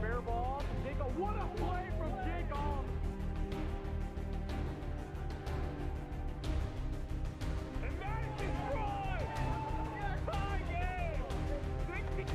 fair ball. What a play from Jacob! And Madison drives! Tie game! 60.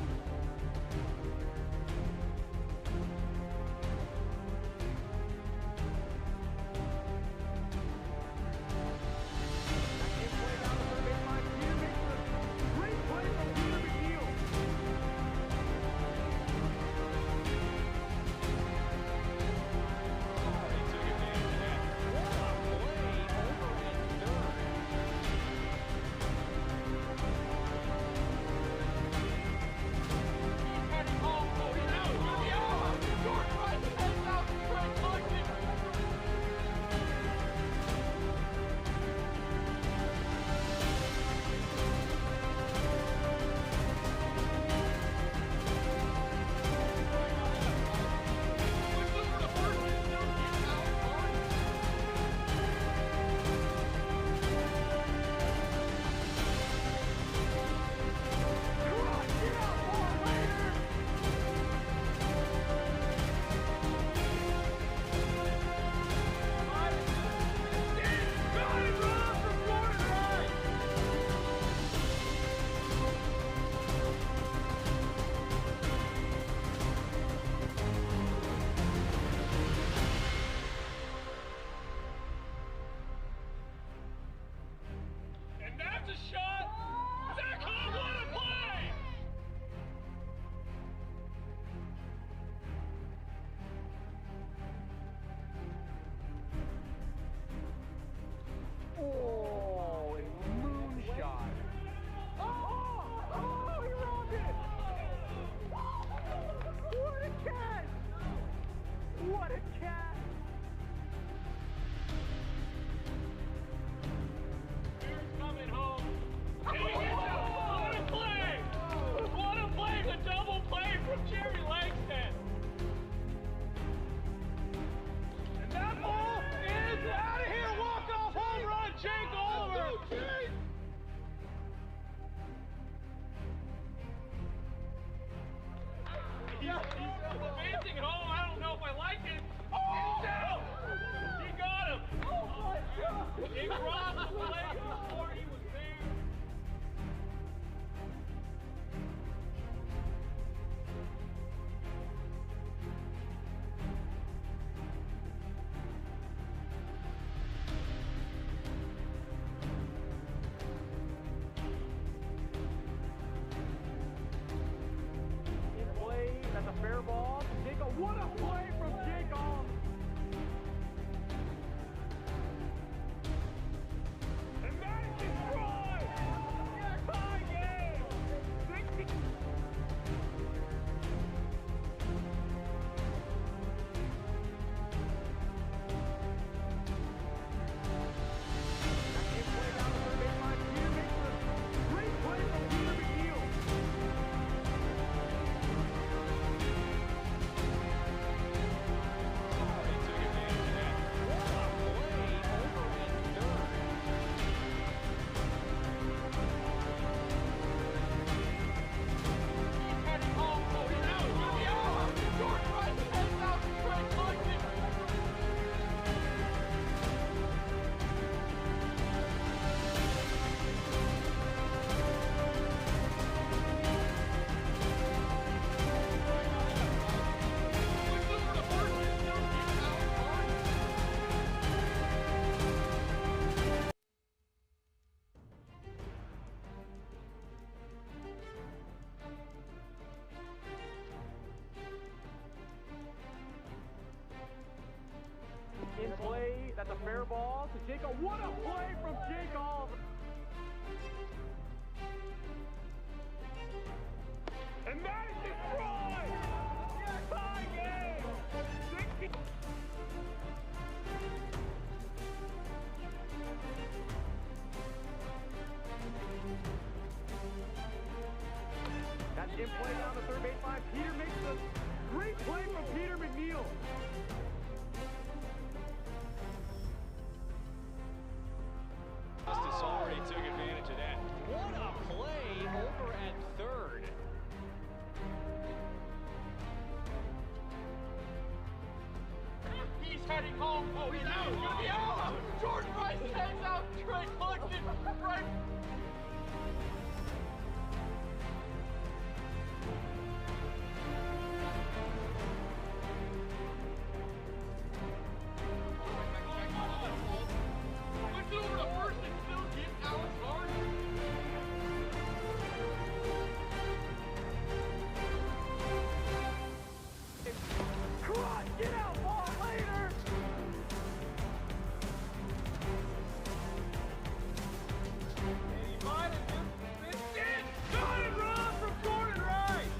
And that's a shot! Zach Hall, what a play! Oh, and moonshot. Oh, he robbed it! What a catch! What a catch! Coming home. And he gets it! What a play! What a play! The double play from Jerry Langston! And that ball is out of here! Walk-off home run, Jake Oliver! He's advancing home. I don't know if I like it. Oh! He's down! He got him! Oh my God! He crossed the plate before he was there. In play, that's a fair ball. Jacob, what a play from Jacob! And Madison drives! Tie game! 60. In play down the third baseline. Peter makes a great play from Peter McNeil. In play, that's a fair ball to Jacob. What a play from Jacob! And Madison drives! Tie game! 60. That's in play down the third baseline. Peter makes a great play from Peter McNeil. Justice already took advantage of that. What a play over at third. heading home. Oh, he's out. He's gonna be out. Jordan Rice heads out. Trey Clifton right. Push it over to first and still get Alex Gardner. Come on, get out, ball later! And he might have just missed it! Got it wrong from Jordan Rice!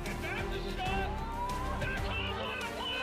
And that's a shot! That's all on the play!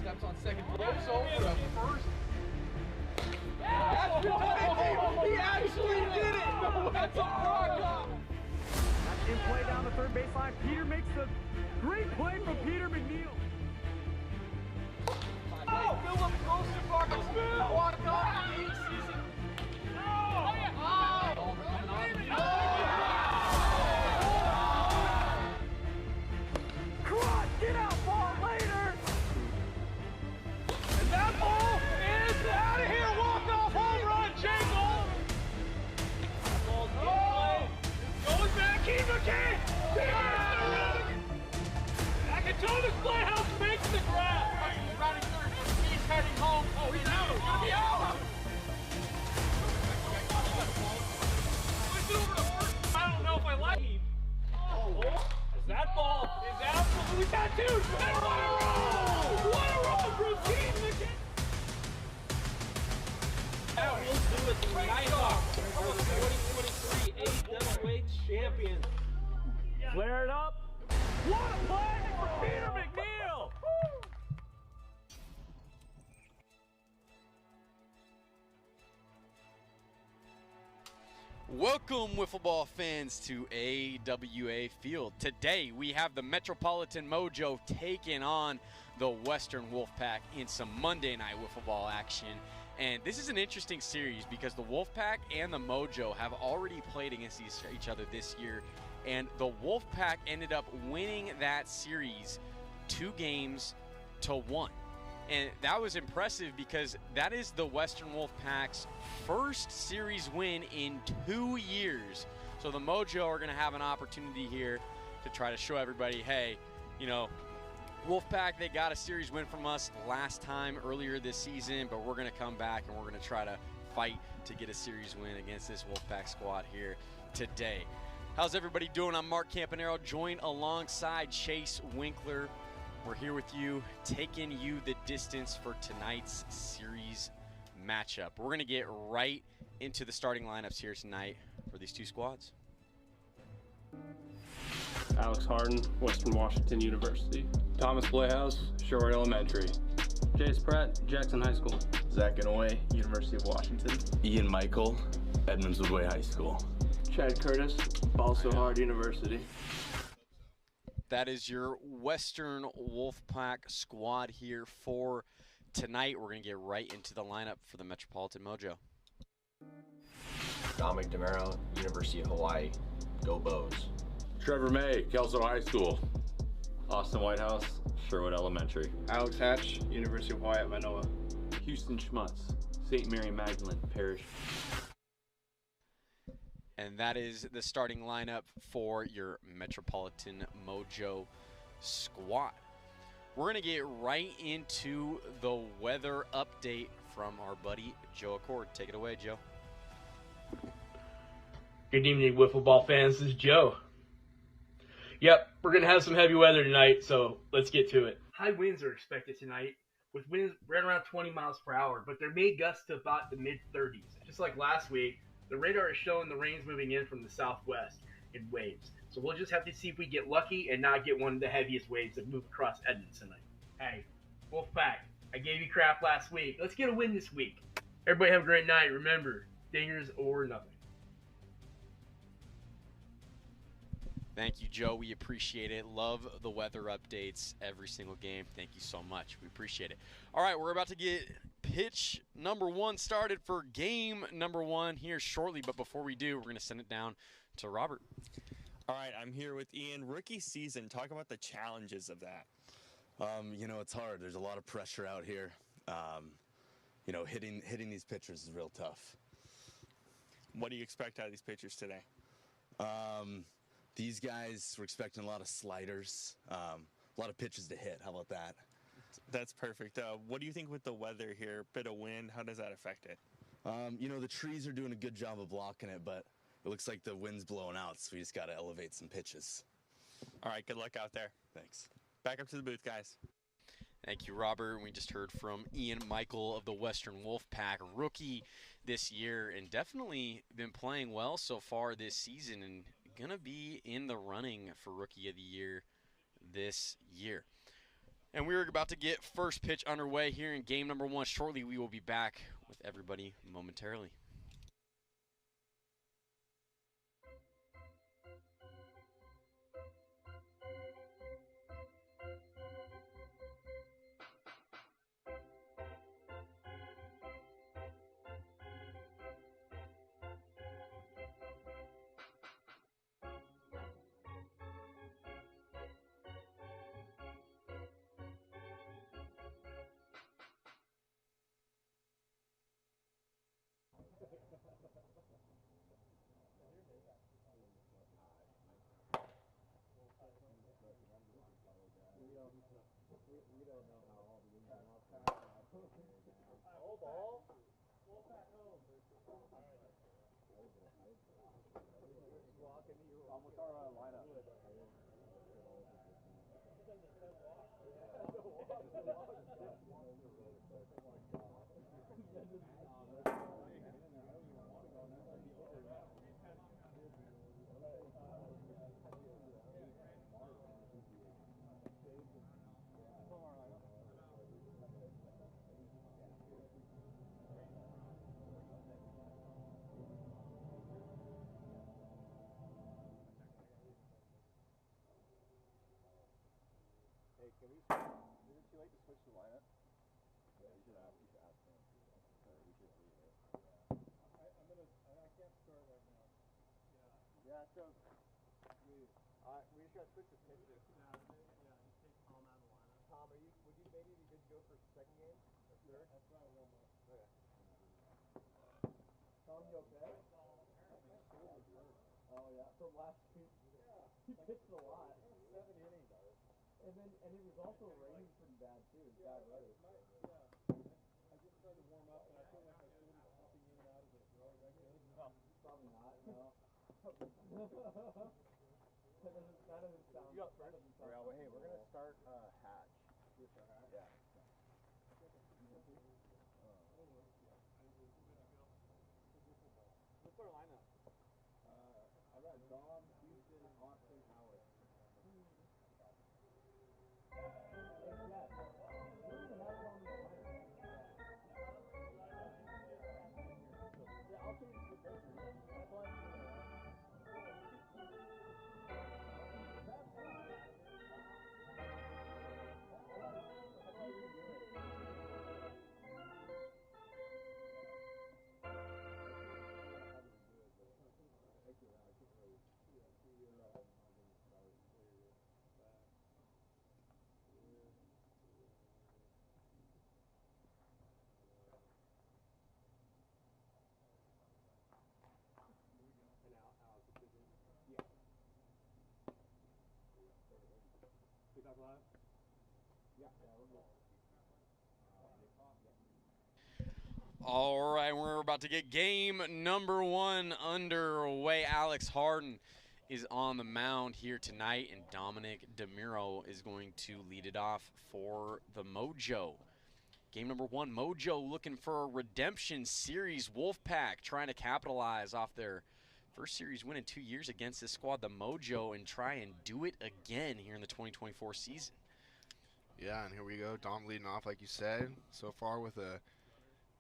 Steps on second, throws over to first. That's he actually did it! No, that's a rock up! In play down the third baseline. Peter makes the great play from Peter McNeil. Oh, Philip goes to Parker. Walked off the season. Come on, get out, ball later. And that ball is out of here. Walk-off home run, Jake Oliver. Ball's in play. Goes back, keep the kid. Nakatoma's playhouse makes the grab. He's riding third. He's heading home. Oh, he's out. He's gonna be out. Push it over to first. I don't know if I like it. Oh, that ball is absolutely tattooed. And what a roll! What a roll from Team McKinney! That will do it. The Nighthawks are the 2023 AWA champions. Flare it up. What a play for Peter McNeil. Welcome, Wiffle Ball fans, to AWA Field. Today, we have the Metropolitan Mojo taking on the Western Wolfpack in some Monday Night Wiffle Ball action. And this is an interesting series because the Wolfpack and the Mojo have already played against each other this year. And the Wolfpack ended up winning that series 2-1. And that was impressive because that is the Western Wolfpack's first series win in 2 years. So the Mojo are going to have an opportunity here to try to show everybody, hey, you know, Wolfpack, they got a series win from us last time earlier this season, but we're going to come back and we're going to try to fight to get a series win against this Wolfpack squad here today. How's everybody doing? I'm Mark Campanero, joined alongside Chase Winkler. We're here with you, taking you the distance for tonight's series matchup. We're going to get right into the starting lineups here tonight for these two squads. Alex Harden, Western Washington University. Thomas Playhouse, Short Elementary. Jace Pratt, Jackson High School. Zach Inouye, University of Washington. Ian Michael, Edmonds Woodway High School. Chad Curtis, Balso Hard University. That is your Western Wolfpack squad here for tonight. We're going to get right into the lineup for the Metropolitan Mojo. Dominic DeMero, University of Hawaii. Go Bows. Trevor May, Kelso High School. Austin Whitehouse, Sherwood Elementary. Alex Hatch, University of Hawaii at Manoa. Houston Schmutz, St. Mary Magdalene Parish. And that is the starting lineup for your Metropolitan Mojo squad. We're going to get right into the weather update from our buddy Joe Accord. Take it away, Joe. Good evening, Wiffle Ball fans. This is Joe. Yep, we're going to have some heavy weather tonight, so let's get to it. High winds are expected tonight, with winds right around 20 miles per hour, but they're may gust to about the mid-30s. Just like last week, the radar is showing the rain's moving in from the southwest in waves. So we'll just have to see if we get lucky and not get one of the heaviest waves that move across Edmonds tonight. Hey, Wolfpack, I gave you crap last week. Let's get a win this week. Everybody have a great night. Remember, dingers or nothing. Thank you, Joe. We appreciate it. Love the weather updates every single game. Thank you so much. We appreciate it. All right, we're about to get pitch number 1 started for game number 1 here shortly. But before we do, we're going to send it down to Robert. All right, I'm here with Ian. Rookie season, talk about the challenges of that. You know, it's hard. There's a lot of pressure out here. You know, hitting these pitchers is real tough. What do you expect out of these pitchers today? These guys, we're expecting a lot of sliders, a lot of pitches to hit. How about that? That's perfect. What do you think with the weather here? Bit of wind, how does that affect it? You know, the trees are doing a good job of blocking it, but it looks like the wind's blowing out, so we just got to elevate some pitches. All right, good luck out there. Thanks. Back up to the booth, guys. Thank you, Robert. We just heard from Ian Michael of the Western Wolfpack, rookie this year, and definitely been playing well so far this season and going to be in the running for Rookie of the Year this year. And we're about to get first pitch underway here in game number 1. Shortly, we will be back with everybody momentarily. Hey, we're gonna start Hatch. Yeah. What's our lineup? I got Dom, Houston, Austin, Howard. All right, we're about to get game number 1 underway. Alex Harden is on the mound here tonight, and Dominic DeMuro is going to lead it off for the Mojo. Game number 1, Mojo looking for a redemption series. Wolfpack trying to capitalize off their first series win in 2 years against this squad, the Mojo, and try and do it again here in the 2024 season. Yeah, and here we go. Dom leading off, like you said, so far with a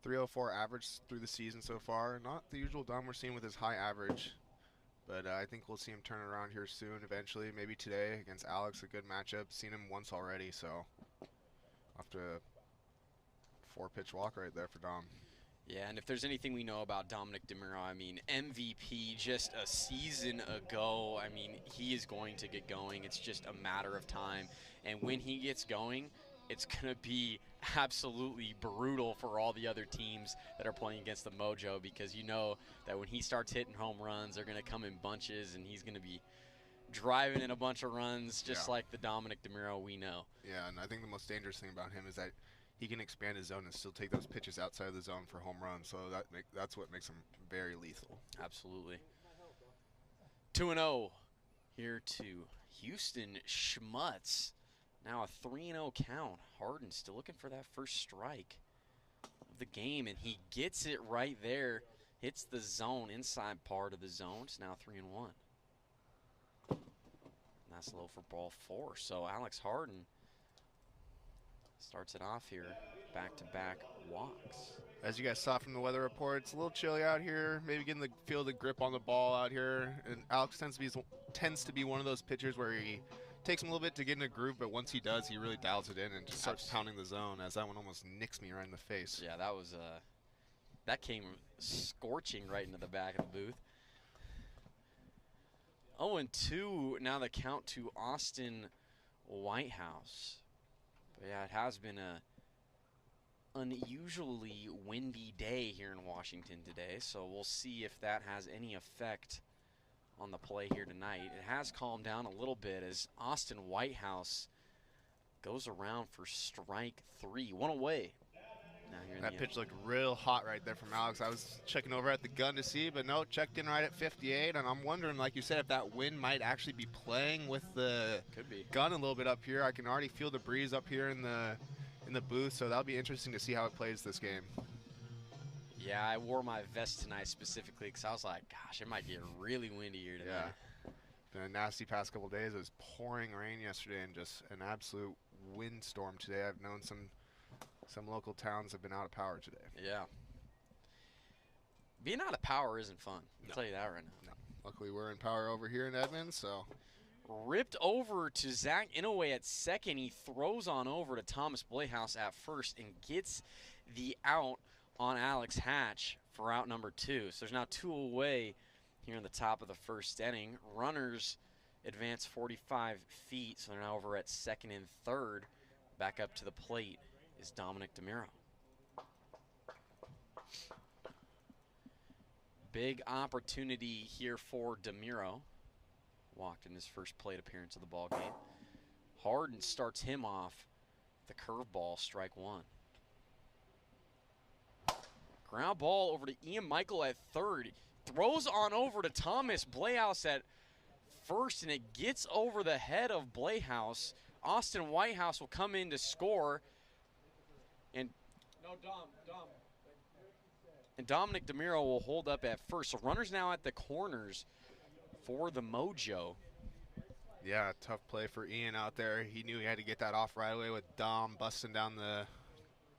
304 average through the season so far. Not the usual Dom we're seeing with his high average, but I think we'll see him turn around here soon eventually. Maybe today against Alex, a good matchup. Seen him once already, so after a 4-pitch walk right there for Dom. Yeah, and if there's anything we know about Dominic DeMuro, I mean, MVP just a season ago, I mean, he is going to get going. It's just a matter of time. And when he gets going, it's going to be absolutely brutal for all the other teams that are playing against the Mojo, because you know that when he starts hitting home runs, they're going to come in bunches, and he's going to be driving in a bunch of runs just like the Dominic DeMuro we know. Yeah, and I think the most dangerous thing about him is that he can expand his zone and still take those pitches outside of the zone for home runs, so that's what makes him very lethal. Absolutely. 2-0 here to Houston Schmutz. Now a 3-0 count. Harden still looking for that first strike of the game, and he gets it right there. Hits the zone, inside part of the zone. It's now 3-1. And that's low for ball 4. So Alex Harden starts it off here. Back-to-back walks. As you guys saw from the weather report, it's a little chilly out here. Maybe getting the feel the grip on the ball out here. And Alex tends to be one of those pitchers where he takes him a little bit to get in a groove, but once he does, he really dials it in and just starts pounding the zone, as that one almost nicks me right in the face. Yeah, that was that came scorching right into the back of the booth. 0-2 now the count to Austin Whitehouse. But yeah, it has been a unusually windy day here in Washington today, so we'll see if that has any effect on the play here tonight. It has calmed down a little bit as Austin Whitehouse goes around for strike 3. 1 away. Now here in that pitch looked real hot right there from Alex. I was checking over at the gun to see, but no, checked in right at 58, and I'm wondering, like you said, if that wind might actually be playing with the gun a little bit up here. I can already feel the breeze up here in the booth, so that'll be interesting to see how it plays this game. Yeah, I wore my vest tonight specifically because I was like, gosh, it might get really windy here tonight. Yeah. Been a nasty past couple days. It was pouring rain yesterday and just an absolute windstorm today. I've known some local towns have been out of power today. Yeah. Being out of power isn't fun. I'll tell you that right now. No. Luckily, we're in power over here in Edmonds, so. Ripped over to Zach Inouye at second. He throws on over to Thomas Playhouse at first and gets the out on Alex Hatch for out number 2. So there's now 2 away here in the top of the first inning. Runners advance 45 feet, so they're now over at second and third. Back up to the plate is Dominic DeMuro. Big opportunity here for DeMuro. Walked in his first plate appearance of the ball game. Harden starts him off. The curveball, strike 1. Ground ball over to Ian Michael at third. Throws on over to Thomas Playhouse at first, and it gets over the head of Playhouse. Austin Whitehouse will come in to score. And Dominic DeMuro will hold up at first. So runners now at the corners for the Mojo. Yeah, tough play for Ian out there. He knew he had to get that off right away with Dom busting down the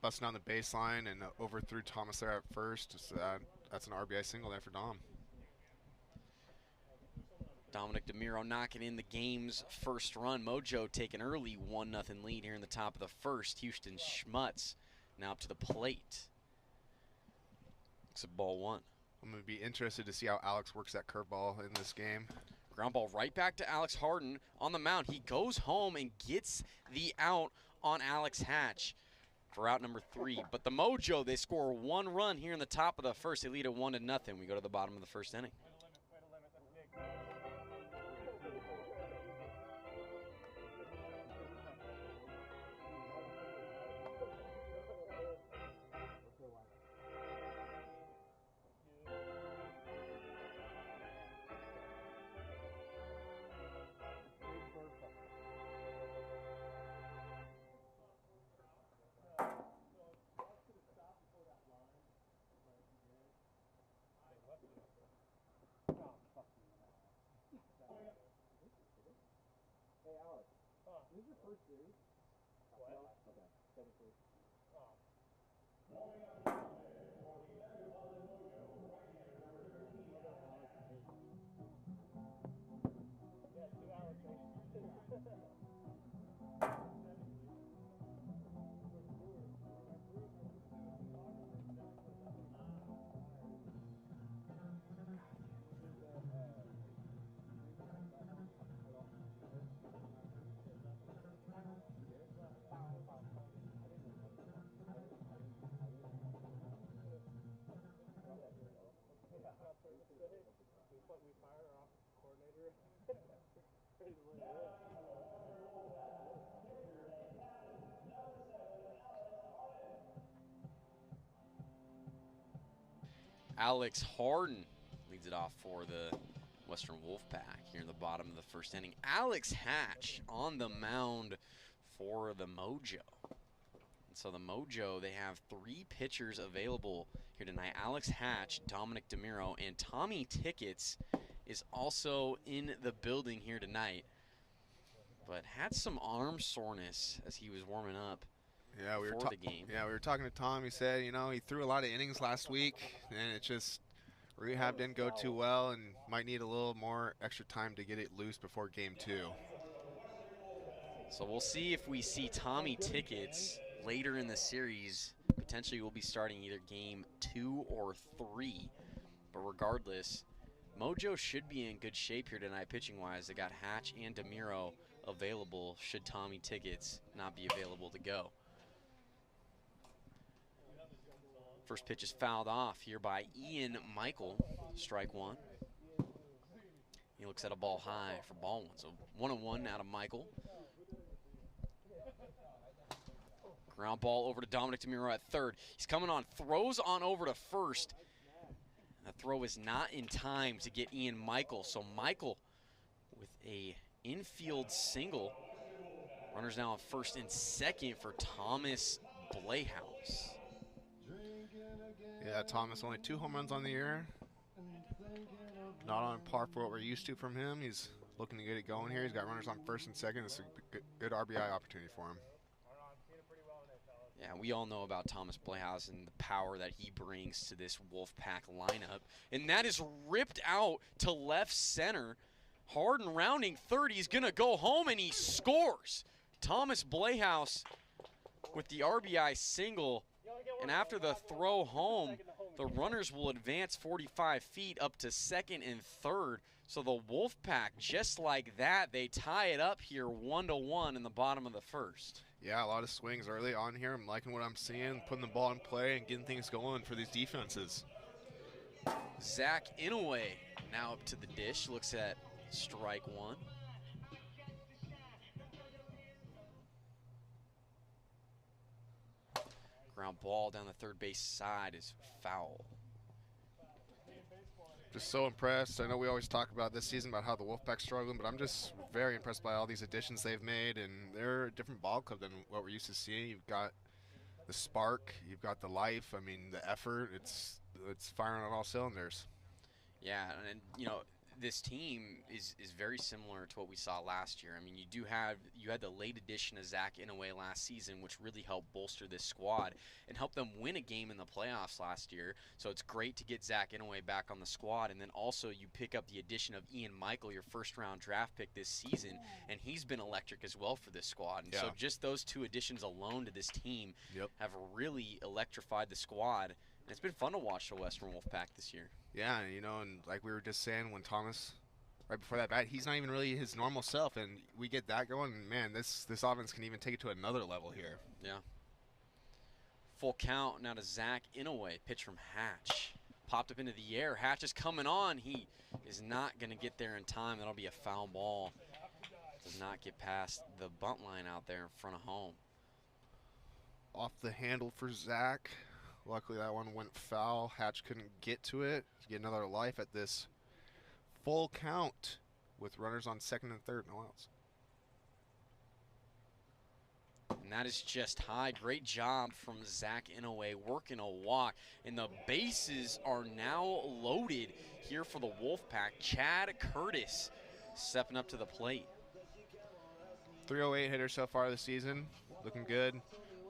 baseline and overthrew Thomas there at first. So that's an RBI single there for Dom. Dominic DeMuro knocking in the game's first run. Mojo taking early 1-0 lead here in the top of the first. Houston Schmutz now up to the plate. It's a ball 1. I'm going to be interested to see how Alex works that curveball in this game. Ground ball right back to Alex Harden on the mound. He goes home and gets the out on Alex Hatch for out number 3. But the Mojo, they score 1 run here in the top of the first. They lead it 1-0. We go to the bottom of the first inning. Alex Harden leads it off for the Western Wolfpack here in the bottom of the first inning. Alex Hatch on the mound for the Mojo. And so the Mojo, they have 3 pitchers available here tonight. Alex Hatch, Dominic DeMiro, and Tommy Tickets is also in the building here tonight, but had some arm soreness as he was warming up. Yeah, we were for the game. Yeah, we were talking to Tom. He said, you know, he threw a lot of innings last week, and it just rehab didn't go too well, and might need a little more extra time to get it loose before game 2. So we'll see if we see Tommy Tickets later in the series. Potentially we'll be starting either game 2 or 3. But regardless, Mojo should be in good shape here tonight pitching-wise. They got Hatch and DeMiro available should Tommy Tickets not be available to go. First pitch is fouled off here by Ian Michael, strike 1. He looks at a ball high for ball 1, so 1-1 out of Michael. Ground ball over to Dominic DeMiro at third. He's coming on, throws on over to first. That throw is not in time to get Ian Michael, so Michael with a infield single. Runners now on first and second for Thomas Blayhouse. Yeah, Thomas only 2 home runs on the year. Not on par for what we're used to from him. He's looking to get it going here. He's got runners on first and second. It's a good RBI opportunity for him. Yeah, we all know about Thomas Blayhouse and the power that he brings to this Wolfpack lineup. And that is ripped out to left center. Harden rounding third. He's going to go home, and he scores. Thomas Blayhouse with the RBI single. And after the throw home, the runners will advance 45 feet up to second and third. So the Wolfpack, just like that, they tie it up here 1-1 in the bottom of the first. Yeah, a lot of swings early on here. I'm liking what I'm seeing, putting the ball in play and getting things going for these defenses. Zach Inouye now up to the dish, looks at strike 1. Ground ball down the third base side is foul. Just so impressed. I know we always talk about this season about how the Wolfpack's struggling, but I'm just very impressed by all these additions they've made, and they're a different ball club than what we're used to seeing. You've got the spark, you've got the life, I mean, the effort. It's firing on all cylinders. Yeah, and you know, this team is very similar to what we saw last year. I mean, you had the late addition of Zach Inouye last season, which really helped bolster this squad and help them win a game in the playoffs last year. So it's great to get Zach Inouye back on the squad, and then also you pick up the addition of Ian Michael, your first-round draft pick this season, and he's been electric as well for this squad. And so just those 2 additions alone to this team have really electrified the squad. And it's been fun to watch the Western Wolfpack this year. Yeah, you know, and like we were just saying, when Thomas, right before that bat, he's not even really his normal self, and we get that going, and man, this offense can even take it to another level here. Yeah. Full count now to Zach Inouye, pitch from Hatch. Popped up into the air. Hatch is coming on. He is not going to get there in time. That'll be a foul ball. Does not get past the bunt line out there in front of home. Off the handle for Zach. Luckily, that one went foul. Hatch couldn't get to it. Get another life at this full count with runners on second and third, no outs. And that is just high. Great job from Zach Inouye working a walk. And the bases are now loaded here for the Wolfpack. Chad Curtis stepping up to the plate. .308 hitter so far this season. Looking good.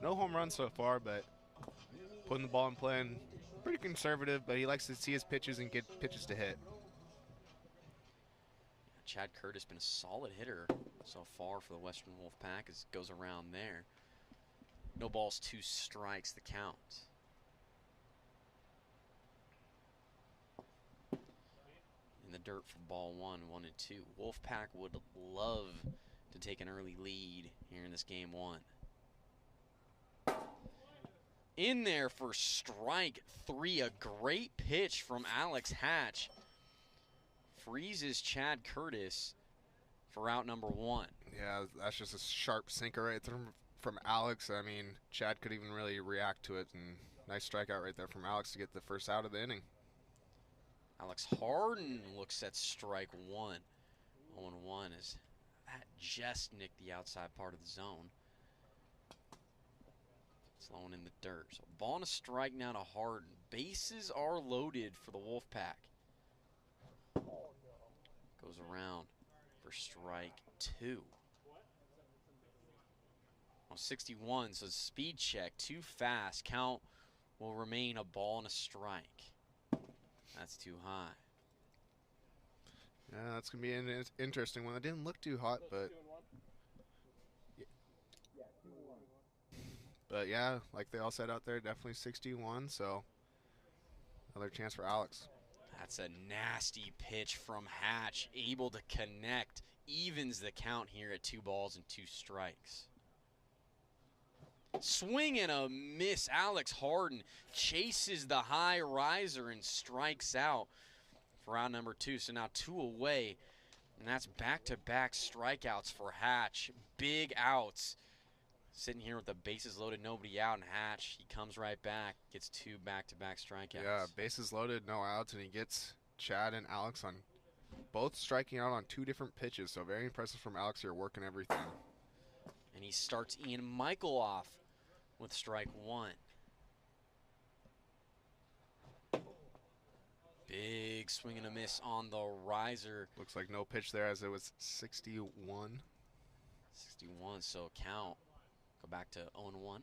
No home runs so far, but putting the ball in play and pretty conservative, but he likes to see his pitches and get pitches to hit. Chad Curtis been a solid hitter so far for the Western Wolfpack as it goes around there. No balls, 2 strikes, the count. In the dirt for ball 1, 1-2. Wolfpack would love to take an early lead here in this game 1. In there for strike 3, a great pitch from Alex Hatch. Freezes Chad Curtis for out number 1. Yeah, that's just a sharp sinker right there from Alex. I mean, Chad could even really react to it, and nice strikeout right there from Alex to get the first out of the inning. Alex Harden looks at strike 1. 0-1 as that just nicked the outside part of the zone. Slowing in the dirt. So ball and a strike now to Harden. Bases are loaded for the Wolfpack. Goes around for strike 2. 61, so speed check, too fast. Count will remain a ball and a strike. That's too high. Yeah, that's going to be an interesting one. It didn't look too hot, but yeah, like they all said out there, definitely 61, so another chance for Alex. That's a nasty pitch from Hatch, able to connect, evens the count here at 2 balls and 2 strikes. Swing and a miss. Alex Harden chases the high riser and strikes out for out number 2. So now 2 away, and that's back-to-back strikeouts for Hatch. Big outs. Sitting here with the bases loaded, nobody out, and Hatch, he comes right back, gets 2 back-to-back strikeouts. Yeah, bases loaded, no outs, and he gets Chad and Alex on both striking out on 2 different pitches. So very impressive from Alex here, working everything. And he starts Ian Michael off with strike 1. Big swing and a miss on the riser. Looks like no pitch there as it was 61. 61, so count. Go back to 0-1.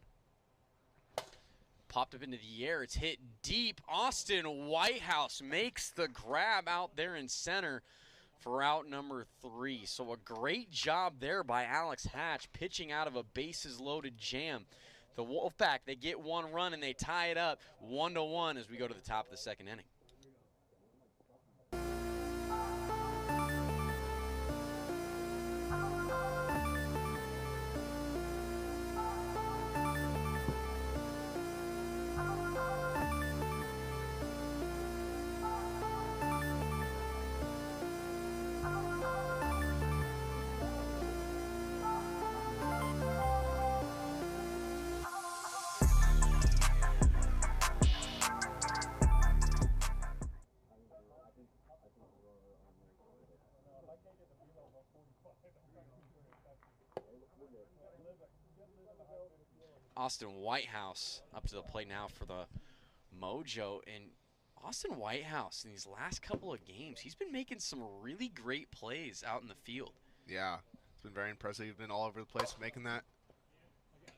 Popped up into the air. It's hit deep. Austin Whitehouse makes the grab out there in center for out number 3. So a great job there by Alex Hatch, pitching out of a bases-loaded jam. The Wolfpack, they get 1 run and they tie it up 1-1 as we go to the top of the 2nd inning. Austin Whitehouse up to the plate now for the Mojo. And Austin Whitehouse, in these last couple of games, he's been making some really great plays out in the field. Yeah, it's been very impressive. He's been all over the place making that.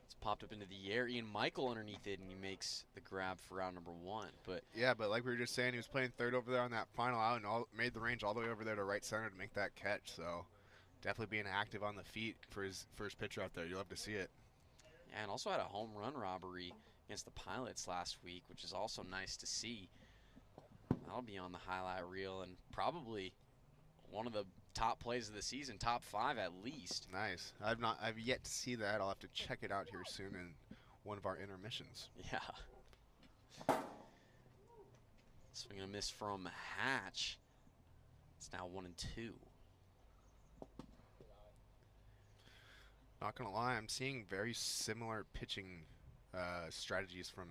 It's popped up into the air. Ian Michael underneath it, and he makes the grab for out number 1. But yeah, but like we were just saying, he was playing third over there on that final out and made the range all the way over there to right center to make that catch. So definitely being active on the feet for his first pitcher out there. You'll love to see it. Yeah, and also had a home run robbery against the Pilots last week, which is also nice to see. That'll be on the highlight reel and probably one of the top plays of the season, top 5 at least. Nice. I've yet to see that. I'll have to check it out here soon in one of our intermissions. Yeah. Swing and a miss from Hatch. It's now 1-2. Not gonna lie, I'm seeing very similar pitching strategies from.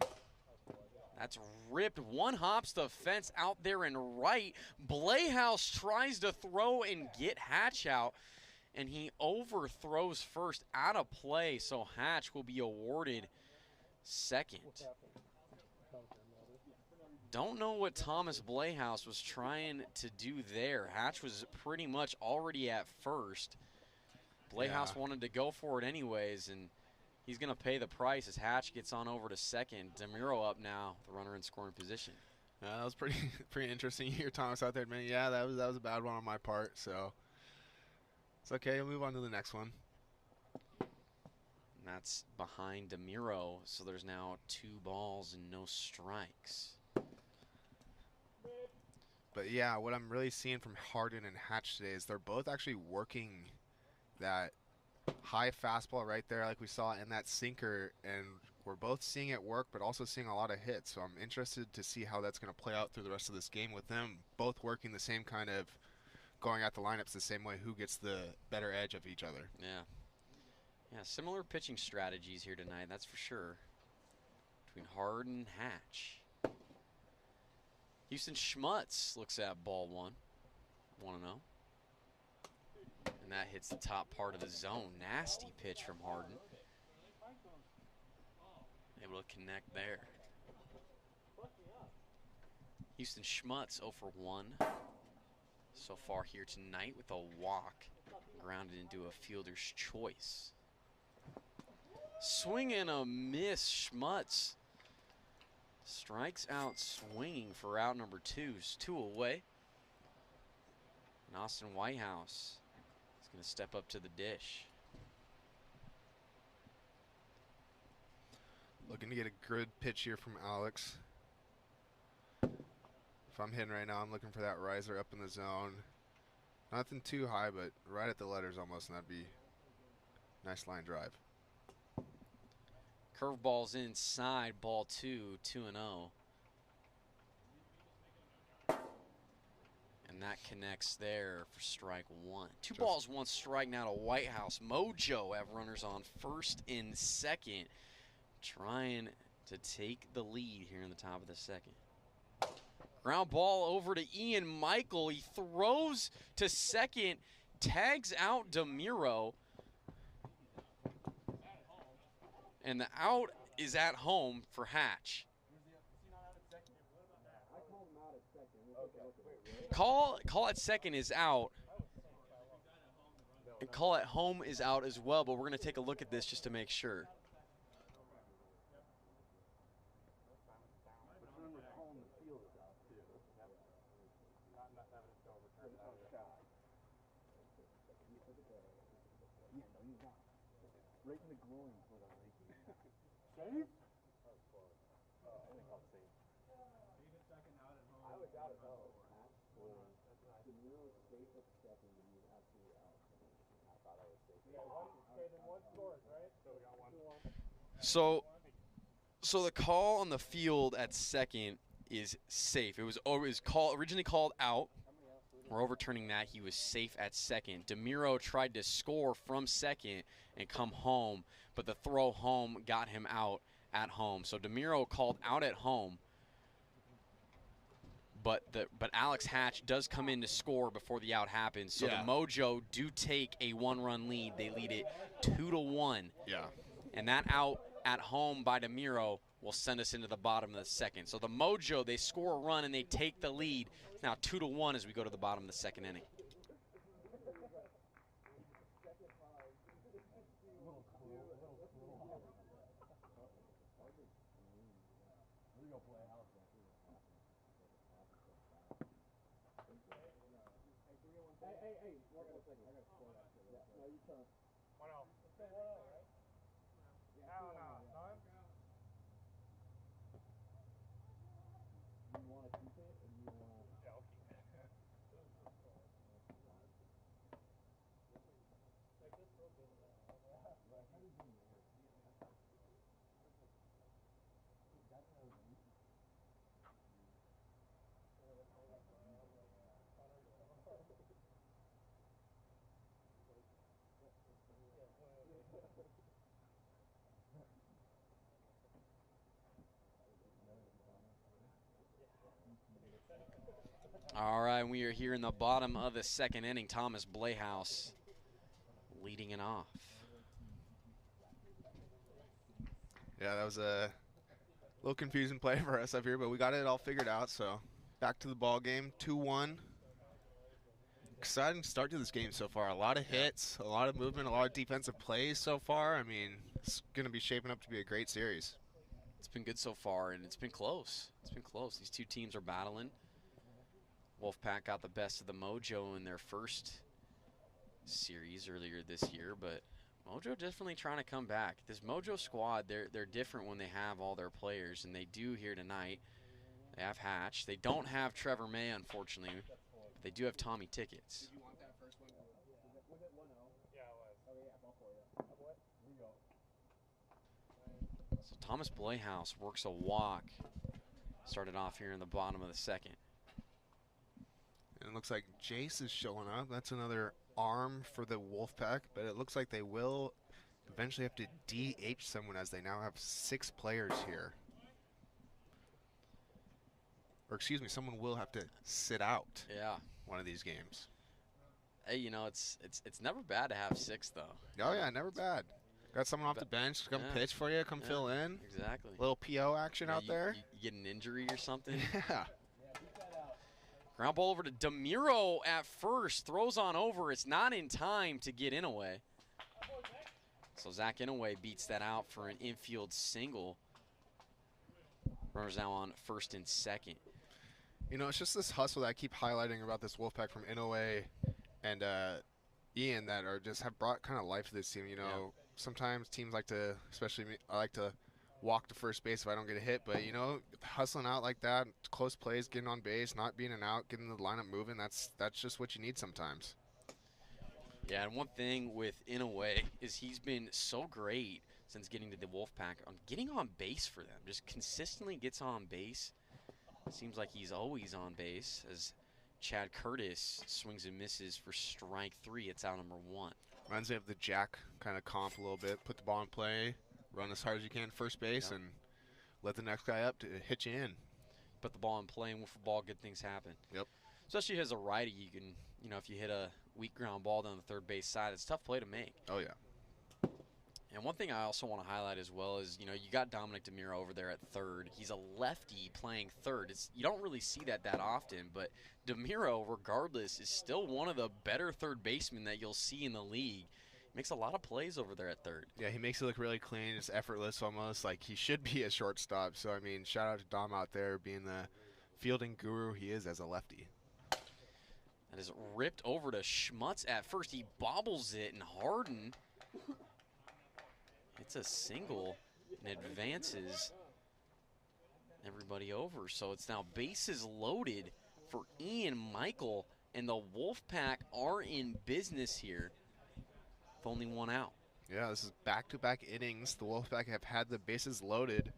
That's ripped. 1 hops the fence out there in right. Blayhouse tries to throw and get Hatch out, and he overthrows first out of play, so Hatch will be awarded second. Don't know what Thomas Blayhouse was trying to do there. Hatch was pretty much already at first. Playhouse wanted to go for it anyways, and he's going to pay the price as Hatch gets on over to second. DeMuro up now, the runner in scoring position. That was pretty interesting. You hear Thomas out there admitting, yeah, that was a bad one on my part. So it's okay. We'll move on to the next one. And that's behind DeMuro, so there's now 2 balls and no strikes. But yeah, what I'm really seeing from Harden and Hatch today is they're both actually working that high fastball right there like we saw in that sinker, and we're both seeing it work but also seeing a lot of hits. So I'm interested to see how that's going to play out through the rest of this game with them both working the same kind of going at the lineups the same way, who gets the better edge of each other. Yeah, similar pitching strategies here tonight, that's for sure, between Harden and Hatch. Houston Schmutz looks at ball 1, 1-0. And that hits the top part of the zone. Nasty pitch from Harden. Able to connect there. Houston Schmutz 0 for 1 so far here tonight with a walk grounded into a fielder's choice. Swing and a miss. Schmutz strikes out swinging for out number 2. 2 away. And Austin Whitehouse is going to step up to the dish. Looking to get a good pitch here from Alex. If I'm hitting right now, I'm looking for that riser up in the zone. Nothing too high, but right at the letters almost, and that'd be a nice line drive. Curveball's inside, ball 2, 2-0. And that connects there for strike 1. 2 balls, 1 strike now to Whitehouse. Mojo have runners on first and second, trying to take the lead here in the top of the second. Ground ball over to Ian Michael. He throws to second, tags out DeMuro. And the out is at home for Hatch. Call at second is out. And call at home is out as well, but we're going to take a look at this just to make sure. Right in the groin for the Save? I was out at home. Safe at second, and he was absolutely out. I thought I was safe. Okay, then 1 scores, right? So we got 1. So the call on the field at second is safe. It was originally called out. We're overturning that. He was safe at second. DeMuro tried to score from second and come home, but the throw home got him out at home. So DeMuro called out at home, but Alex Hatch does come in to score before the out happens. So the Mojo do take a 1-run lead. They lead it 2-1. Yeah. And that out at home by DeMuro will send us into the bottom of the second. So the Mojo, they score a run and they take the lead. It's now 2-1 as we go to the bottom of the second inning. Hey, 1 second. I got to score that. No, you turn. 1-0. Right? No. You want to keep it, or you want to? Yeah, I'll keep it. All right, we are here in the bottom of the second inning. Thomas Playhouse leading it off. Yeah, that was a little confusing play for us up here, but we got it all figured out. So back to the ball game, 2-1. exciting start to this game so far. A lot of hits, a lot of movement, a lot of defensive plays so far. I mean, it's going to be shaping up to be a great series. It's been good so far, and it's been close. It's been close. These two teams are battling. Wolfpack got the best of the Mojo in their first series earlier this year, but Mojo definitely trying to come back. This Mojo squad, they're different when they have all their players, and they do here tonight. They have Hatch. They don't have Trevor May, unfortunately, but they do have Tommy Tickets. So Thomas Blayhouse works a walk. Started off here in the bottom of the second. And it looks like Jace is showing up. That's another arm for the Wolfpack, but it looks like they will eventually have to DH someone as they now have 6 players here. Or excuse me, someone will have to sit out. Yeah. One of these games. Hey, you know, it's never bad to have 6 though. Oh yeah, never bad. Got someone off the bench to come pitch for you, come fill in. Exactly. Little PO action out there. You get an injury or something. Yeah. Ground ball over to DeMiro at first. Throws on over. It's not in time to get Inouye. So Zach Inouye beats that out for an infield single. Runners now on first and second. You know, it's just this hustle that I keep highlighting about this Wolfpack from Inouye and Ian that are just have brought kind of life to this team. You know, sometimes teams like to, especially me, I like to walk to first base if I don't get a hit. But, you know, hustling out like that, close plays, getting on base, not being an out, getting the lineup moving, that's just what you need sometimes. Yeah, and one thing with Inouye is he's been so great since getting to the Wolfpack on getting on base for them. Just consistently gets on base. Seems like he's always on base as Chad Curtis swings and misses for strike 3. It's out number 1. Reminds me of the Jack kind of comp a little bit. Put the ball in play, run as hard as you can first base, and let the next guy up to hit you in. Put the ball in play, and wiffle ball, good things happen. Yep. Especially as a righty, you can, you know, if you hit a weak ground ball down the third base side, it's a tough play to make. Oh, yeah. And one thing I also want to highlight as well is, you know, you got Dominic DeMiro over there at third. He's a lefty playing third. You don't really see that often, but DeMiro, regardless, is still one of the better third basemen that you'll see in the league. Makes a lot of plays over there at third. Yeah, he makes it look really clean. It's effortless almost, like he should be a shortstop. So, I mean, shout out to Dom out there being the fielding guru he is as a lefty. That is ripped over to Schmutz at first. He bobbles it, and Harden... It's a single and advances everybody over. So it's now bases loaded for Ian Michael, and the Wolfpack are in business here with only 1 out. Yeah, this is back-to-back innings. The Wolfpack have had the bases loaded,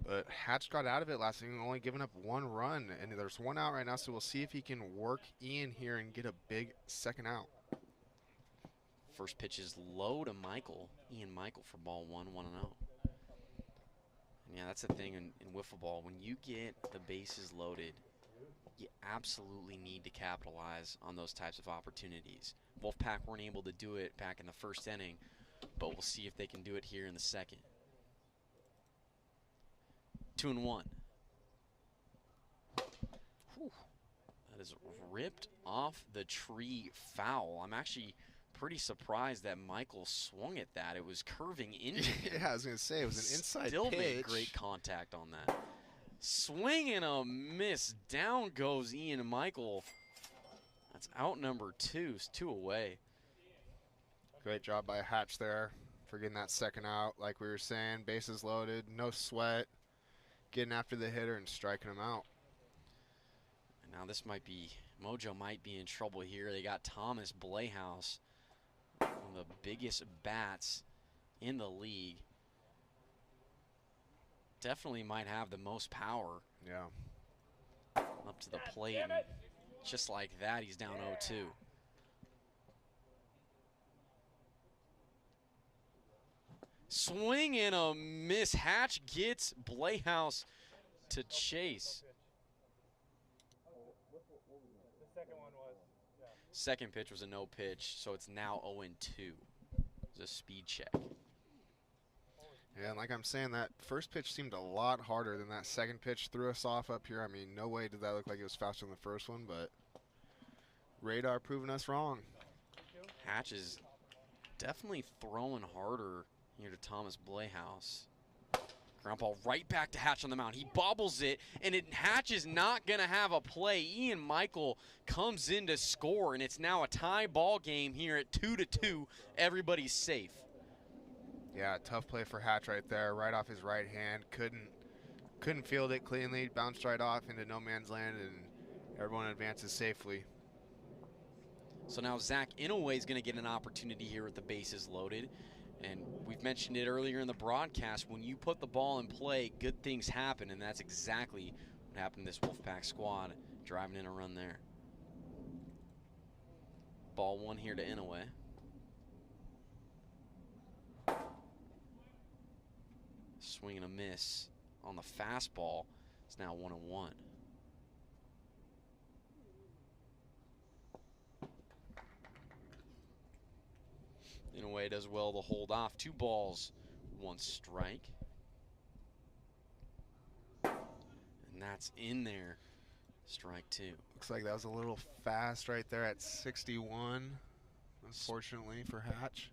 but Hatch got out of it last inning, only giving up 1 run, and there's 1 out right now, so we'll see if he can work Ian here and get a big second out. First pitch is low to Michael. Ian Michael for ball 1, 1-0. And yeah, that's the thing in wiffle ball. When you get the bases loaded, you absolutely need to capitalize on those types of opportunities. Wolfpack weren't able to do it back in the first inning, but we'll see if they can do it here in the second. 2-1. Whew. That is ripped off the tree foul. I'm actually pretty surprised that Michael swung at that. It was curving into him. Yeah, I was going to say, it was an inside Still pitch. made great contact on that. Swing and a miss. Down goes Ian Michael. That's out number 2. It's 2 away. Great job by Hatch there for getting that second out. Like we were saying, bases loaded, no sweat, getting after the hitter and striking him out. And now this might be, Mojo might be in trouble here. They got Thomas Blayhouse, one of the biggest bats in the league. Definitely might have the most power. Yeah. Up to the plate. And just like that, he's down 0-2. Swing and a miss. Hatch gets Blayhouse to chase. Second pitch was a no pitch, so it's now 0-2. It's a speed check. Yeah, and like I'm saying, that first pitch seemed a lot harder than that second pitch. Threw us off up here. I mean, no way did that look like it was faster than the first one, but Radar proving us wrong. Hatch is definitely throwing harder here to Thomas Blayhouse. Ground ball right back to Hatch on the mound. He bobbles it, and Hatch is not going to have a play. Ian Michael comes in to score, and it's now a tie ball game here at 2-2. Everybody's safe. Yeah, tough play for Hatch right there, right off his right hand. Couldn't field it cleanly, bounced right off into no man's land, and everyone advances safely. So now Zach Inouye is going to get an opportunity here with the bases loaded. And we've mentioned it earlier in the broadcast, when you put the ball in play, good things happen, and that's exactly what happened to this Wolfpack squad, driving in a run there. Ball 1 here to Inouye. Swing and a miss on the fastball. It's now 1-1. Inouye does well to hold off. 2 balls, 1 strike. And that's in there. Strike 2. Looks like that was a little fast right there at 61, unfortunately for Hatch.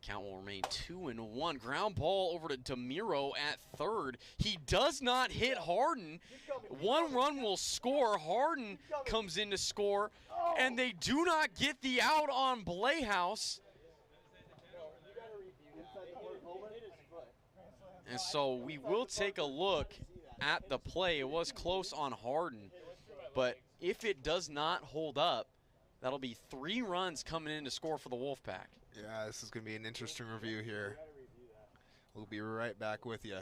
Count will remain 2-1. Ground ball over to DeMiro at third. He does not hit Harden. 1 run will score. Harden comes in to score, and they do not get the out on Blayhouse. And so we will take a look at the play. It was close on Harden, but if it does not hold up, that'll be 3 runs coming in to score for the Wolfpack. Yeah, this is going to be an interesting review here. We'll be right back with you. I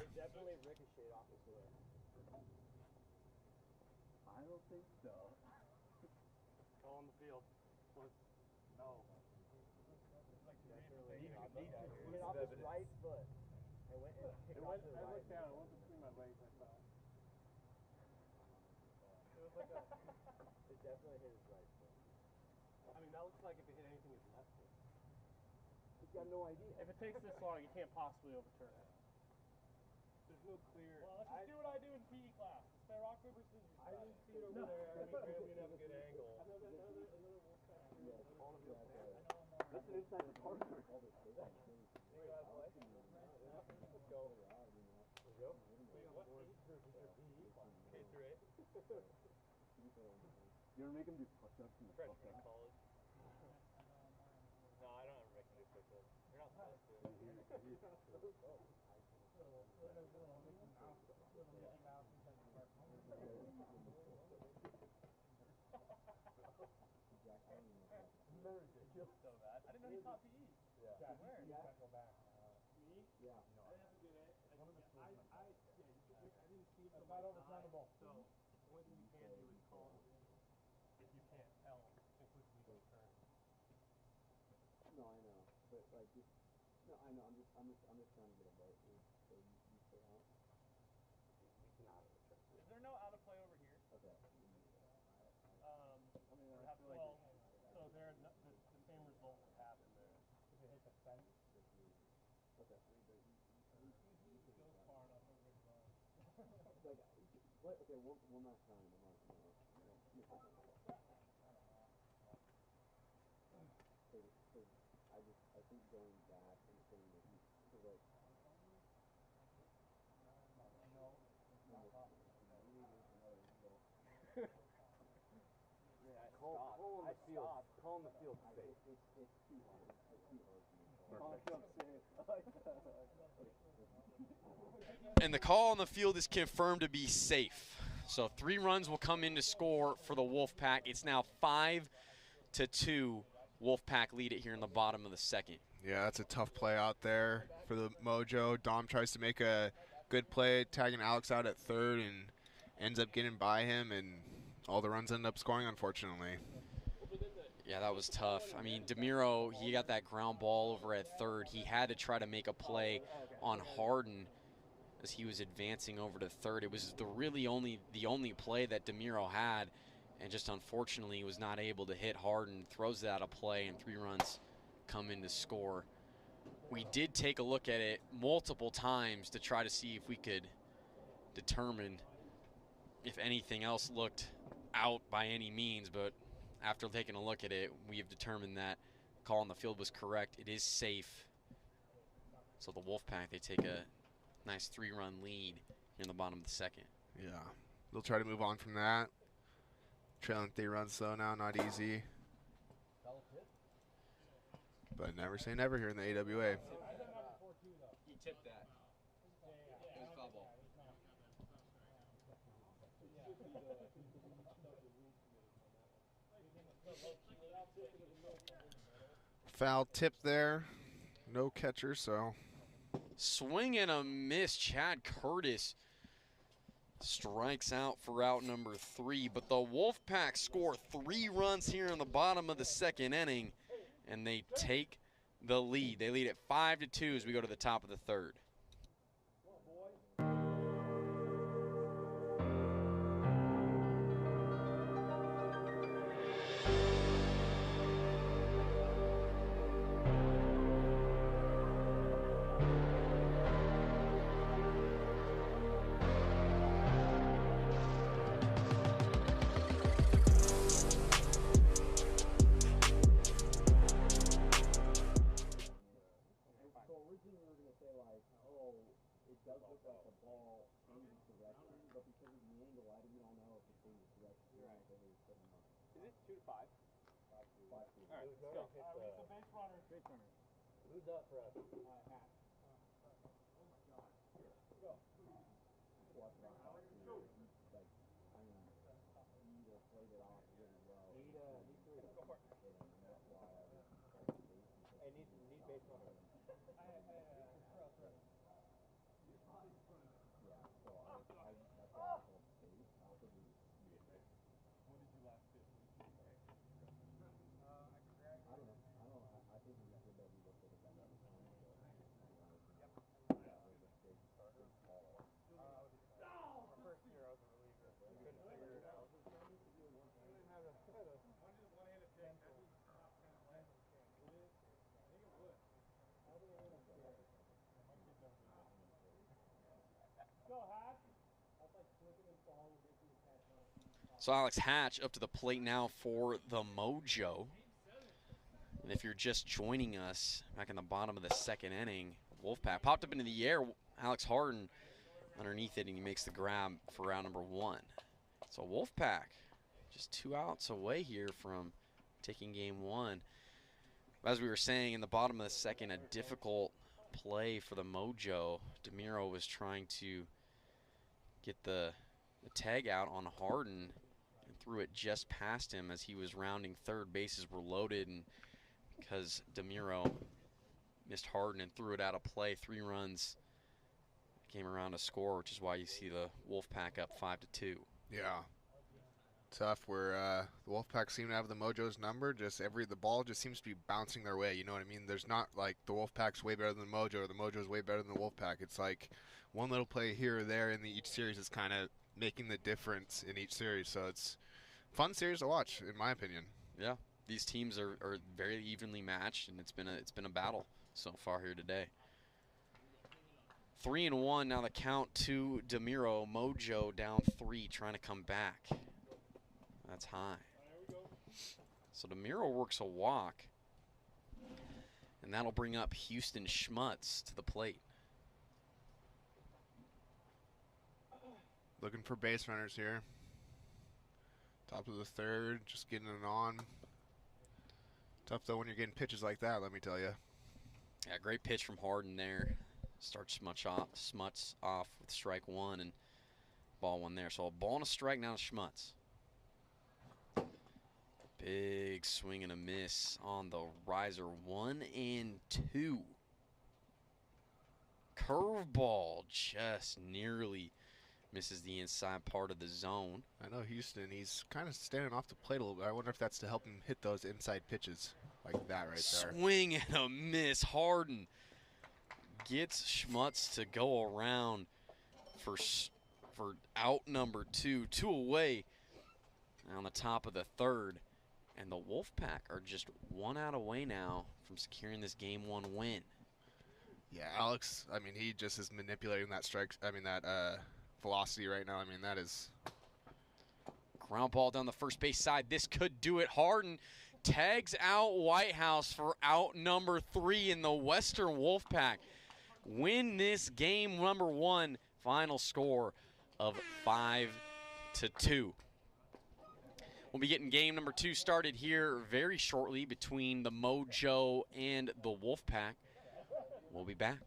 don't think so. Call on the field. No. He hit off his right foot. It went and kicked off to the right. I looked down. It went between my legs. I thought. It was like a. It definitely hit his right foot. I mean, that looks like if it hit anything, his left foot. He's got no idea. If it takes this long, you can't possibly overturn it. There's no clear. Well, let's just do what I do in PE class. It's fair rock, paper, scissors. I didn't see it over there. I mean, Graham didn't have a good angle. That's an inside the partner. Let's go. You want to make him do push-ups in the college? No, I don't ever make him do push-ups. You're not supposed to. So bad. I didn't know he taught PE. Yeah. Where? Yeah. Go back. Me? Yeah. I didn't have a good edge. I didn't see it. That's not overturnable. So, the only thing you can do is call it if you can't tell implicitly go turn. No, I know. But like just no, I know. I'm just trying to get a vote. So you stay out. We cannot overturn. Is there no out of play over here? Okay. I mean, I feel like so there the same result would happen there. If it hit the fence. Okay. It goes far enough over the line. Like what? Okay, one last time. I think going back and saying that he's like. No, it's not possible. Call on the field. Call on the field safe. It's too hard. It's too hard for me. Call on the field safe. And the call on the field is confirmed to be safe. So 3 runs will come in to score for the Wolfpack. It's now 5-2. Wolfpack lead it here in the bottom of the second. Yeah, that's a tough play out there for the Mojo. Dom tries to make a good play, tagging Alex out at third, and ends up getting by him, and all the runs end up scoring, unfortunately. Yeah, that was tough. I mean, DeMiro, he got that ground ball over at third. He had to try to make a play on Harden as he was advancing over to third. It was the only play that DeMiro had, and just unfortunately he was not able to hit Harden. Throws that out of play, and 3 runs come in to score. We did take a look at it multiple times to try to see if we could determine if anything else looked out by any means, but after taking a look at it, we have determined that call on the field was correct. It is safe. So the Wolfpack, they take a nice 3-run lead here in the bottom of the second. Yeah. They'll try to move on from that. Trailing 3 runs though now, not easy. But never say never here in the AWA. He tipped that. It was foul ball. Foul tip there. No catcher, so. Swing and a miss. Chad Curtis strikes out for out number 3. But the Wolfpack score 3 runs here in the bottom of the second inning, and they take the lead. They lead at 5-2 as we go to the top of the third. Who's up for us? Hat. So Alex Hatch up to the plate now for the Mojo. And if you're just joining us back in the bottom of the second inning, Wolfpack popped up into the air. Alex Harden underneath it, and he makes the grab for round number 1. So Wolfpack just 2 outs away here from taking game 1. As we were saying, in the bottom of the second, a difficult play for the Mojo. DeMiro was trying to get the tag out on Harden and threw it just past him as he was rounding third. Bases were loaded, and because DeMiro missed Harden and threw it out of play, 3 runs came around to score, which is why you see the Wolfpack up 5-2. Yeah. Tough where the Wolfpack seem to have the Mojo's number. The ball just seems to be bouncing their way. You know what I mean? There's not like the Wolfpack's way better than the Mojo or the Mojo's way better than the Wolfpack. It's like one little play here or there in each series is kind of making the difference in each series. So it's a fun series to watch, in my opinion. Yeah, these teams are very evenly matched, and it's been a battle so far here today. 3-1 now the count to DeMiro. Mojo down 3, trying to come back. That's high. So DeMiro works a walk, and that'll bring up Houston Schmutz to the plate. Looking for base runners here. Top of the third, just getting it on. Tough though when you're getting pitches like that, let me tell you. Yeah, great pitch from Harden there. Starts Schmutz off with strike 1 and ball 1 there. So a ball and a strike now to Schmutz. Big swing and a miss on the riser. 1-2. Curveball just nearly misses the inside part of the zone. I know Houston, he's kind of standing off the plate a little bit. I wonder if that's to help him hit those inside pitches like that right there. Swing and a miss. Harden gets Schmutz to go around for out number 2. 2 away on the top of the third. And the Wolfpack are just 1 out away now from securing this game 1 win. Yeah, Alex, I mean, he just is manipulating that velocity right now. I mean, that is Ground ball down the first base side. This could do it. Harden tags out Whitehouse for out number 3, in the Western Wolfpack win this game number 1. Final score of 5-2. We'll be getting game number 2 started here very shortly between the Mojo and the Wolfpack. We'll be back.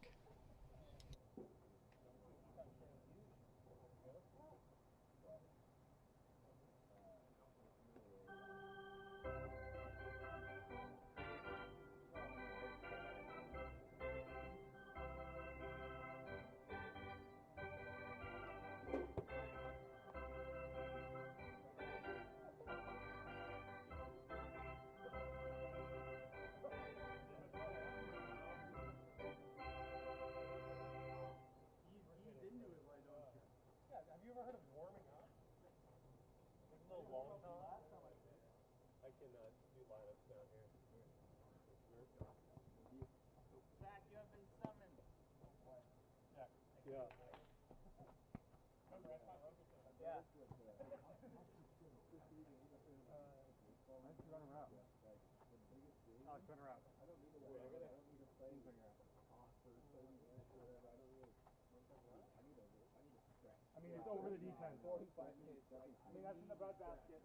I mean, it's over the D10. I mean, that's in the breadbasket.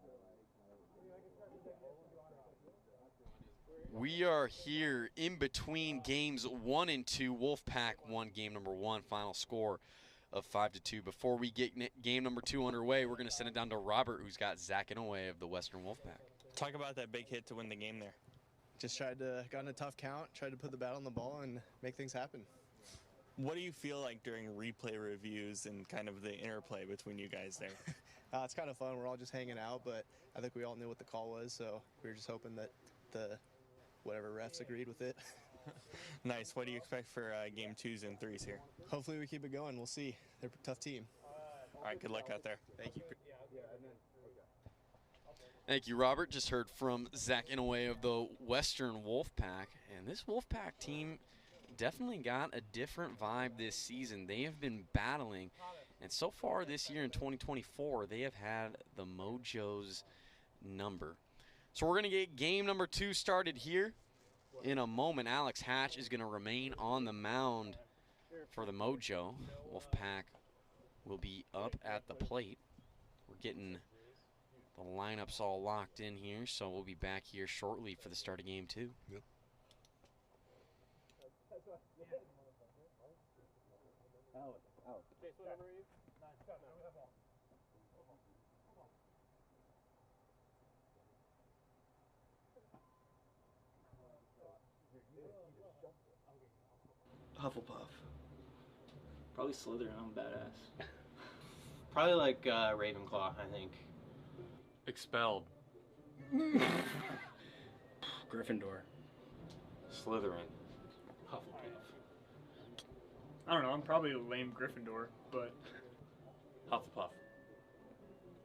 We are here in between games 1 and 2. Wolfpack won game number 1. Final score of 5-2. Before we get game number 2 underway, we're going to send it down to Robert, who's got Zach Inouye of the Western Wolfpack. Talk about that big hit to win the game there. Just got in a tough count, tried to put the bat on the ball and make things happen. What do you feel like during replay reviews and kind of the interplay between you guys there? It's kind of fun. We're all just hanging out, but I think we all knew what the call was, so we were just hoping that whatever refs agreed with it. Nice. What do you expect for game 2s and 3s here? Hopefully we keep it going. We'll see. They're a tough team. All right, good luck out there. Thank you. Thank you, Robert. Just heard from Zach Inouye of the Western Wolfpack. And this Wolfpack team definitely got a different vibe this season. They have been battling. And so far this year in 2024, they have had the Mojo's number. So we're going to get game number 2 started here. In a moment, Alex Hatch is going to remain on the mound for the Mojo. Wolfpack will be up at the plate. We're getting the lineups all locked in here, so we'll be back here shortly for the start of game 2. Yep. Hufflepuff. Probably Slytherin. I'm badass. Probably like Ravenclaw, I think. Expelled. Gryffindor. Slytherin. Hufflepuff. I don't know. I'm probably a lame Gryffindor, but Hufflepuff.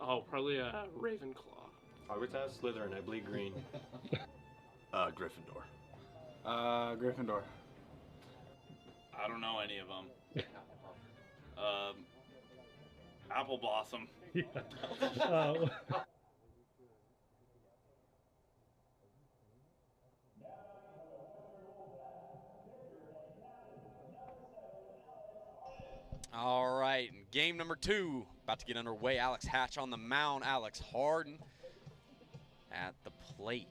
Oh, probably Ravenclaw. I would have Slytherin. I bleed green. Gryffindor. Gryffindor. I don't know any of them. Apple Blossom. Yeah. All right, game number 2 about to get underway. Alex Hatch on the mound. Alex Harden at the plate.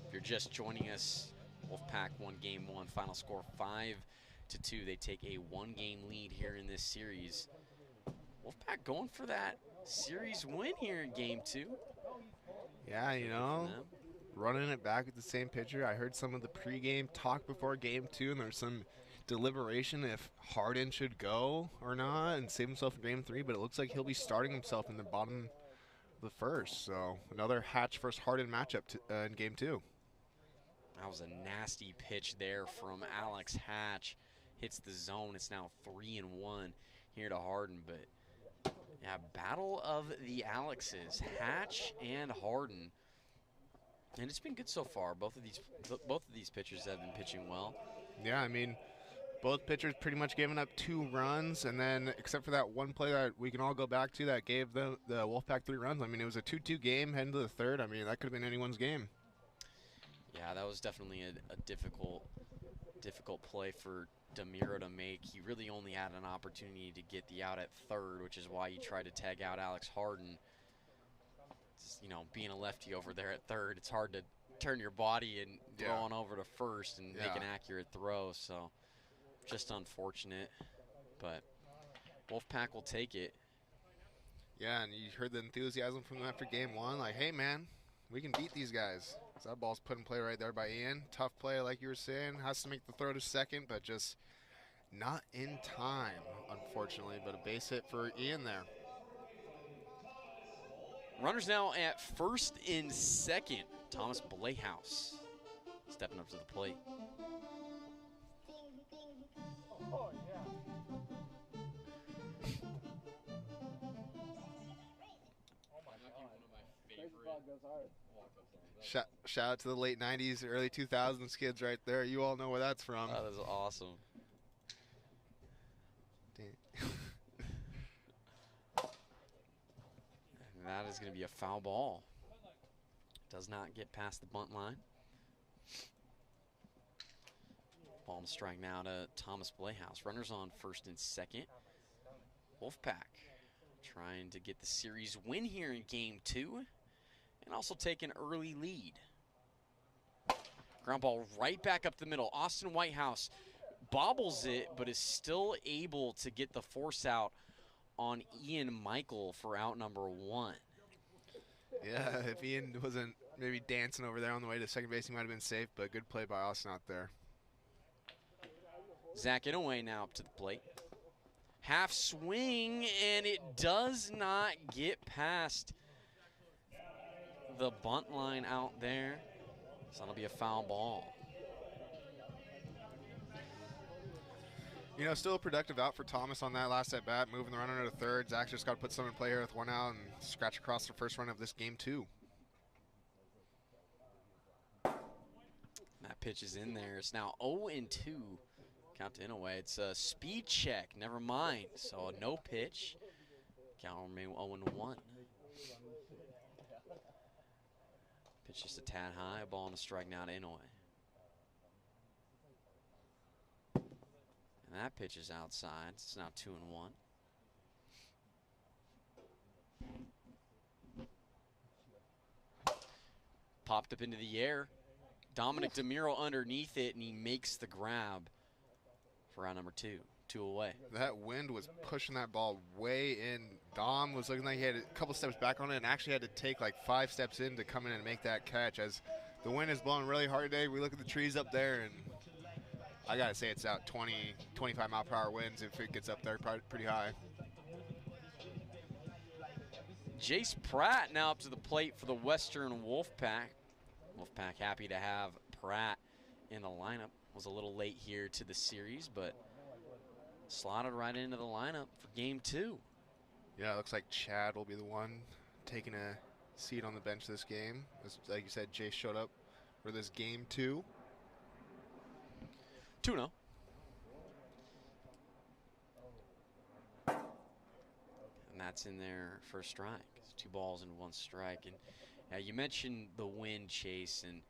If you're just joining us, Wolfpack won game 1. Final score 5-2. They take a 1-game lead here in this series. Wolfpack going for that series win here in game 2. Yeah, you know, running it back with the same pitcher. I heard some of the pregame talk before game 2, and there's some deliberation if Harden should go or not and save himself for game 3, but it looks like he'll be starting himself in the bottom of the first. So another Hatch versus Harden matchup in game 2. That was a nasty pitch there from Alex Hatch. Hits the zone. It's now 3-1 here to Harden, but yeah, battle of the Alexes, Hatch and Harden, and it's been good so far. Both of these pitchers have been pitching well. Yeah, I mean, both pitchers pretty much giving up 2 runs, and then except for that one play that we can all go back to that gave the Wolfpack 3 runs. I mean, it was a 2-2 game heading to the third. I mean, that could have been anyone's game. Yeah, that was definitely a difficult play for DeMiro to make. He really only had an opportunity to get the out at third, which is why he tried to tag out Alex Harden. Just, you know, being a lefty over there at third, it's hard to turn your body and throw on over to first and make an accurate throw. So just unfortunate, but Wolfpack will take it. Yeah, and you heard the enthusiasm from them after game 1. Like, hey, man, we can beat these guys. So that ball's put in play right there by Ian. Tough play, like you were saying. Has to make the throw to second, but just not in time, unfortunately. But a base hit for Ian there. Runners now at first and second. Thomas Blayhouse stepping up to the plate. Oh, yeah. Oh, my God. Goes hard. Shout out to the late 90s, early 2000s kids right there. You all know where that's from. That is awesome. And that is going to be a foul ball. Does not get past the bunt line. Ball and strike now to Thomas Blayhouse. Runners on first and second. Wolfpack trying to get the series win here in game 2 and also take an early lead. Ground ball right back up the middle. Austin Whitehouse bobbles it, but is still able to get the force out on Ian Michael for out number 1. Yeah, if Ian wasn't maybe dancing over there on the way to second base, he might have been safe, but good play by Austin out there. Zach Inouye now up to the plate. Half swing, and it does not get past the bunt line out there. So that'll be a foul ball. You know, still a productive out for Thomas on that last at bat, moving the runner to third. Zach's just got to put some in play here with 1 out and scratch across the first run of this game 2. That pitch is in there. It's now 0-2. Count to Inouye. It's a speed check. Never mind. So a no pitch. Count will remain 0-1. Pitch just a tad high. A ball on the strike now to Inouye. And that pitch is outside. It's now 2-1. Popped up into the air. Dominic DeMiro underneath it, and he makes the grab for round number 2. 2 away. That wind was pushing that ball way in. Dom was looking like he had a couple steps back on it and actually had to take like 5 steps in to come in and make that catch. As the wind is blowing really hard today, we look at the trees up there, and I got to say it's out 20, 25 mile per hour winds if it gets up there, probably pretty high. Jace Pratt now up to the plate for the Western Wolfpack. Wolfpack happy to have Pratt in the lineup. Was a little late here to the series, but slotted right into the lineup for game 2. Yeah, it looks like Chad will be the one taking a seat on the bench this game. As, like you said, Jay showed up for this game 2. 2-0. And that's in there for a strike. It's 2 balls and 1 strike. And you mentioned the wind, Chase, and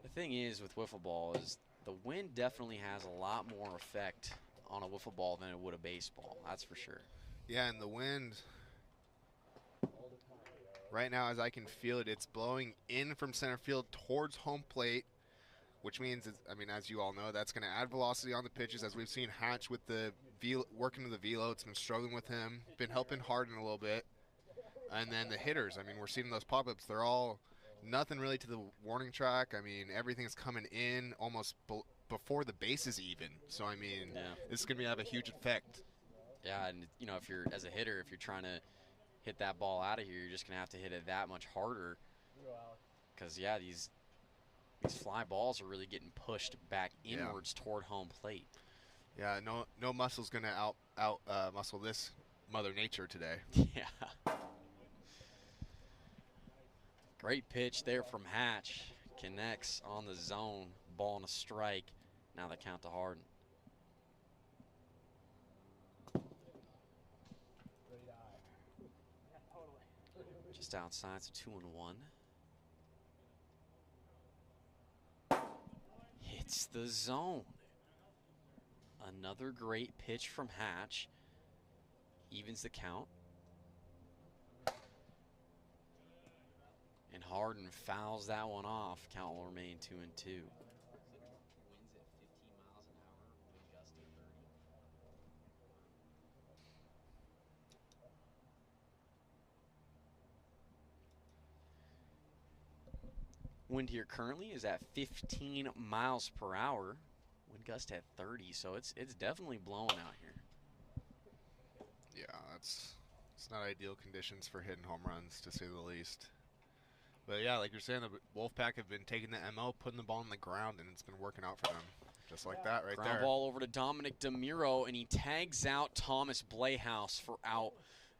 the thing is with wiffle ball is the wind definitely has a lot more effect on a wiffle ball than it would a baseball. That's for sure. Yeah, and the wind right now, as I can feel it, it's blowing in from center field towards home plate, which means, I mean, as you all know, that's going to add velocity on the pitches. As we've seen Hatch with the working to the velo, it's been struggling with him, been helping Harden a little bit. And then the hitters, I mean, we're seeing those pop-ups. They're all nothing really to the warning track. I mean, everything's coming in almost before the bases even. So, I mean, this is going to have a huge effect. Yeah, and, you know, if you're, as a hitter, if you're trying to hit that ball out of here, you're just going to have to hit it that much harder. Because, yeah, these fly balls are really getting pushed back inwards toward home plate. Yeah, no muscle's going to out muscle this Mother Nature today. Yeah. Great pitch there from Hatch. Connects on the zone. Ball and a strike. Now the count to Harden. Just outside, so 2-1. Hits the zone. Another great pitch from Hatch. Evens the count. And Harden fouls that one off. Count will remain 2-2. Winds at 15 miles an hour, wind gust at 30. Wind here currently is at 15 miles per hour. Wind gust at 30, so it's definitely blowing out here. Yeah, it's not ideal conditions for hitting home runs, to say the least. But yeah, like you're saying, the Wolfpack have been taking the MO, putting the ball on the ground, and it's been working out for them. Just like that right there. Ground ball over to Dominic DeMiro, and he tags out Thomas Blayhouse for out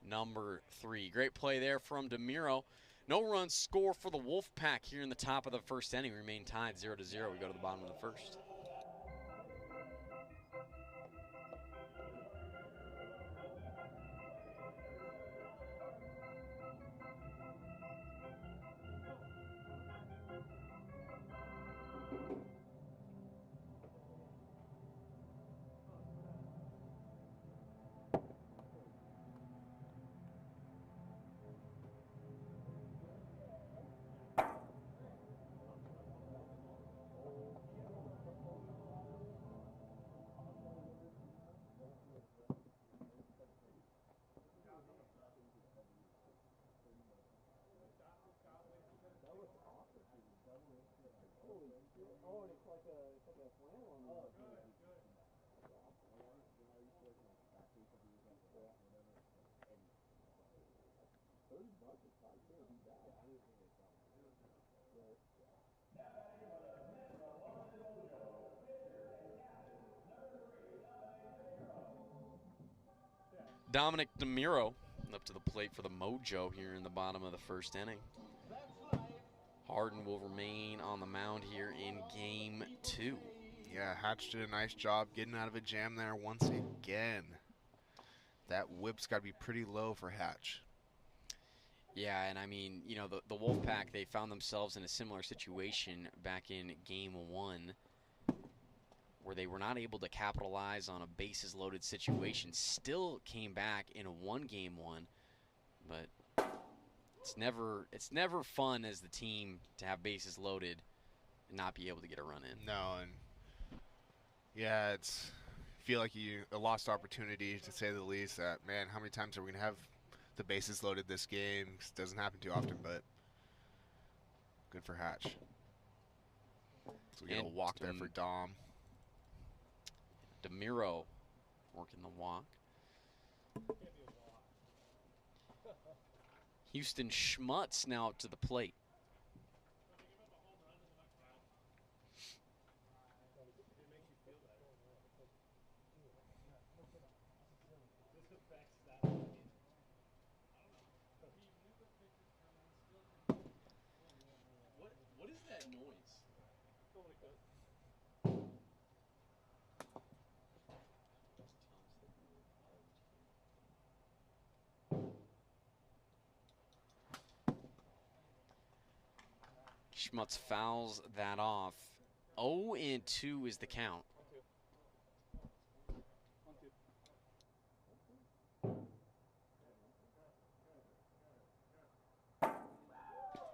number 3. Great play there from DeMiro. No runs score for the Wolfpack here in the top of the first inning. Remain tied 0-0. We go to the bottom of the first. Dominic DeMiro up to the plate for the Mojo here in the bottom of the first inning. Harden will remain on the mound here in game 2. Yeah, Hatch did a nice job getting out of a jam there once again. That whip's got to be pretty low for Hatch. Yeah, and I mean, you know, the Wolfpack, they found themselves in a similar situation back in game 1 where they were not able to capitalize on a bases loaded situation. Still came back and won game 1, but it's never fun as the team to have bases loaded and not be able to get a run in. No, and yeah, feel like a lost opportunity, to say the least. That, man, how many times are we gonna have the bases loaded this game? It doesn't happen too often, but good for Hatch. So we get a walk there for Dom. DeMiro working the walk. Houston Schmutz now up to the plate. What is that noise? Schmutz fouls that off. 0-2 is the count.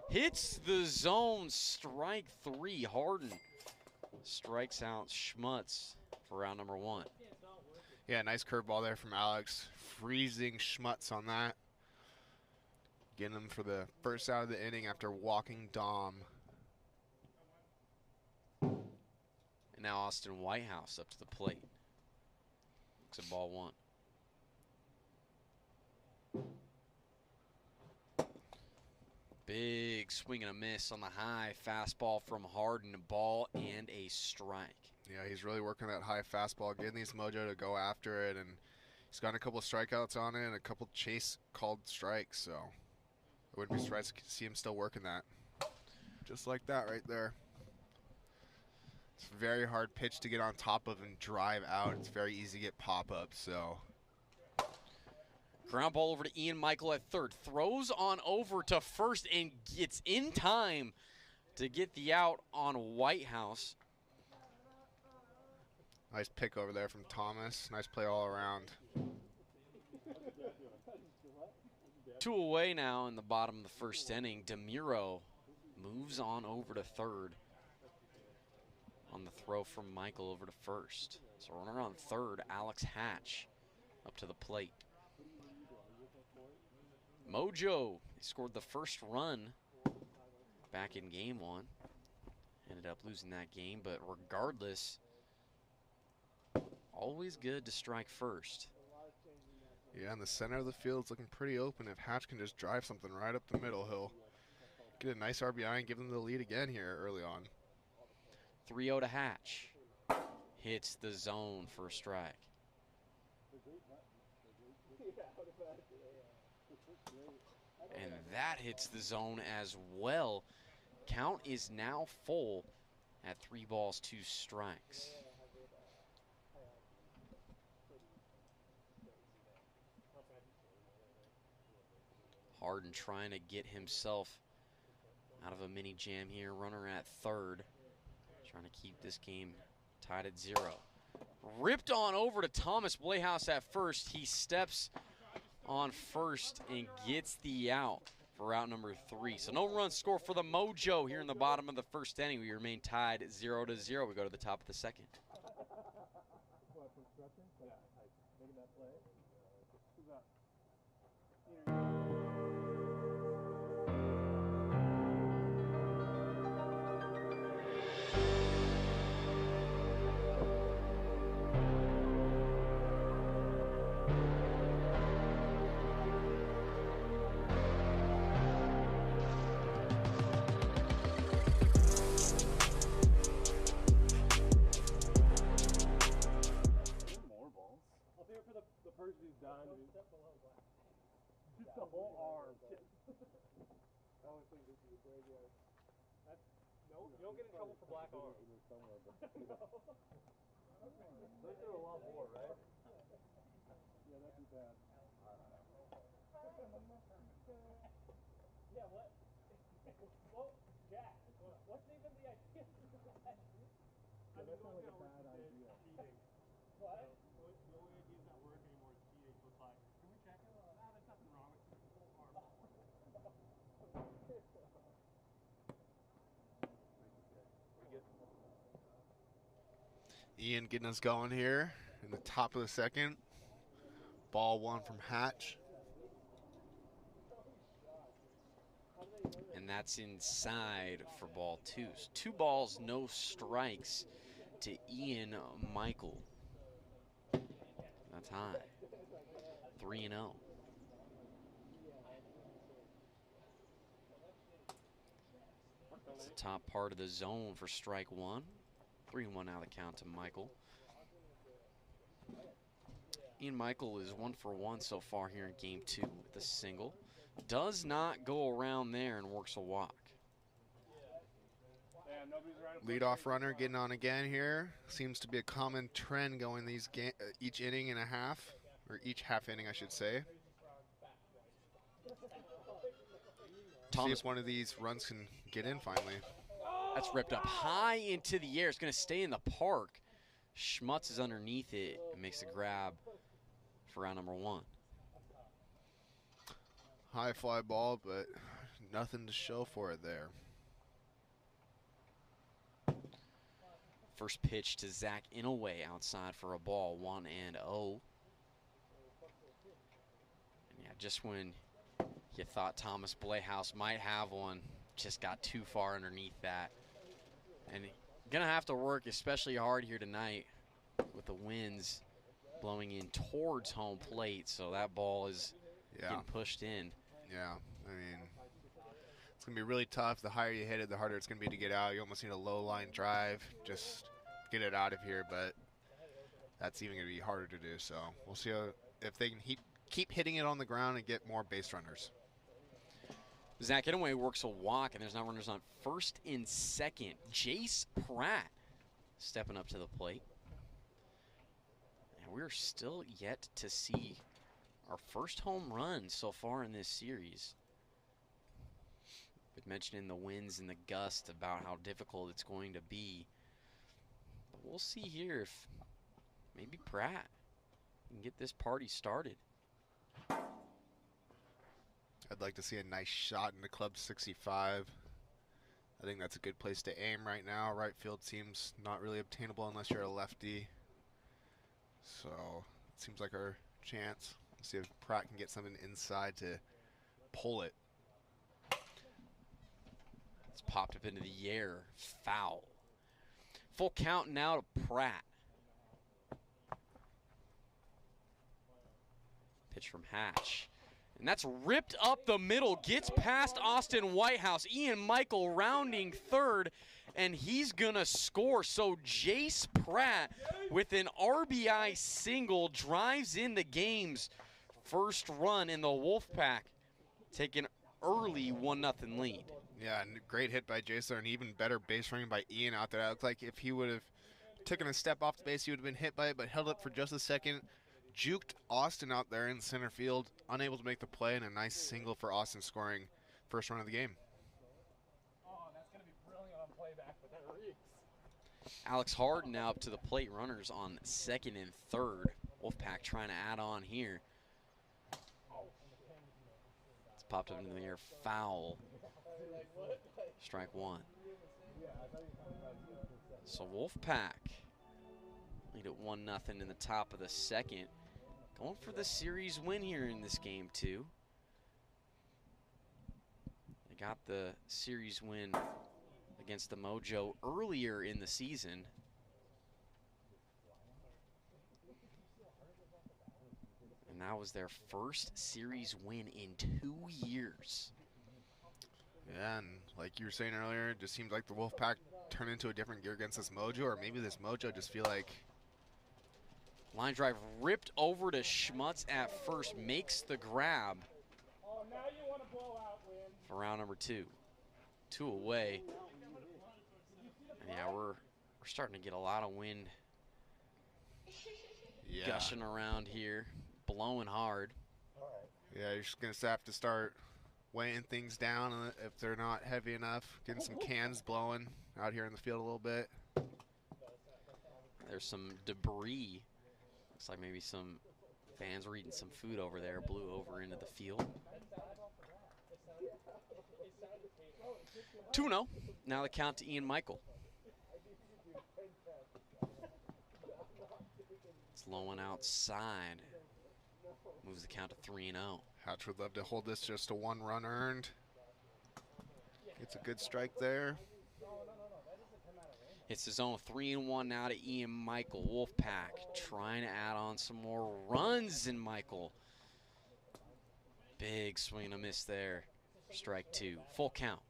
Hits the zone, strike 3. Harden strikes out Schmutz for round number 1. Yeah, nice curveball there from Alex. Freezing Schmutz on that. Getting him for the first out of the inning after walking Dom. And now Austin Whitehouse up to the plate. Looks at ball 1. Big swing and a miss on the high fastball from Harden. Ball and a strike. Yeah, he's really working that high fastball, getting these Mojo to go after it, and he's got a couple of strikeouts on it and a couple chase called strikes, so I wouldn't be surprised to see him still working that. Just like that right there. It's a very hard pitch to get on top of and drive out. It's very easy to get pop-ups, so Ground ball over to Ian Michael at third. Throws on over to first and gets in time to get the out on Whitehouse. Nice pick over there from Thomas. Nice play all around. 2 away now in the bottom of the first inning. DeMuro moves on over to third on the throw from Michael over to first. So runner on third, Alex Hatch up to the plate. Mojo scored the first run back in game 1. Ended up losing that game, but regardless, always good to strike first. Yeah, and the center of the field's looking pretty open. If Hatch can just drive something right up the middle, he'll get a nice RBI and give them the lead again here early on. 3-0 to Hatch. Hits the zone for a strike. And that hits the zone as well. Count is now full at 3 balls, 2 strikes. Harden trying to get himself out of a mini jam here. Runner at third. Trying to keep this game tied at 0. Ripped on over to Thomas Playhouse at first. He steps on first and gets the out for out number 3. So no run score for the Mojo here in the bottom of the first inning. We remain tied 0-0. We go to the top of the second. Just the whole arm. I always think this is a graveyard. No, you don't get in trouble for black arm. Those are a lot more, right? Yeah, that'd be bad. Yeah, what? Well, Jack, what's even the idea? I mean, that's not like a bad idea. What? The only idea is not working anymore is cheating. So it's like, can we check it? Nah, there's nothing wrong with it. Full arm. Ian getting us going here in the top of the second. Ball 1 from Hatch. And that's inside for ball 2. 2 balls, no strikes to Ian Michael. That's high. 3-0. That's the top part of the zone for strike 1. 3-1 now the count to Michael. Ian Michael is 1 for 1 so far here in game 2 with a single. Does not go around there and works a walk. Leadoff runner getting on again here. Seems to be a common trend going these each inning and a half, or each half inning, I should say. See if one of these runs can get in finally. That's ripped up high into the air. It's going to stay in the park. Schmutz is underneath it and makes a grab for round number 1. High fly ball, but nothing to show for it there. First pitch to Zach Inaway outside for a ball, 1-0. And yeah, just when you thought Thomas Playhouse might have one, just got too far underneath that. And gonna have to work especially hard here tonight with the winds blowing in towards home plate, so that ball is getting pushed in. Yeah, I mean, it's going to be really tough. The higher you hit it, the harder it's going to be to get out. You almost need a low line drive, just get it out of here, but that's even going to be harder to do. So we'll see if they can keep hitting it on the ground and get more base runners. Zach Inaway works a walk, and there's now runners on first and second. Jace Pratt stepping up to the plate. And we're still yet to see our first home run so far in this series. Been mentioning the winds and the gust about how difficult it's going to be. But we'll see here if maybe Pratt can get this party started. I'd like to see a nice shot into Club 65. I think that's a good place to aim right now. Right field seems not really obtainable unless you're a lefty. So it seems like our chance. Let's see if Pratt can get something inside to pull it. It's popped up into the air. Foul. Full count now to Pratt. Pitch from Hatch. And that's ripped up the middle, gets past Austin Whitehouse. Ian Michael rounding third, and he's gonna score. So Jace Pratt with an RBI single drives in the game's first run in the Wolfpack, taking early 1-0 lead. Yeah, and great hit by Jace there, and even better base running by Ian out there. It looked like if he would have taken a step off the base, he would have been hit by it, but held it for just a second. Juked Austin out there in center field, unable to make the play, and a nice single for Austin, scoring first run of the game. Oh, that's going to be brilliant on playback, but that reeks. Alex Harden now up to the plate. Runners on second and third. Wolfpack trying to add on here. It's popped up into the air. Foul. Strike one. So Wolfpack lead at 1-0 in the top of the second. Going for the series win here in this game, too. They got the series win against the Mojo earlier in the season. And that was their first series win in 2 years. Yeah, and like you were saying earlier, it just seems like the Wolfpack turned into a different gear against this Mojo, or maybe this Mojo just feel like... Line drive ripped over to Schmutz at first, makes the grab for round number 2. 2 away. And yeah, we're starting to get a lot of wind gushing around here, blowing hard. Yeah, you're just going to have to start weighing things down if they're not heavy enough, getting some cans blowing out here in the field a little bit. There's some debris. Looks like maybe some fans were eating some food over there, blew over into the field. 2-0. Now the count to Ian Michael. It's low one outside. Moves the count to 3-0. Hatch would love to hold this just to 1 run earned. Gets a good strike there. It's his own 3-1 now to Ian Michael. Wolfpack trying to add on some more runs in Michael. Big swing and a miss there. Strike 2. Full count.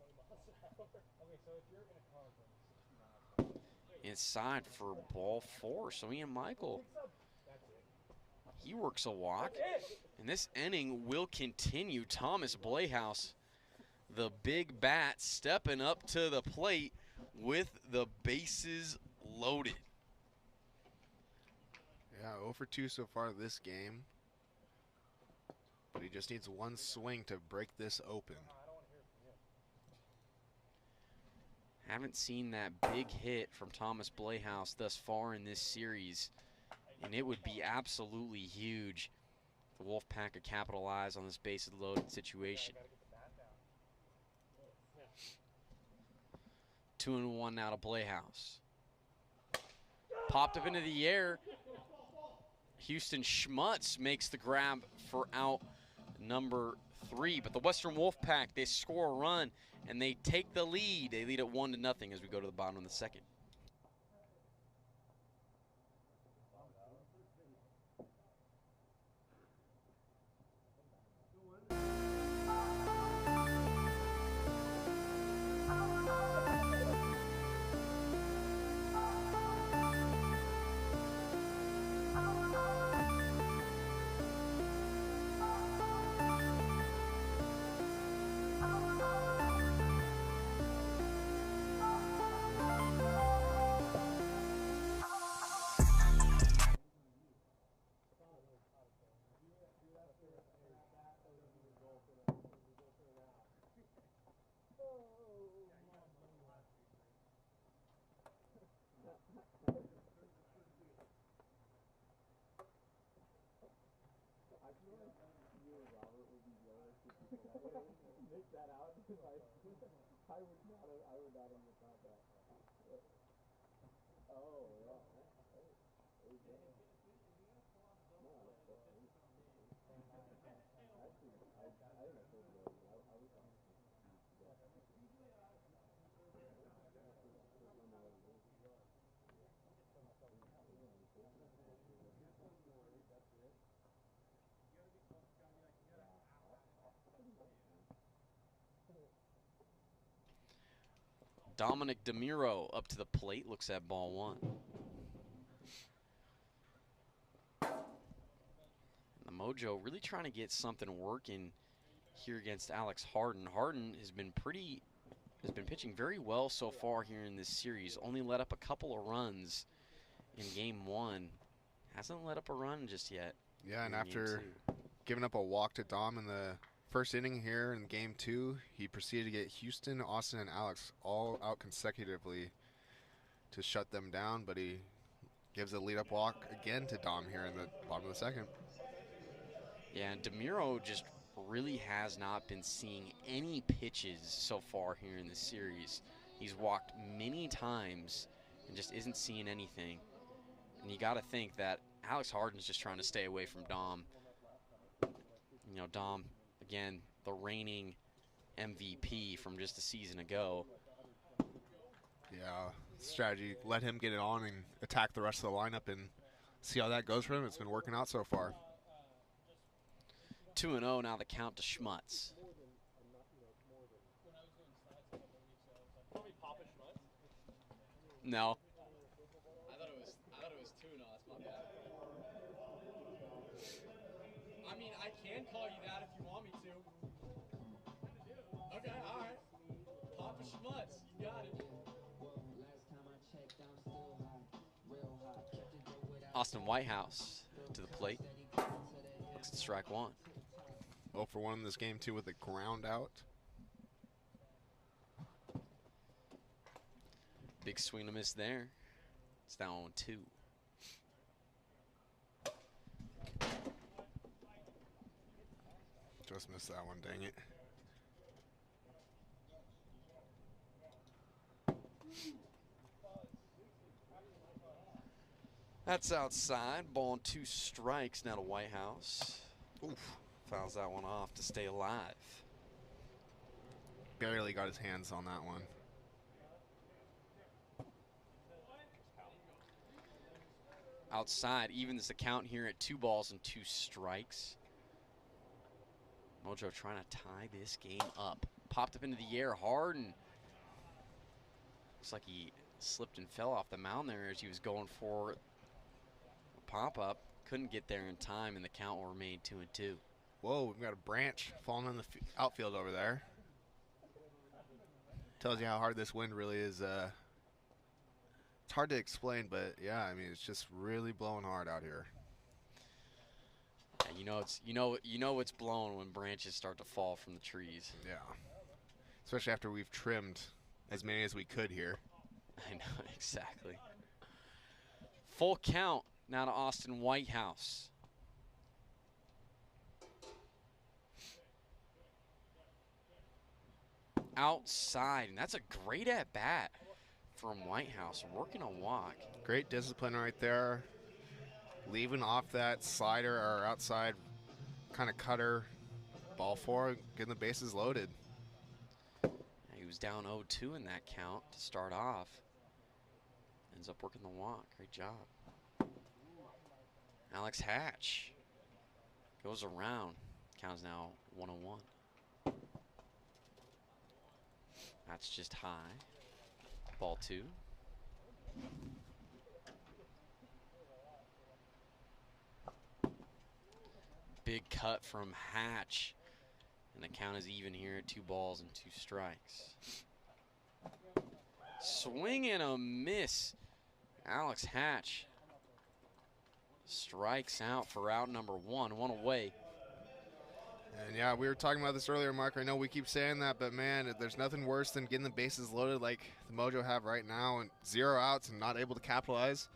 Inside for ball 4. So Ian Michael, he works a walk. And this inning will continue. Thomas Blayhouse, the big bat, stepping up to the plate with the bases loaded. Yeah, 0 for 2 so far this game. But he just needs 1 swing to break this open. Haven't seen that big hit from Thomas Blayhouse thus far in this series, and it would be absolutely huge if the Wolfpack could capitalize on this bases loaded situation. 2-1 now to Blayhouse. Popped up into the air. Houston Schmutz makes the grab for out number 3. But the Western Wolfpack, they score a run and they take the lead. They lead at 1-0 as we go to the bottom of the second. Nick that out. I would not have thought that. Oh, yeah. Dominic DeMuro up to the plate, looks at ball one. And the Mojo really trying to get something working here against Alex Harden. Harden has been pitching very well so far here in this series. Only let up a couple of runs in game one. Hasn't let up a run just yet. Yeah, and after giving up a walk to Dom in the first inning here in game two, he proceeded to get Houston, Austin, and Alex all out consecutively to shut them down, but he gives a lead-up walk again to Dom here in the bottom of the second. Yeah, and DeMuro just really has not been seeing any pitches so far here in this series. He's walked many times and just isn't seeing anything. And you got to think that Alex Harden's just trying to stay away from Dom. You know, Dom, again, the reigning MVP from just a season ago. Yeah, strategy, let him get it on and attack the rest of the lineup and see how that goes for him. It's been working out so far. 2-0 now the count to Schmutz. No. I thought it was 2-0. That's my bad. I mean, I can call you that if you want me to. Okay, all right. Papa Schmutz, you got it. Austin Whitehouse to the plate. Looks at strike one. 0 for 1 in this game, too, with a ground out. Big swing and a miss there. It's down on 2. Just missed that one, dang it. That's outside. Ball and 2 strikes now to Whitehouse. Oof. Fouls that one off to stay alive. Barely got his hands on that one. Outside evens the count here at 2 balls and 2 strikes. Mojo trying to tie this game up. Popped up into the air hard, and looks like he slipped and fell off the mound there as he was going for a pop-up. Couldn't get there in time, and the count will remain 2-2. Whoa, we've got a branch falling in the outfield over there. Tells you how hard this wind really is. It's hard to explain, but yeah, I mean, it's just really blowing hard out here. Yeah, you know it's blowing when branches start to fall from the trees. Yeah, especially after we've trimmed as many as we could here. I know, exactly. Full count now to Austin Whitehouse. Outside, and that's a great at-bat from Whitehouse, working a walk. Great discipline right there. Leaving off that slider or outside kind of cutter. Ball 4, getting the bases loaded. He was down 0-2 in that count to start off. Ends up working the walk. Great job. Alex Hatch goes around. Count is now 1-1. That's just high. Ball 2. Big cut from Hatch. And the count is even here at 2 balls and 2 strikes. Swing and a miss. Alex Hatch strikes out for out number 1. 1 away. And yeah, we were talking about this earlier, Mark. I know we keep saying that, but man, there's nothing worse than getting the bases loaded like the Mojo have right now and 0 outs and not able to capitalize.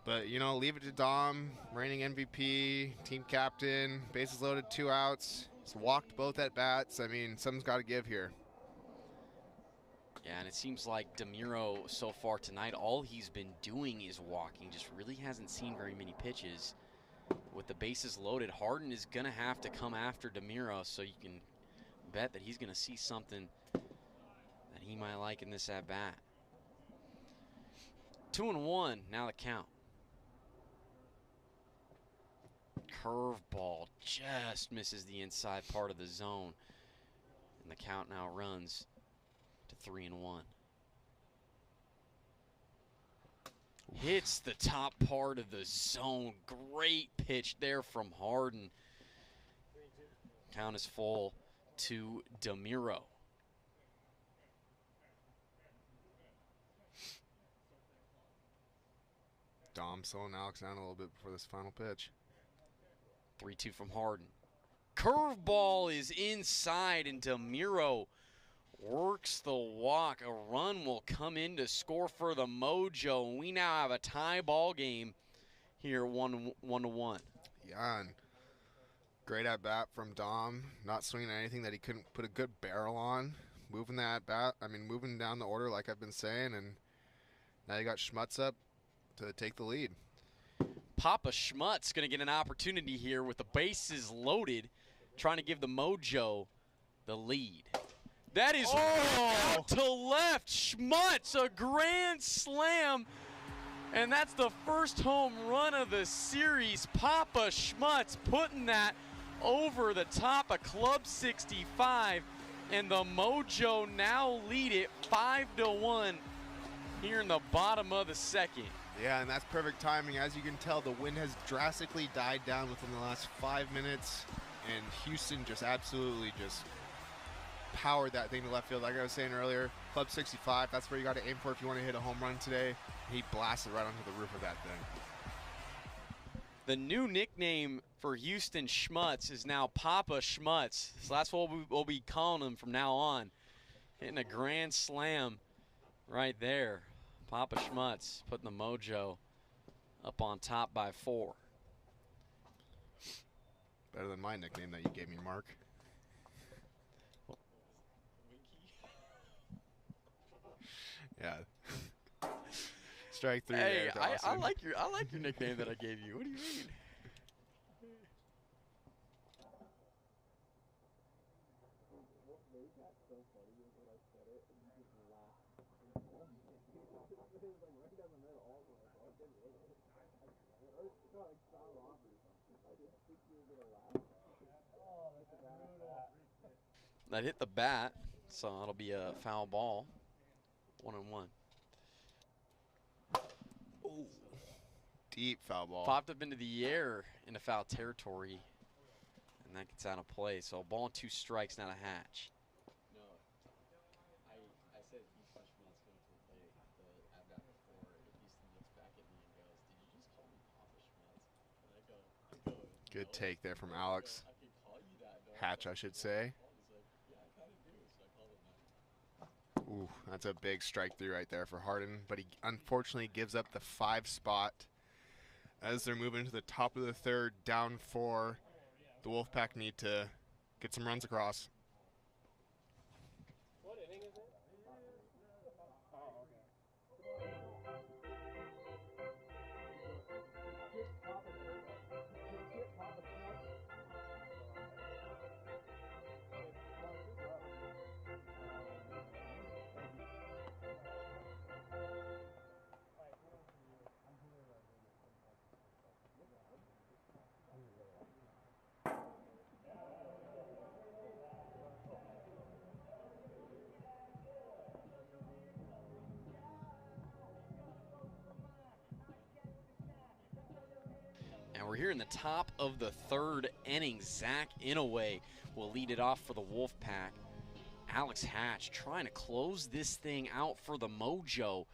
But, you know, leave it to Dom, reigning MVP, team captain, bases loaded, 2 outs. He's walked both at bats. I mean, something's got to give here. Yeah, and it seems like DeMuro so far tonight, all he's been doing is walking. Just really hasn't seen very many pitches. With the bases loaded, Harden is going to have to come after DeMuro, so you can bet that he's going to see something that he might like in this at-bat. 2-1, now the count. Curveball just misses the inside part of the zone. And the count now runs to 3-1. Hits the top part of the zone. Great pitch there from Harden. Count is full to DeMuro. Dom slowing Alex down a little bit before this final pitch. 3-2 from Harden. Curveball is inside, and DeMuro works the walk. A run will come in to score for the Mojo. We now have a tie ball game here, 1-1. Yeah, and great at bat from Dom. Not swinging at anything that he couldn't put a good barrel on. Moving that bat, moving down the order like I've been saying, and now you got Schmutz up to take the lead. Papa Schmutz going to get an opportunity here with the bases loaded, trying to give the Mojo the lead. That is out to left. Schmutz, a grand slam. And that's the first home run of the series. Papa Schmutz putting that over the top of Club 65. And the Mojo now lead it 5-1 here in the bottom of the second. Yeah, and that's perfect timing. As you can tell, the wind has drastically died down within the last 5 minutes. And Houston just absolutely just powered that thing to left field. Like I was saying earlier, Club 65, that's where you got to aim for if you want to hit a home run today. He blasted right onto the roof of that thing. The new nickname for Houston Schmutz is now Papa Schmutz. So that's what we'll be calling him from now on. Hitting a grand slam right there. Papa Schmutz putting the Mojo up on top by 4. Better than my nickname that you gave me, Mark. Yeah. Strike 3 hey, there, I like your nickname that I gave you. What do you mean? That hit the bat, so it'll be a foul ball. 1-1. Ooh. Deep foul ball. Popped up into the air into foul territory, and that gets out of play. So a ball and 2 strikes, not a hatch. No, I said he punched me. It's going to play I've got before. Houston looks back at me and goes, "Did you just call me Papa Schmutz?" And I go. Good take there from Alex. I could call you that. Hatch, I should say. Ooh, that's a big strike through right there for Harden, but he unfortunately gives up the 5 spot as they're moving to the top of the 3rd, down 4. The Wolfpack need to get some runs across. What inning is it? And we're here in the top of the 3rd inning. Zach Inouye will lead it off for the Wolfpack. Alex Hatch trying to close this thing out for the Mojo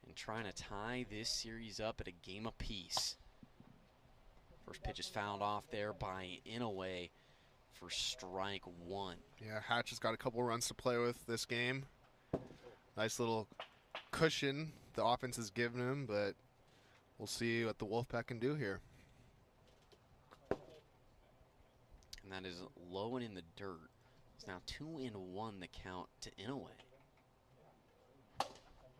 and trying to tie this series up at a game apiece. First pitch is fouled off there by Inouye for strike 1. Yeah, Hatch has got a couple runs to play with this game. Nice little cushion the offense has given him, but we'll see what the Wolfpack can do here. And that is low and in the dirt. It's now 2-1 the count to Inouye.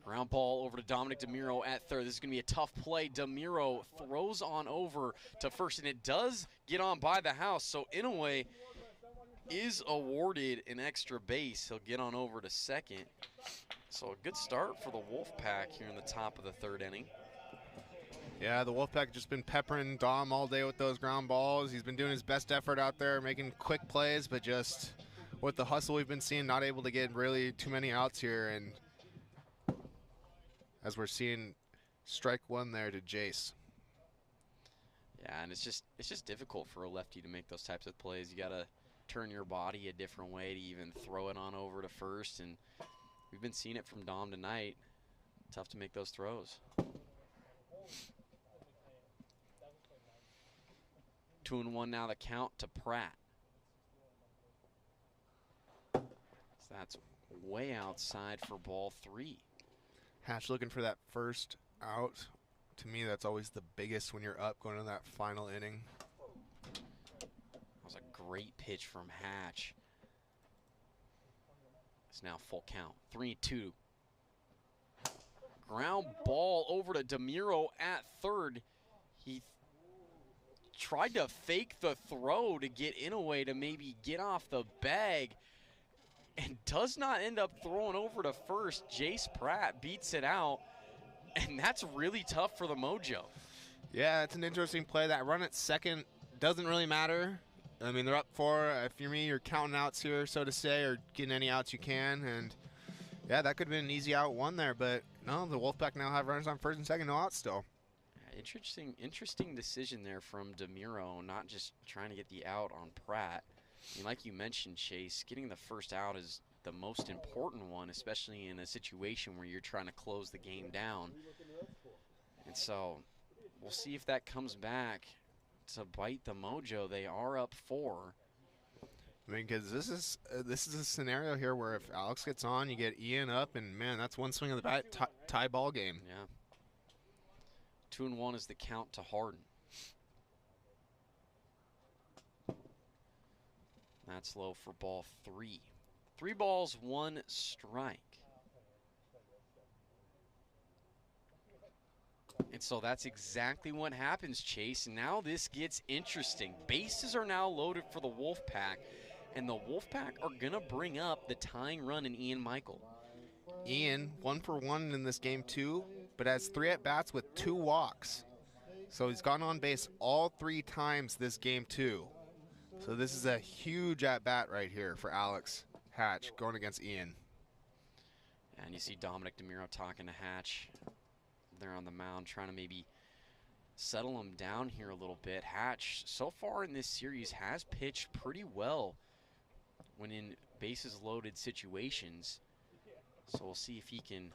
Ground ball over to Dominic DeMiro at third. This is going to be a tough play. DeMiro throws on over to first, and it does get on by the house. So Inouye is awarded an extra base. He'll get on over to second. So a good start for the Wolfpack here in the top of the third inning. Yeah, the Wolfpack just been peppering Dom all day with those ground balls. He's been doing his best effort out there, making quick plays, but just with the hustle we've been seeing, not able to get really too many outs here. And as we're seeing, strike one there to Jace. Yeah, and it's just difficult for a lefty to make those types of plays. You got to turn your body a different way to even throw it on over to first, and we've been seeing it from Dom tonight. Tough to make those throws. 2-1 now the count to Pratt. So that's way outside for ball 3. Hatch looking for that first out. To me, that's always the biggest when you're up going into that final inning. That was a great pitch from Hatch. It's now full count. 3-2. Ground ball over to DeMiro at third. He tried to fake the throw to get Inouye to maybe get off the bag and does not end up throwing over to first. Jace Pratt beats it out, and that's really tough for the Mojo. Yeah, it's an interesting play. That run at second doesn't really matter. I mean, they're up 4. If you're me, you're counting outs here, so to say, or getting any outs you can. And, yeah, that could have been an easy out 1 there. But, no, the Wolfpack now have runners on first and second, no outs still. Interesting decision there from DeMiro, not just trying to get the out on Pratt. I mean, like you mentioned, Chase, getting the first out is the most important one, especially in a situation where you're trying to close the game down. And so we'll see if that comes back to bite the Mojo. They are up 4. I mean, because this is a scenario here where if Alex gets on, you get Ian up, and, man, that's one swing of the bat, tie ball game. Yeah. 2-1 is the count to Harden. That's low for ball 3. 3 balls, 1 strike. And so that's exactly what happens, Chase. Now this gets interesting. Bases are now loaded for the Wolfpack, and the Wolfpack are going to bring up the tying run in Ian Michael. Ian, 1 for 1 in this game, too, but has 3 at-bats with 2 walks. So he's gone on base all 3 times this game, too. So this is a huge at-bat right here for Alex Hatch going against Ian. And you see Dominic DeMiro talking to Hatch. They're on the mound trying to maybe settle him down here a little bit. Hatch, so far in this series, has pitched pretty well when in bases-loaded situations. So we'll see if he can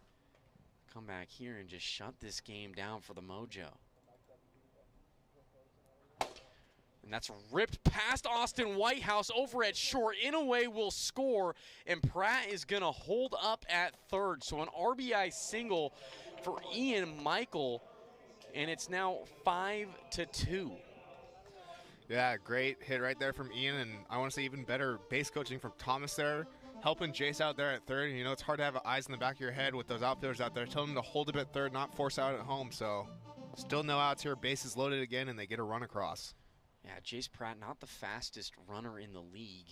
come back here and just shut this game down for the Mojo. And that's ripped past Austin Whitehouse over at short. Inouye will score, and Pratt is going to hold up at third. So an RBI single for Ian Michael, and it's now 5-2. Yeah, great hit right there from Ian, and I want to say even better base coaching from Thomas there, helping Jace out there at third. You know, it's hard to have eyes in the back of your head with those outfielders out there. Tell them to hold him at third, not force out at home. So still no outs here, bases loaded again, and they get a run across. Yeah, Jace Pratt, not the fastest runner in the league,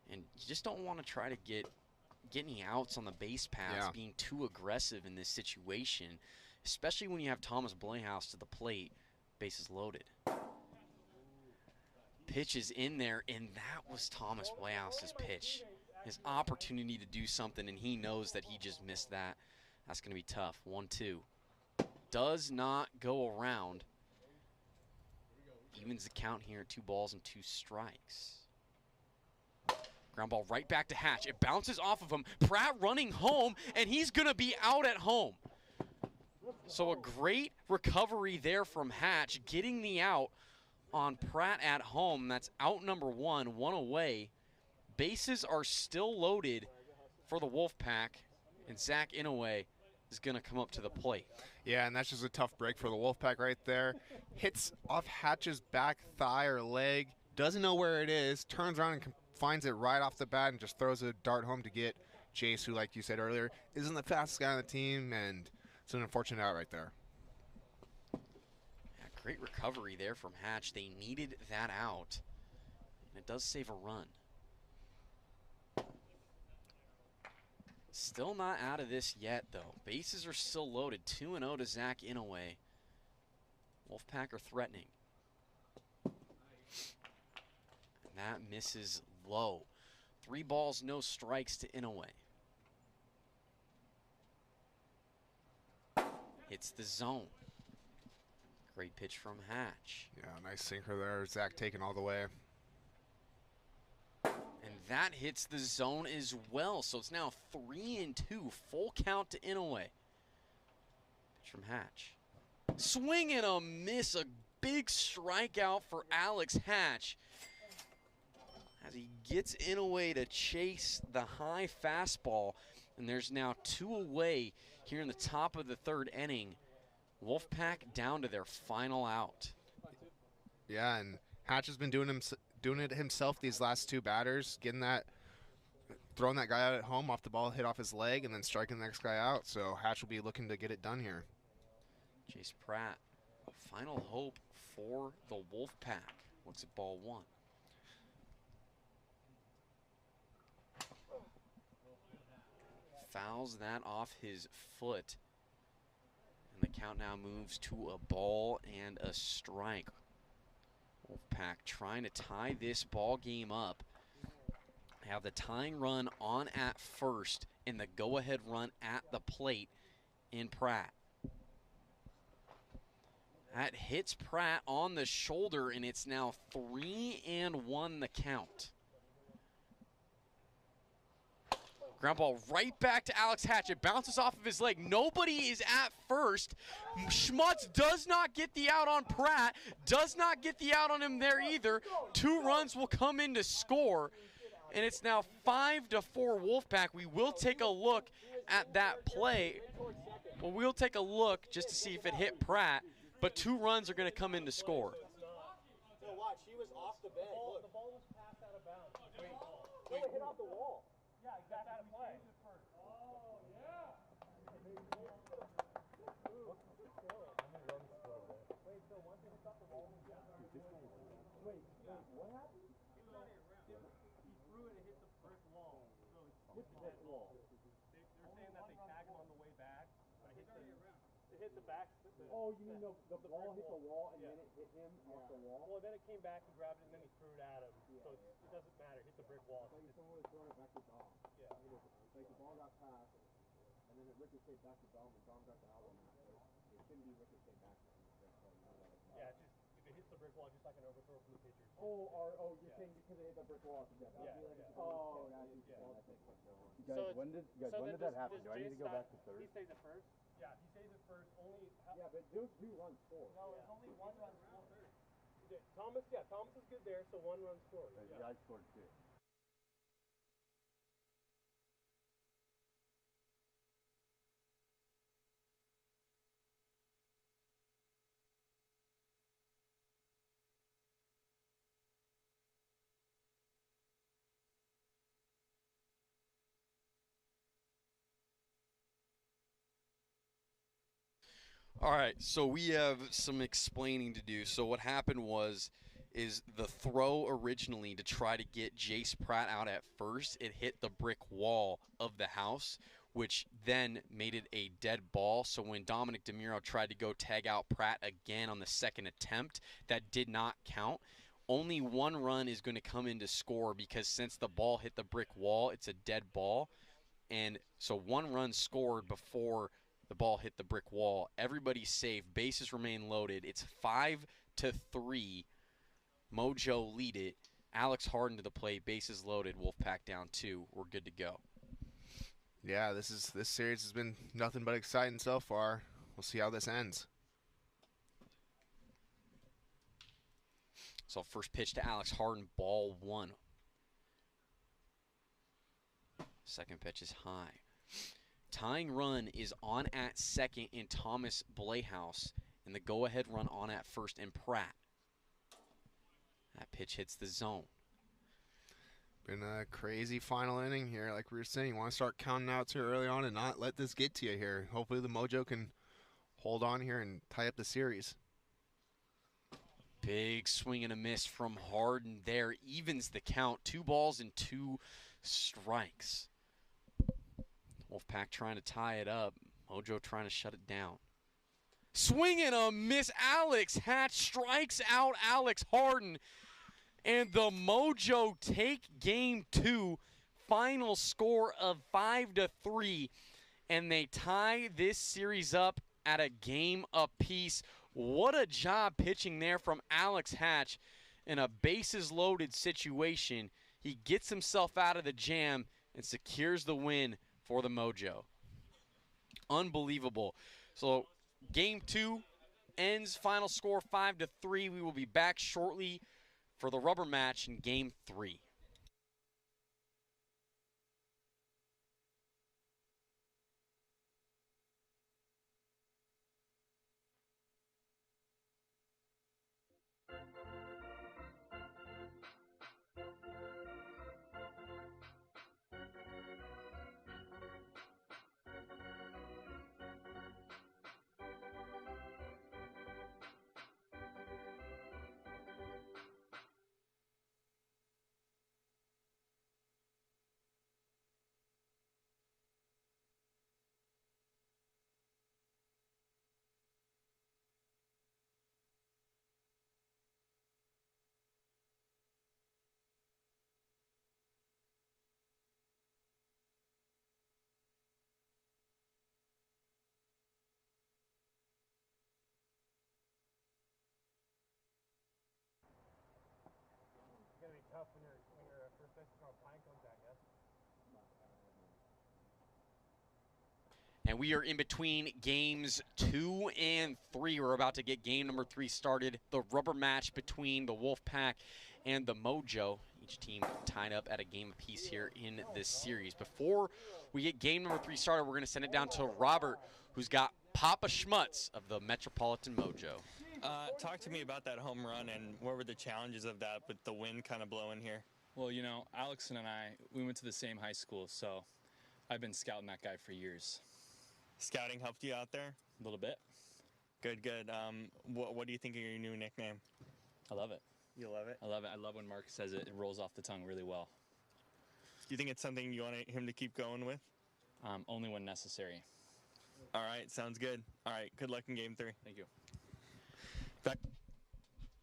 and you just don't want to try to get any outs on the base paths, being too aggressive in this situation, especially when you have Thomas Blayhouse to the plate, bases loaded. Pitch is in there, and that was Thomas Blayhouse's pitch. His opportunity to do something, and he knows that he just missed that. That's going to be tough. 1-2. Does not go around. Evens the count here at 2 balls and 2 strikes. Ground ball right back to Hatch. It bounces off of him. Pratt running home, and he's going to be out at home. So a great recovery there from Hatch, getting the out on Pratt at home. That's out number 1, 1 away. Bases are still loaded for the Wolfpack, and Zach Inouye is going to come up to the plate. Yeah, and that's just a tough break for the Wolfpack right there. Hits off Hatch's back thigh or leg, doesn't know where it is, turns around and finds it right off the bat and just throws a dart home to get Jace, who, like you said earlier, isn't the fastest guy on the team, and it's an unfortunate out right there. Yeah, great recovery there from Hatch. They needed that out, and it does save a run. Still not out of this yet, though. Bases are still loaded. 2-0 to Zach Inouye. Wolfpack are threatening. And that misses low. 3 balls, no strikes to Inouye. Hits the zone. Great pitch from Hatch. Yeah, nice sinker there. Zach taking all the way. And that hits the zone as well. So it's now 3-2. Full count to Inouye. Pitch from Hatch. Swing and a miss. A big strikeout for Alex Hatch, as he gets Inouye to chase the high fastball. And there's now 2 away here in the top of the 3rd inning. Wolfpack down to their final out. Yeah, and Hatch has been doing it himself these last 2 batters, throwing that guy out at home off the ball, hit off his leg, and then striking the next guy out. So Hatch will be looking to get it done here. Jace Pratt, final hope for the Wolfpack. Looks at ball 1. Fouls that off his foot. And the count now moves to a ball and a strike. Wolfpack trying to tie this ball game up. Have the tying run on at first and the go-ahead run at the plate in Pratt. That hits Pratt on the shoulder, and it's now 3-1 the count. Ground ball right back to Alex Hatch. It bounces off of his leg. Nobody is at first. Schmutz does not get the out on Pratt. Does not get the out on him there either. 2 runs will come in to score. And it's now 5-4 Wolfpack. We will take a look at that play. Well, we'll take a look just to see if it hit Pratt. But 2 runs are going to come in to score. No, watch. He was off the bed. The ball was passed out of bounds. Wait. It hit off the wall. Yeah, exactly. Out of play. Oh, yeah. Wait, so once he hits off the ball, wait, what happened? He threw it and hit the brick wall. So it's the brick wall. They're saying that they tagged him on the way back, but it hit the back. Oh, you mean the ball hit the wall and then it hit him off the wall? Well, then it came back, he grabbed it, and then he threw it at him. Yeah. So it doesn't matter. Hit the brick wall. It's like someone was throwing it back to Dom. Yeah. Like the ball got passed, and then it ricocheted back to Dom, and Dom got the out on that. It shouldn't be ricocheted back to him. Yeah, it's just, if it hits the brick wall, just like an overthrow from the pitcher. You're saying because it hit the brick wall. Yeah. Guys, when did that happen? Do I need to go back to 3rd? He stays at first. Yeah, he stays at first. Yeah, but there was 2 runs scored. No, it's only 1 run scored. Thomas is good there, so 1 run scored. The guy scored 2. All right, so we have some explaining to do. So what happened is the throw originally to try to get Jace Pratt out at first, it hit the brick wall of the house, which then made it a dead ball. So when Dominic DeMuro tried to go tag out Pratt again on the 2nd attempt, that did not count. Only 1 run is going to come in to score because since the ball hit the brick wall, it's a dead ball. And so 1 run scored before the ball hit the brick wall. Everybody's safe. Bases remain loaded. It's 5-3. Mojo lead it. Alex Harden to the plate. Bases loaded. Wolfpack down 2. We're good to go. Yeah, this series has been nothing but exciting so far. We'll see how this ends. So first pitch to Alex Harden, ball 1. Second pitch is high. Tying run is on at second in Thomas Blayhouse, and the go-ahead run on at first in Pratt. That pitch hits the zone. Been a crazy final inning here. Like we were saying, you want to start counting outs here early on and not let this get to you here. Hopefully the Mojo can hold on here and tie up the series. Big swing and a miss from Harden there. Evens the count. 2 balls and 2 strikes. Wolfpack trying to tie it up. Mojo trying to shut it down. Swing and a miss. Alex Hatch strikes out Alex Harden. And the Mojo take game 2. Final score of 5-3. And they tie this series up at a game apiece. What a job pitching there from Alex Hatch in a bases-loaded situation. He gets himself out of the jam and secures the win for the Mojo. Unbelievable. So game 2 ends, final score 5-3. We will be back shortly for the rubber match in game 3. It's gonna be tough when your first baseman on pine comes back, yes. And we are in between games 2 and 3. We're about to get game number 3 started. The rubber match between the Wolfpack and the Mojo. Each team tied up at a game apiece here in this series. Before we get game number 3 started, we're going to send it down to Robert, who's got Papa Schmutz of the Metropolitan Mojo. Talk to me about that home run and what were the challenges of that with the wind kind of blowing here? Well, you know, Alex and I, we went to the same high school, so I've been scouting that guy for years. Scouting helped you out there? A little bit. Good, good. What do you think of your new nickname? I love it. You love it? I love it. I love when Mark says it. It rolls off the tongue really well. Do you think it's something you want him to keep going with? Only when necessary. All right, sounds good. All right, good luck in game 3. Thank you. Back.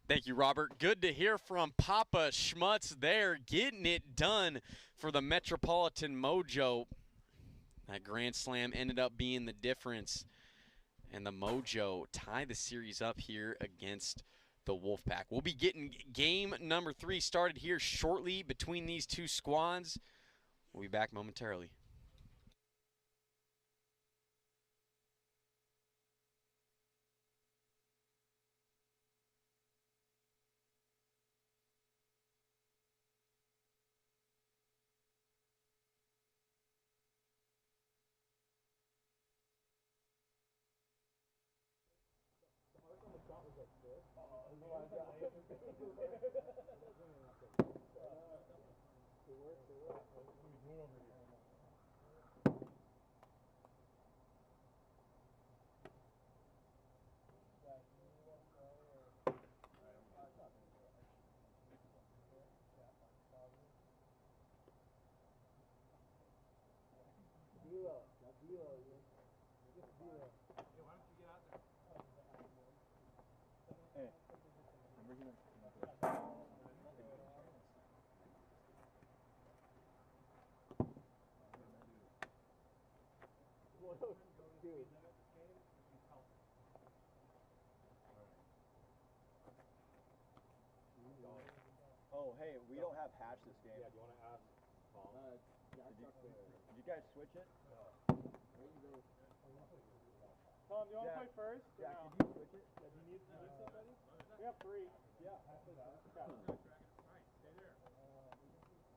Thank you, Robert. Good to hear from Papa Schmutz there, getting it done for the Metropolitan Mojo. That grand slam ended up being the difference, and the Mojo tie the series up here against the Wolfpack. We'll be getting game number 3 started here shortly between these two squads. We'll be back momentarily. Oh, hey, we don't have Hatch this game. Yeah, do you want to ask Tom? Did you guys switch it? Tom, do you want to play first? Jack, No? did you switch it? Yeah, do you need somebody? We have 3. Yeah, I'll play that. Okay. Stay there.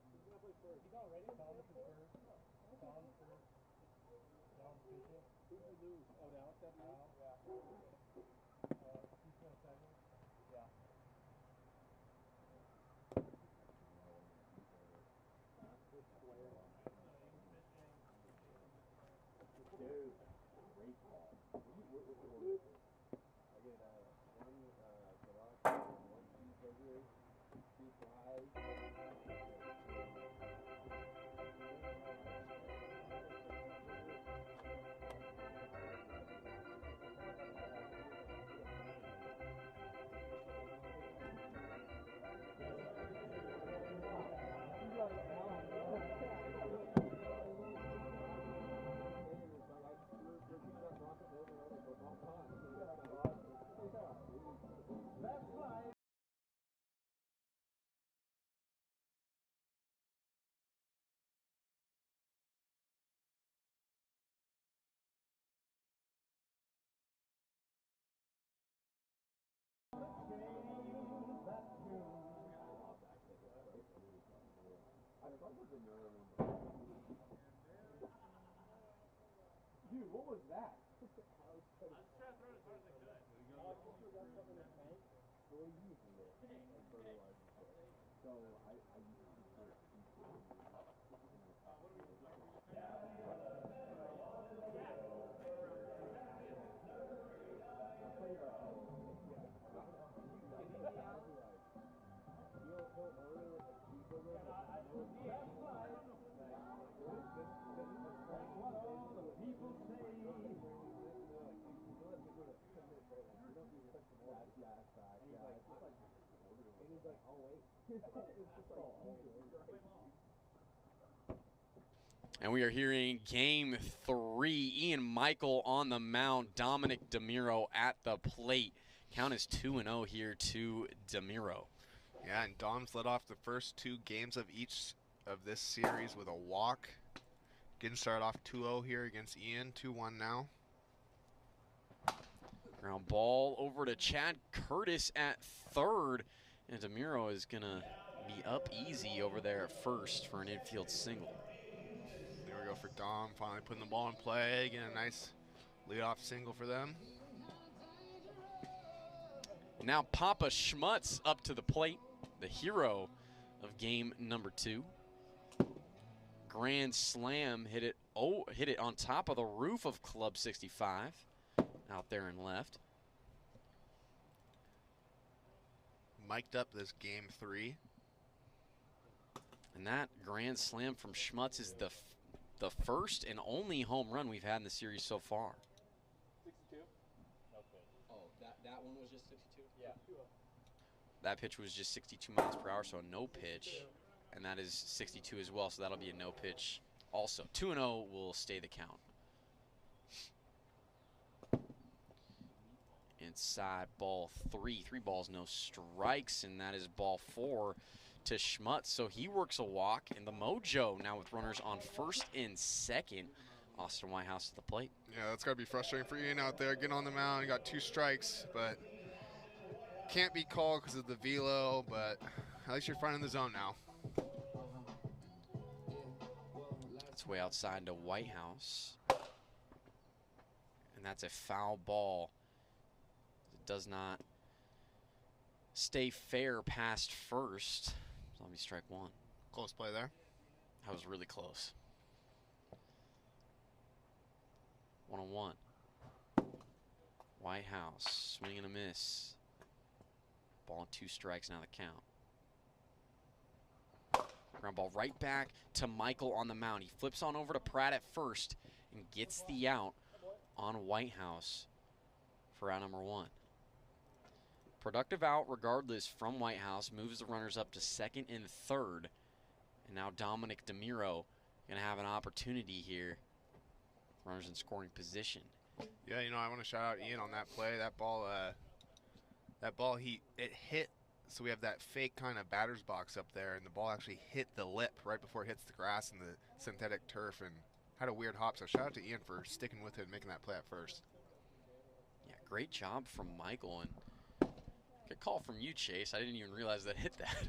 Who's going to play first? He's not ready. Tom is first. Tom first. Tom pitching. Who did we lose? Oh, now it's that now? Yeah. He's going second. Yeah. Dude, what was that? And we are hearing game 3. Ian Michael on the mound. Dominic DeMiro at the plate. Count is 2-0 here to DeMiro. Yeah, and Dom's led off the first 2 games of each of this series with a walk. Getting started off 2-0 here against Ian. 2-1 now. Ground ball over to Chad Curtis at third. And DeMiro is going to be up easy over there at first for an infield single. There we go for Dom, finally putting the ball in play. Again, a nice leadoff single for them. Now Papa Schmutz up to the plate, the hero of game number 2. Grand slam, hit it on top of the roof of Club 65 out there in left. Mic'd up this game 3. And that grand slam from Schmutz is the first and only home run we've had in the series so far. 62? Oh, that one was just 62? Yeah. That pitch was just 62 miles per hour, so a no pitch. And that is 62 as well, so that'll be a no pitch also. 2-0 will stay the count. Inside ball 3. 3 balls, no strikes, and that is ball 4 to Schmutz. So he works a walk, and the Mojo now with runners on first and second. Austin Whitehouse at the plate. Yeah, that's got to be frustrating for Ian out there. Getting on the mound, you got 2 strikes, but can't be called because of the velo, but at least you're finding the zone now. That's way outside to Whitehouse. And that's a foul ball. It does not stay fair past first. So let me strike 1. Close play there. That was really close. 1-1. Whitehouse, swing and a miss. Ball and 2 strikes, now the count. Ground ball right back to Michael on the mound. He flips on over to Pratt at first and gets the out on Whitehouse for out number 1. Productive out regardless from Whitehouse, moves the runners up to second and third. And now Dominic DeMiro going to have an opportunity here. Runners in scoring position. Yeah, you know, I want to shout out Ian on that play. That ball, it hit. So we have that fake kind of batter's box up there, and the ball actually hit the lip right before it hits the grass and the synthetic turf, and had a weird hop. So shout out to Ian for sticking with it and making that play at first. Yeah, great job from Michael, and good call from you, Chase. I didn't even realize that hit that.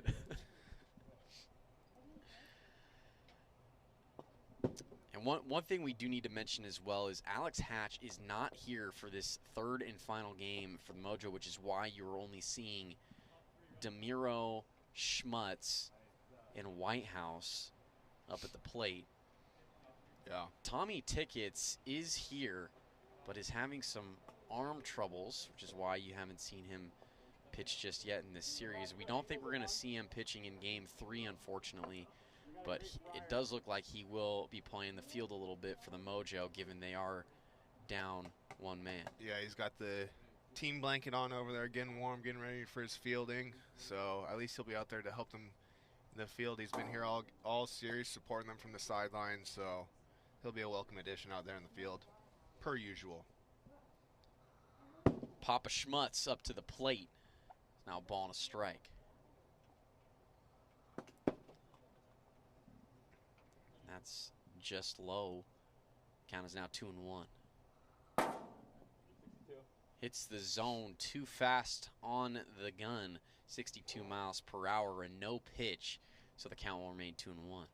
And one thing we do need to mention as well is Alex Hatch is not here for this third and final game for the Mojo, which is why you're only seeing DeMiro, Schmutz, and Whitehouse up at the plate. Yeah. Tommy Tickets is here, but is having some arm troubles, which is why you haven't seen him pitched just yet in this series. We don't think we're going to see him pitching in Game 3, unfortunately, but it does look like he will be playing the field a little bit for the Mojo, given they are down one man. Yeah, he's got the team blanket on over there, getting warm, getting ready for his fielding. So at least he'll be out there to help them in the field. He's been here all series, supporting them from the sidelines, so he'll be a welcome addition out there in the field, per usual. Papa Schmutz up to the plate. Now ball and a strike. That's just low. Count is now 2-1. Hits the zone too fast on the gun. 62 miles per hour and no pitch. So the count will remain 2-1.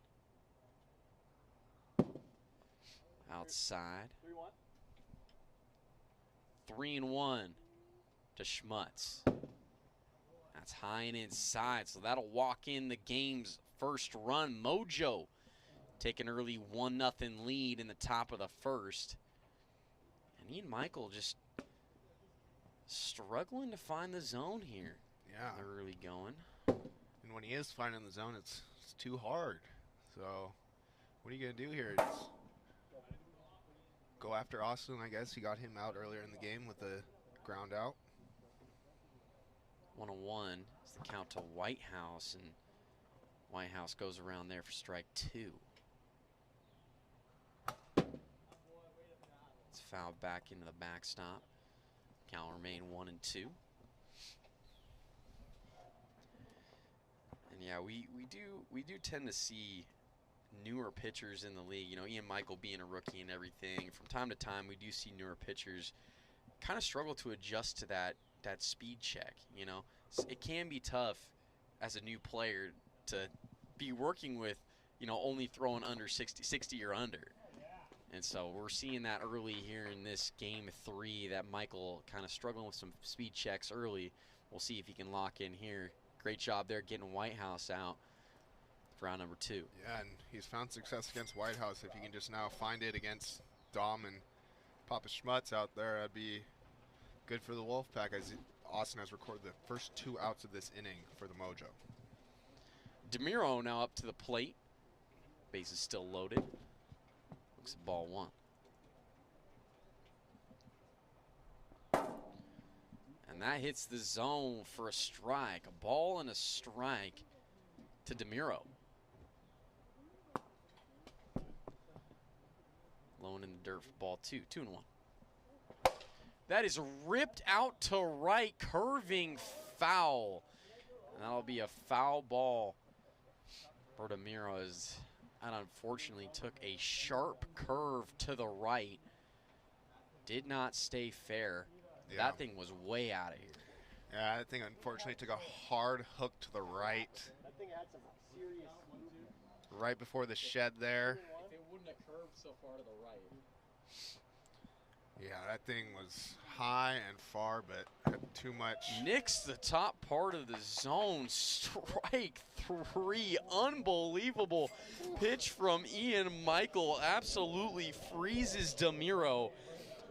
Outside. 3-1 to Schmutz. That's high and inside, so that'll walk in the game's first run. Mojo take an early 1-0 lead in the top of the first. And Ian Michael just struggling to find the zone here. Yeah. Early going. And when he is finding the zone, it's too hard. So what are you going to do here? It's go after Austin, I guess. He got him out earlier in the game with the ground out. 1-1 is the count to Whitehouse, and Whitehouse goes around there for strike 2. It's fouled back into the backstop. Count will remain 1-2. And yeah, we do tend to see newer pitchers in the league. You know, Ian Michael being a rookie and everything. From time to time, we do see newer pitchers kind of struggle to adjust to that speed check. You know, it can be tough as a new player to be working with, you know, only throwing under 60 or under. And so we're seeing that early here in this Game 3, that Michael kind of struggling with some speed checks early. We'll see if he can lock in here. Great job there getting Whitehouse out for round number 2. Yeah, and he's found success against Whitehouse. If he can just now find it against Dom and Papa Schmutz out there, that'd be good for the Wolfpack, as Austin has recorded the first 2 outs of this inning for the Mojo. DeMiro now up to the plate. Base is still loaded. Looks at ball 1. And that hits the zone for a strike. A ball and a strike to DeMiro. Low in the dirt for ball 2. 2-1. That is ripped out to right, curving foul. And that'll be a foul ball for DeMiro, as that unfortunately took a sharp curve to the right. Did not stay fair. Yeah. That thing was way out of here. Yeah, that thing unfortunately took a hard hook to the right. That thing had some serious movement. Right before the shed there. If it wouldn't have curved so far to the right. Yeah, that thing was high and far, but had too much. Nicks the top part of the zone. Strike 3. Unbelievable pitch from Ian Michael. Absolutely freezes DeMiro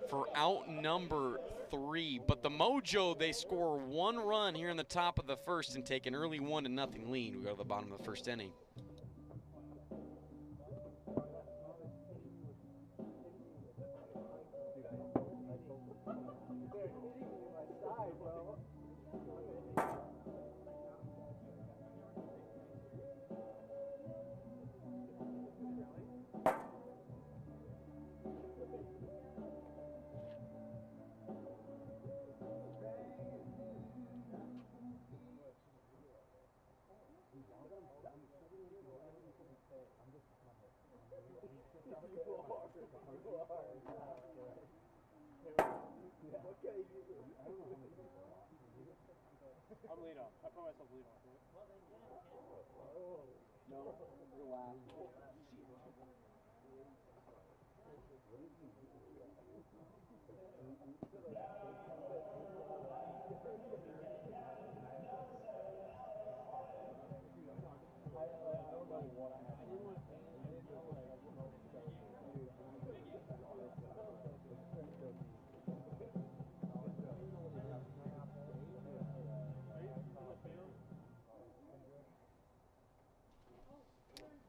for out number 3. But the Mojo, they score 1 run here in the top of the first and take an early 1-0 lead. We go to the bottom of the first inning. I'm lead off. I put myself lead off. No, you're last.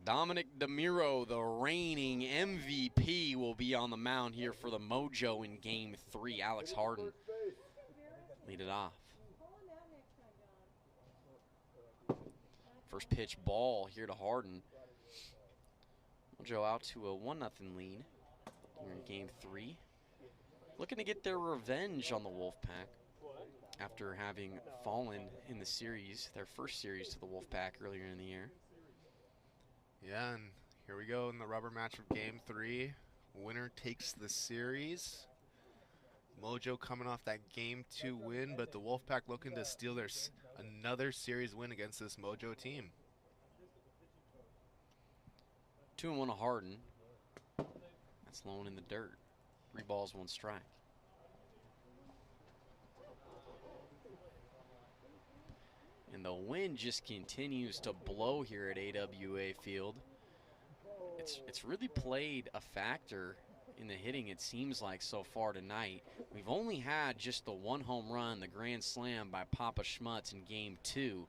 Dominic DeMiro, the reigning MVP, will be on the mound here for the Mojo in Game 3. Alex Harden lead it off. First pitch ball here to Harden. Mojo out to a 1-0 lead here in Game 3. Looking to get their revenge on the Wolfpack after having fallen in the series, their first series to the Wolfpack earlier in the year. Yeah, and here we go in the rubber match of Game 3. Winner takes the series. Mojo coming off that Game 2 win, but the Wolfpack looking to steal their another series win against this Mojo team. 2-1 to Harden. That's low in the dirt. 3 balls, 1 strike. And the wind just continues to blow here at AWA Field. It's really played a factor in the hitting, it seems like, so far tonight. We've only had just the 1 home run, the grand slam by Papa Schmutz in Game 2.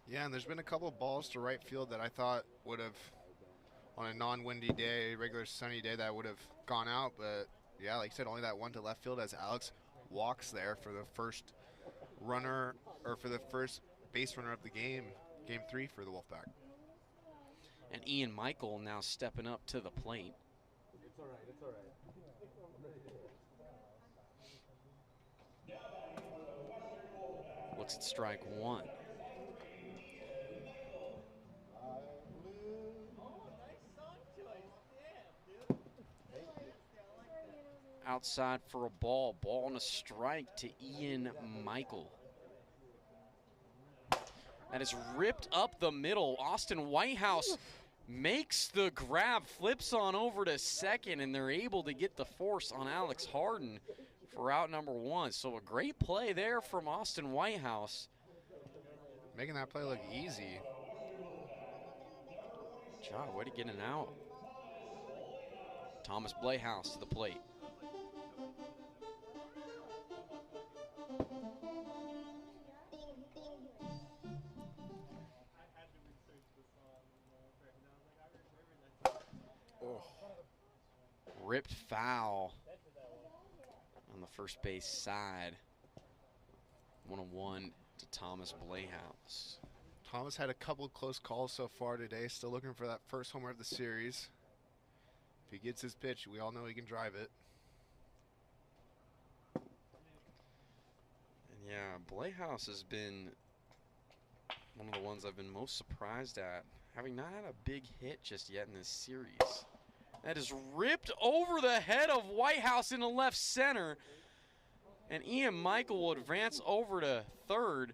Yeah, and there's been a couple of balls to right field that I thought would have, on a non-windy day, regular sunny day, that would have gone out. But, yeah, like you said, only that one to left field as Alex walks there for the first runner, or for the first base runner of the game, Game 3 for the Wolfpack. And Ian Michael now stepping up to the plate. It's all right, it's all right. Looks at strike 1. Outside for a ball. Ball and a strike to Ian Michael. That is ripped up the middle. Austin Whitehouse makes the grab, flips on over to second, and they're able to get the force on Alex Harden for out number 1. So a great play there from Austin Whitehouse. Making that play look easy. John, way to get an out. Thomas Blayhouse to the plate. Oh. Ripped foul on the first base side. 1-1 to Thomas Blayhouse. Thomas had a couple of close calls so far today. Still looking for that first homer of the series. If he gets his pitch, we all know he can drive it. And yeah, Blayhouse has been one of the ones I've been most surprised at, having not had a big hit just yet in this series. That is ripped over the head of Whitehouse into left center. And Ian Michael will advance over to third.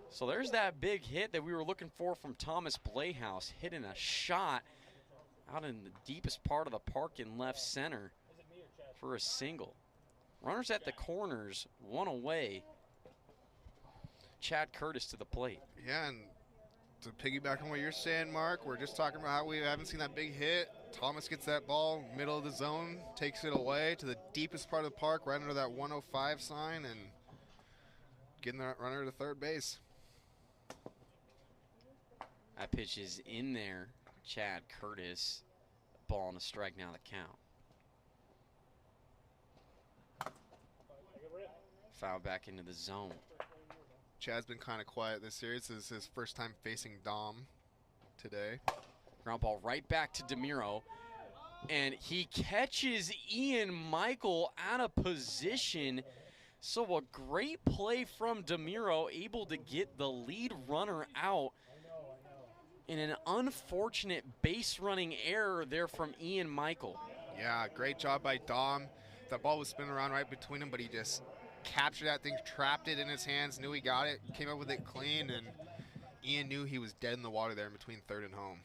So there's that big hit that we were looking for from Thomas Blayhouse, hitting a shot out in the deepest part of the park in left center for a single. Runners at the corners, 1 away. Chad Curtis to the plate. Yeah, and to piggyback on what you're saying, Mark, we're just talking about how we haven't seen that big hit. Thomas gets that ball, middle of the zone, takes it away to the deepest part of the park, right under that 105 sign, and getting that runner to third base. That pitch is in there. Chad Curtis, ball and a strike, now the count. Foul back into the zone. Chad's been kind of quiet this series. This is his first time facing Dom today. Ground ball right back to DeMiro. And he catches Ian Michael out of position. So a great play from DeMiro, able to get the lead runner out. In an unfortunate base running error there from Ian Michael. Yeah, great job by Dom. That ball was spinning around right between him, but he just captured that thing, trapped it in his hands, knew he got it, came up with it clean, and Ian knew he was dead in the water there in between third and home.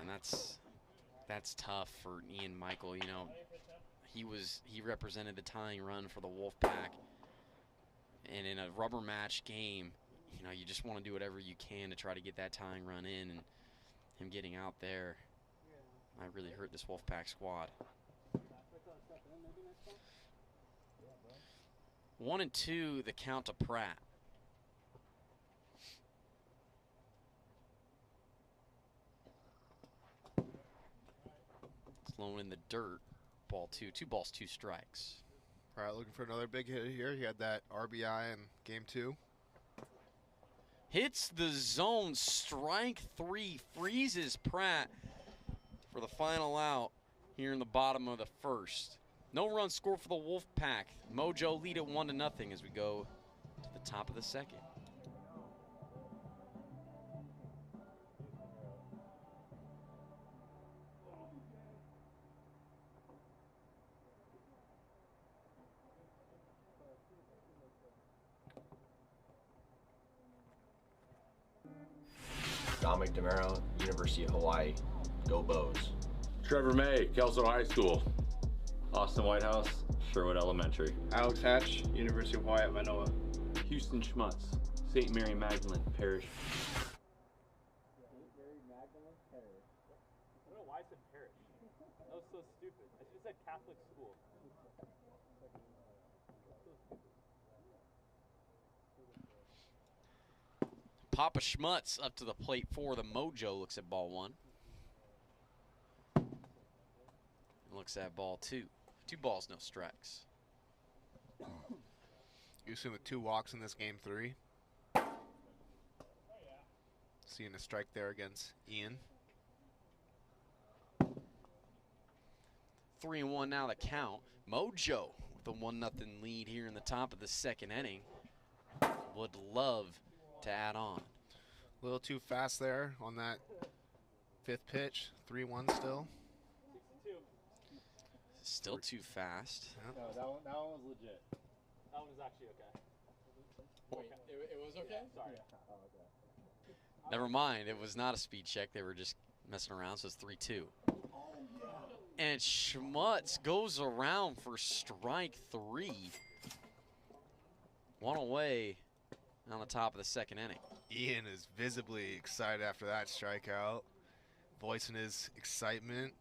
And that's tough for Ian Michael. You know, he represented the tying run for the Wolfpack, and in a rubber match game, you know, you just want to do whatever you can to try to get that tying run in, and him getting out there might really hurt this Wolfpack squad. 1-2, the count to Pratt. flown in the dirt. Ball 2. 2 balls, 2 strikes. All right, looking for another big hit here. He had that RBI in game 2. Hits the zone. Strike 3. Freezes Pratt for the final out here in the bottom of the first. No run score for the Wolfpack. Mojo lead at 1-0 as we go to the top of the second. Dominic DeMero, University of Hawaii. Go Bows. Trevor May, Kelso High School. Austin Whitehouse, Sherwood Elementary. Alex Hatch, University of Hawaii at Manoa. Houston Schmutz, St. Mary Magdalene Parish. I don't know why I said parish. That was so stupid. I should have said Catholic school. Papa Schmutz up to the plate for the Mojo. Looks at ball 1. And looks at ball 2. 2 balls, no strikes. Houston with 2 walks in this game 3. Seeing a strike there against Ian. 3-1 now the count. Mojo with a 1-0 lead here in the top of the second inning. Would love to add on. A little too fast there on that 5th pitch. 3-1 still. Still too fast. No, that one was legit. That one is actually okay. Wait, it was okay? Sorry. Oh, okay. Never mind, it was not a speed check. They were just messing around, so it's 3-2. And Schmutz goes around for strike 3. 1 away on the top of the second inning. Ian is visibly excited after that strikeout, voicing his excitement,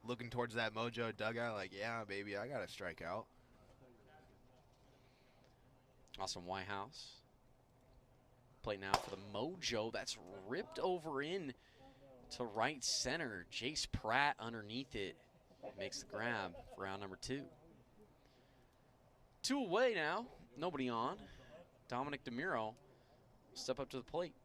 looking towards that Mojo dugout like, yeah, baby, I got a strikeout. Awesome Whitehouse. Play now for the Mojo. That's ripped over in to right center. Jace Pratt underneath it makes the grab for round number 2. 2 away now. Nobody on. Dominic DeMero step up to the plate.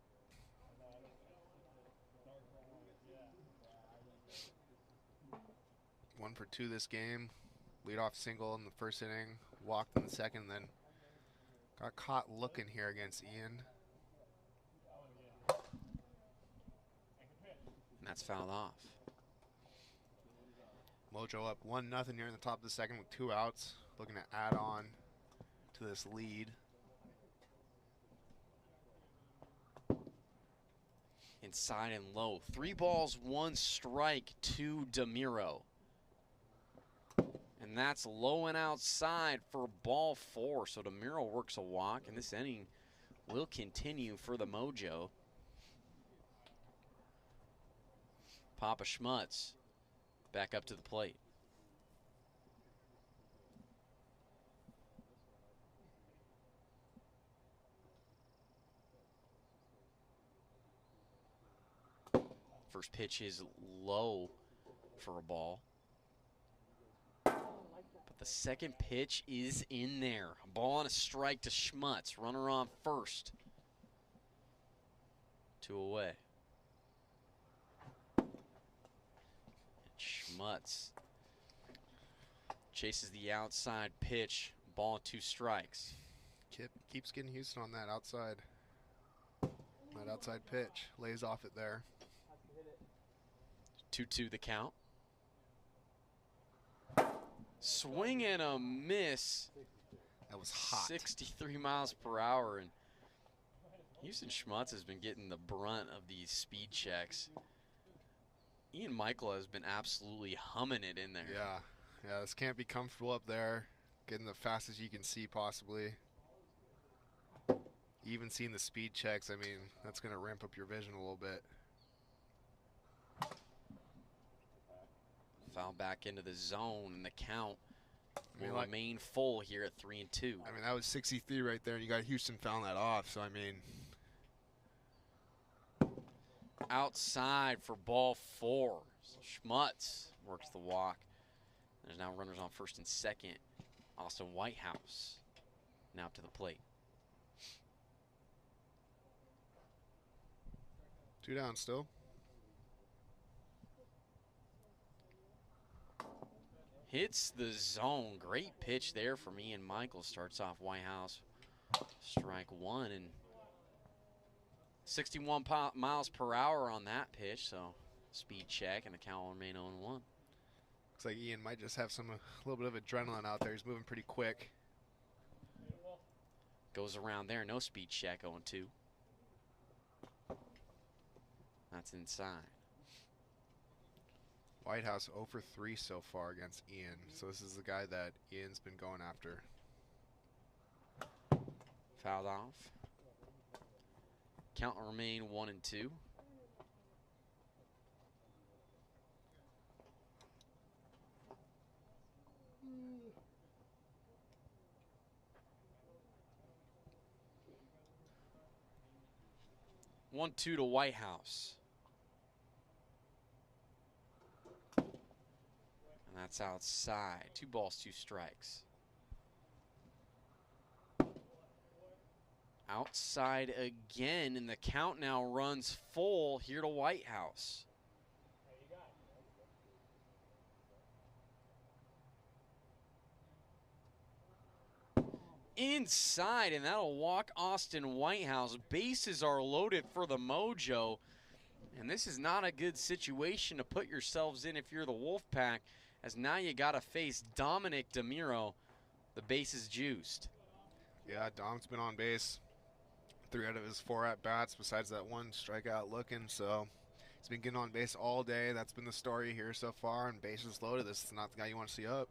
One for 2 this game. Leadoff single in the first inning. Walked in the second, then got caught looking here against Ian. And that's fouled off. Mojo up 1-0 here in the top of the second with 2 outs. Looking to add on to this lead. Inside and low. 3 balls, 1 strike to DeMero. And that's low and outside for ball 4. So DeMero works a walk, and this inning will continue for the Mojo. Papa Schmutz back up to the plate. First pitch is low for a ball. But the second pitch is in there. A ball and a strike to Schmutz. Runner on first. 2 away. And Schmutz chases the outside pitch. Ball and 2 strikes. Keeps getting Houston on that outside pitch. Lays off it there. 2-2 the count. Swing and a miss. That was hot. 63 miles per hour. And Houston Schmutz has been getting the brunt of these speed checks. Ian Michael has been absolutely humming it in there. Yeah, this can't be comfortable up there. Getting the fastest you can see possibly. Even seeing the speed checks, I mean, that's going to ramp up your vision a little bit. Foul back into the zone, and the count will remain full here at 3-2. I mean, that was 63 right there, and you got Houston fouling that off. So, I mean, outside for ball 4. So Schmutz works the walk. There's now runners on first and second. Austin Whitehouse now to the plate. 2 down still. Hits the zone. Great pitch there from Ian Michaels. Starts off Whitehouse. Strike 1 and 61 miles per hour on that pitch. So speed check and the count will remain 0-1. Looks like Ian might just have a little bit of adrenaline out there. He's moving pretty quick. Goes around there. No speed check. 0-2. That's inside. Whitehouse 0 for 3 so far against Ian. So this is the guy that Ian's been going after. Fouled off. Count will remain 1-2. One, 2 to Whitehouse. And that's outside. 2 balls, 2 strikes. Outside again, and the count now runs full here to Whitehouse. Inside, and that'll walk Austin Whitehouse. Bases are loaded for the Mojo, and this is not a good situation to put yourselves in if you're the Wolfpack, as now you got to face Dominic DeMiro. The base is juiced. Yeah, Dom's been on base 3 out of his 4 at-bats, besides that 1 strikeout looking, so he's been getting on base all day. That's been the story here so far, and bases loaded. This is not the guy you want to see up.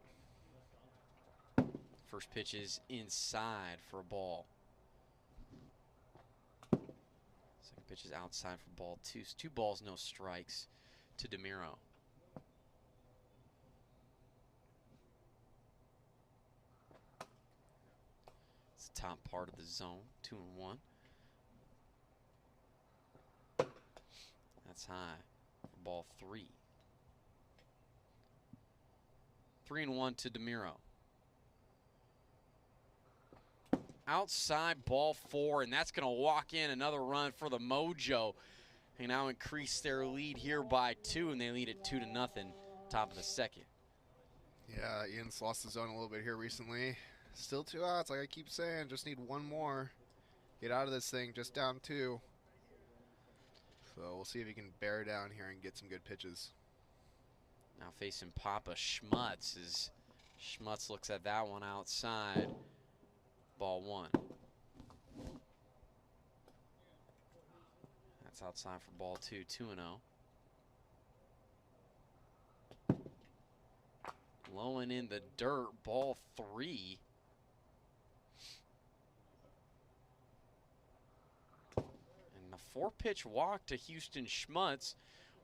First pitch is inside for a ball. Second pitch is outside for ball 2. So 2 balls, no strikes to DeMiro. It's the top part of the zone, 2-1. That's high for ball 3. 3-1 to DeMiro. Outside ball 4, and that's going to walk in another run for the Mojo. They now increase their lead here by 2, and they lead it 2-0, top of the second. Yeah, Ian's lost the zone a little bit here recently. Still 2 outs, like I keep saying. Just need 1 more. Get out of this thing, just down 2. So we'll see if he can bear down here and get some good pitches. Now facing Papa Schmutz, as Schmutz looks at that one outside. Ball 1. That's outside for ball 2, 2-0. Low and in the dirt, ball 3. And the 4-pitch walk to Houston Schmutz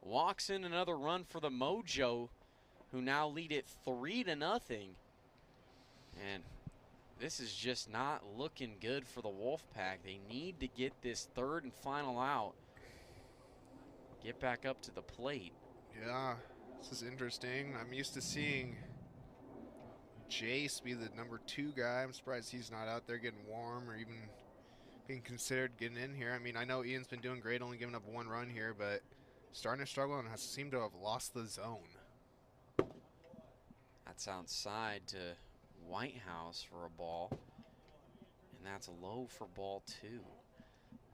walks in another run for the Mojo, who now lead it 3-0. And this is just not looking good for the Wolfpack. They need to get this 3rd and final out. Get back up to the plate. Yeah, this is interesting. I'm used to seeing Jace be the number 2 guy. I'm surprised he's not out there getting warm or even being considered getting in here. I mean, I know Ian's been doing great, only giving up 1 run here, but starting to struggle and has seemed to have lost the zone. That's outside to Whitehouse for a ball, and that's low for ball 2.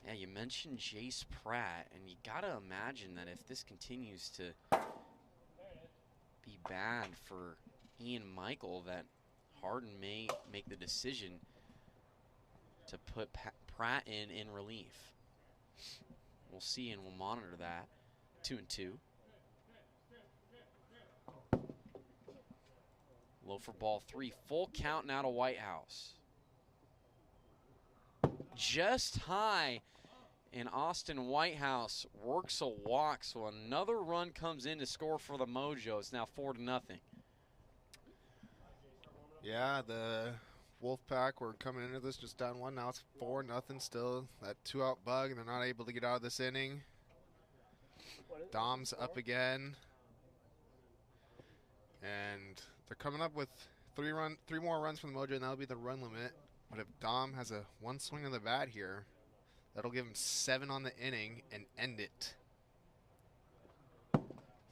Yeah, you mentioned Jace Pratt, and you gotta imagine that if this continues to be bad for Ian Michael, that Harden may make the decision to put Pratt in relief. We'll see, and we'll monitor that. 2-2. Low for ball 3. Full count now to Whitehouse. Just high, and Austin Whitehouse works a walk, so another run comes in to score for the Mojo. It's now 4-0. Yeah, the Wolfpack were coming into this just down 1. Now it's 4-0 still. That 2-out bug, and they're not able to get out of this inning. Dom's up again. And they're coming up with three more runs from the Mojo, and that'll be the run limit. But if Dom has a one swing of the bat here, that'll give him 7 on the inning and end it.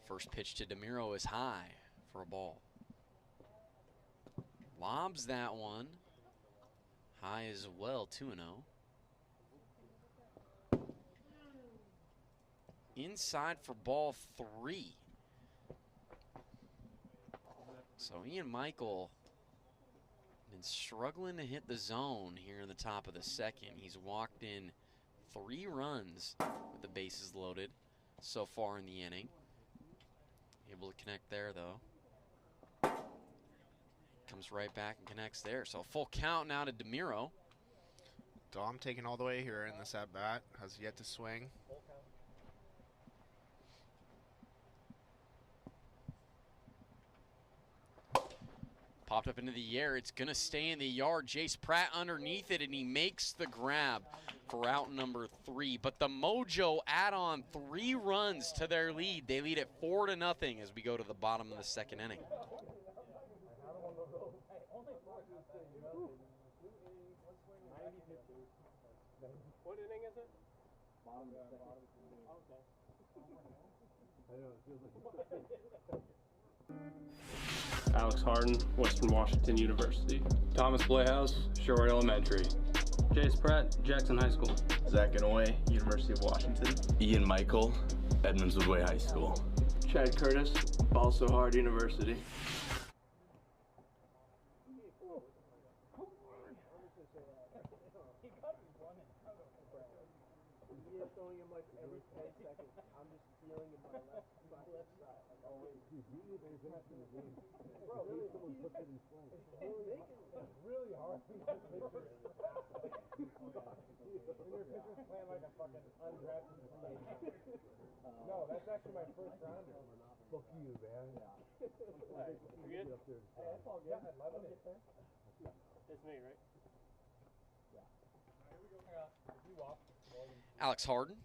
First pitch to DeMiro is high for a ball. Lobs that one. High as well, 2-0. Inside for ball 3. So Ian Michael been struggling to hit the zone here in the top of the second. He's walked in 3 runs with the bases loaded so far in the inning. Able to connect there though. Comes right back and connects there. So full count now to DeMiro. Dom taking all the way here in this at bat, has yet to swing. Popped up into the air. It's going to stay in the yard. Jace Pratt underneath it, and he makes the grab for out number 3. But the Mojo add on 3 runs to their lead. They lead it 4-0 as we go to the bottom of the second inning. What inning is it? Bottom of the second. Alex Harden, Western Washington University. Thomas Playhouse, Sherwood Elementary. Jace Pratt, Jackson High School. Zach Inouye, University of Washington. Ian Michael, Edmonds Woodway High School. Chad Curtis, Balso Hard University. No, that's actually my first rounder. Fuck you, man. You good? Hey, that's all good. Yeah, 11 get there. It's me, right? Alex Harden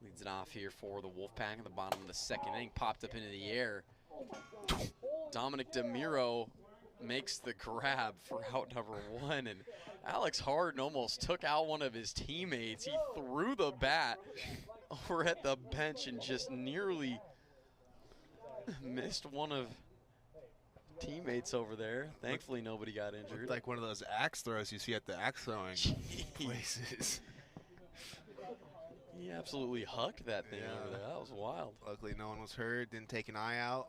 leads it off here for the Wolfpack at the bottom of the second inning. Popped up into the air. Dominic DeMiro makes the grab for out number 1, and Alex Harden almost took out one of his teammates. He threw the bat over at the bench and just nearly missed one of teammates over there. Thankfully, nobody got injured. Looked like one of those axe throws you see at the axe throwing places. He absolutely hucked that thing over there. That was wild. Luckily, no one was hurt. Didn't take an eye out.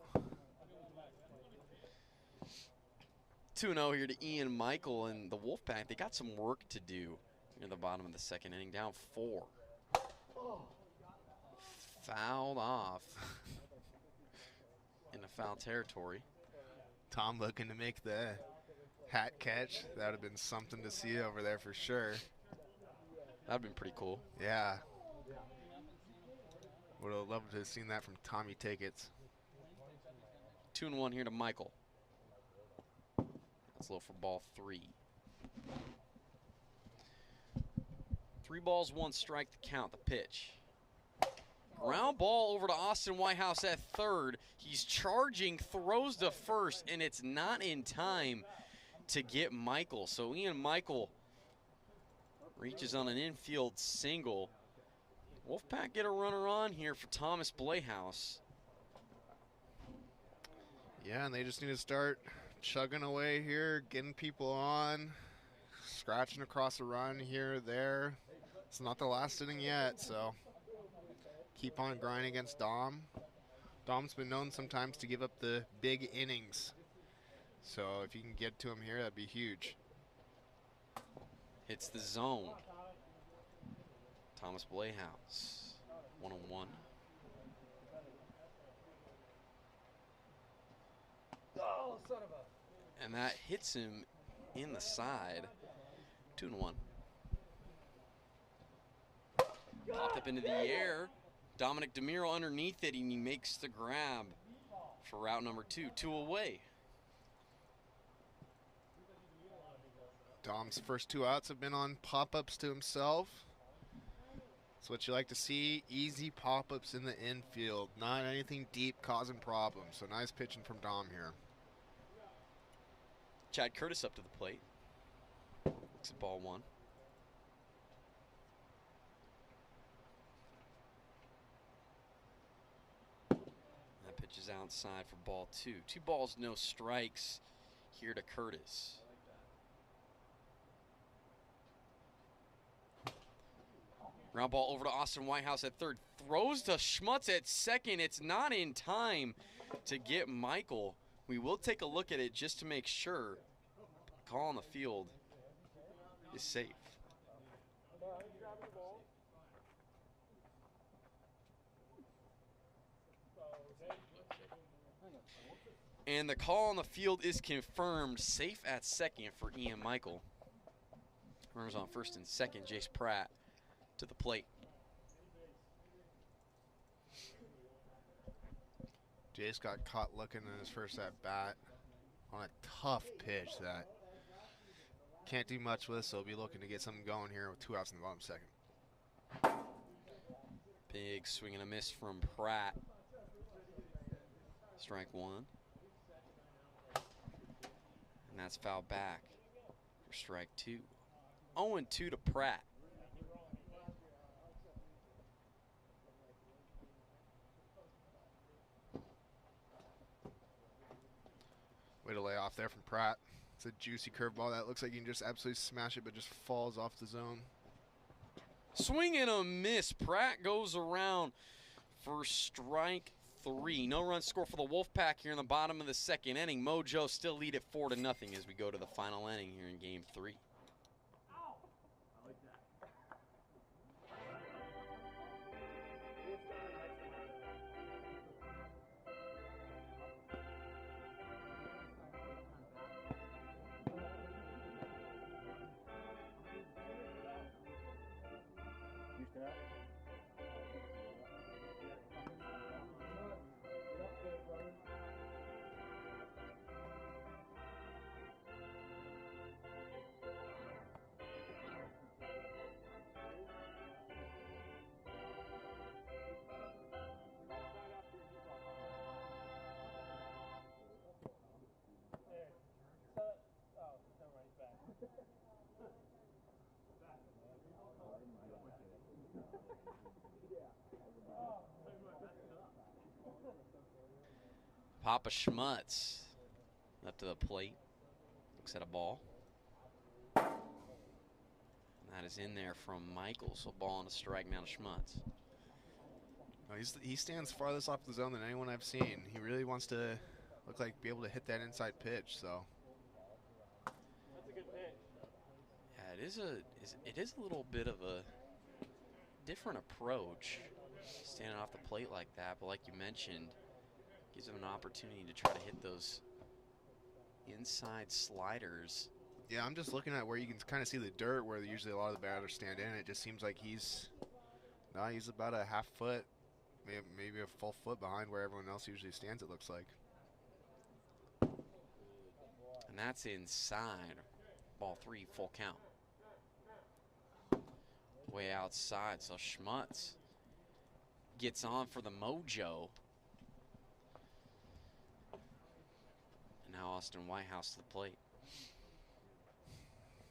2-0 here to Ian Michael and the Wolfpack. They got some work to do near the bottom of the second inning, down 4. Fouled off in the foul territory. Tom looking to make the hat catch. That would have been something to see over there for sure. That would have been pretty cool. Yeah. Would have loved to have seen that from Tommy Tickets. 2-1 here to Michael. That's low for ball 3. 3 balls, 1 strike to count the pitch. Ground ball over to Austin Whitehouse at third. He's charging, throws to first, and it's not in time to get Michael. So Ian Michael reaches on an infield single. Wolfpack get a runner on here for Thomas Playhouse. Yeah, and they just need to start chugging away here, getting people on, scratching across a run here or there. It's not the last inning yet, so keep on grinding against Dom. Dom's been known sometimes to give up the big innings. So if you can get to him here, that'd be huge. Hits the zone. Thomas Playhouse, 1-1. Oh, son of a. And that hits him in the side. 2-1. Popped up into the air. Dominic DeMiro underneath it, and he makes the grab for route number 2. 2 away. Dom's first 2 outs have been on pop-ups to himself. That's what you like to see. Easy pop-ups in the infield. Not anything deep causing problems. So nice pitching from Dom here. Chad Curtis up to the plate. Looks at ball 1. That pitch is outside for ball 2. 2 balls, no strikes here to Curtis. Ground ball over to Austin Whitehouse at third. Throws to Schmutz at second. It's not in time to get Michael. We will take a look at it just to make sure. Call on the field is safe. And the call on the field is confirmed. Safe at second for Ian Michael. Runners on first and second. Jace Pratt to the plate. Jace got caught looking in his first at bat on a tough pitch that can't do much with, so he'll be looking to get something going here with 2 outs in the bottom second. Big swing and a miss from Pratt. Strike 1. And that's fouled back for strike 2. 0-2 to Pratt. Way to lay off there from Pratt. It's a juicy curveball that looks like you can just absolutely smash it, but just falls off the zone. Swing and a miss. Pratt goes around for strike 3. No run score for the Wolfpack here in the bottom of the second inning. Mojo still lead at 4-0 as we go to the final inning here in game 3. Papa Schmutz up to the plate. Looks at a ball. And that is in there from Michael, so ball and a strike now to Schmutz. Oh, he stands farthest off the zone than anyone I've seen. He really wants to look like be able to hit that inside pitch, so. That's a good pitch. Yeah, it is a little bit of a different approach, standing off the plate like that, but like you mentioned, gives him an opportunity to try to hit those inside sliders. Yeah, I'm just looking at where you can kind of see the dirt where usually a lot of the batters stand in. It just seems like he's about a half foot, maybe a full foot behind where everyone else usually stands, it looks like. And that's inside. Ball 3, full count. Way outside, so Schmutz gets on for the Mojo. And now Austin Whitehouse to the plate.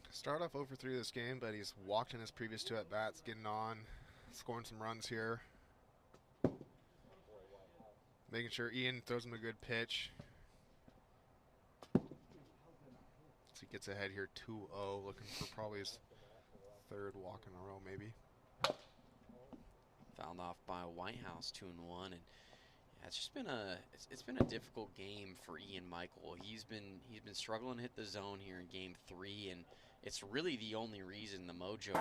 Start off over 3 this game, but he's walked in his previous 2 at-bats, getting on, scoring some runs here. Making sure Ian throws him a good pitch. So he gets ahead here 2-0, looking for probably his 3rd walk in a row maybe. Fouled off by Whitehouse, 2-1, and yeah, it's just been a difficult game for Ian Michael. He's been struggling to hit the zone here in game 3, and it's really the only reason the Mojo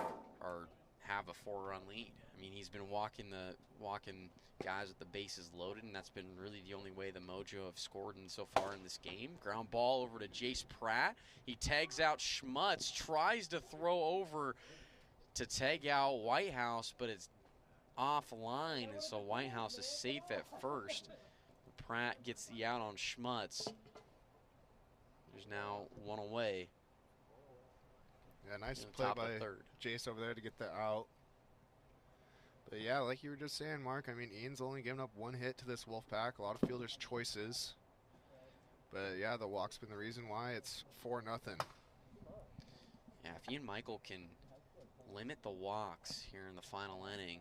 have a 4-run lead. I mean, he's been walking guys with the bases loaded, and that's been really the only way the Mojo have scored so far in this game. Ground ball over to Jace Pratt. He tags out Schmutz, tries to throw over to tag out Whitehouse, but it's offline, and so Whitehouse is safe at first. Pratt gets the out on Schmutz. There's now 1 away. Yeah, nice play by Jace over there to get that out. But yeah, like you were just saying, Mark, I mean, Ian's only given up 1 hit to this Wolfpack. A lot of fielders' choices. But yeah, the walk's been the reason why. It's 4-0. Yeah, if Ian Michael can limit the walks here in the final inning,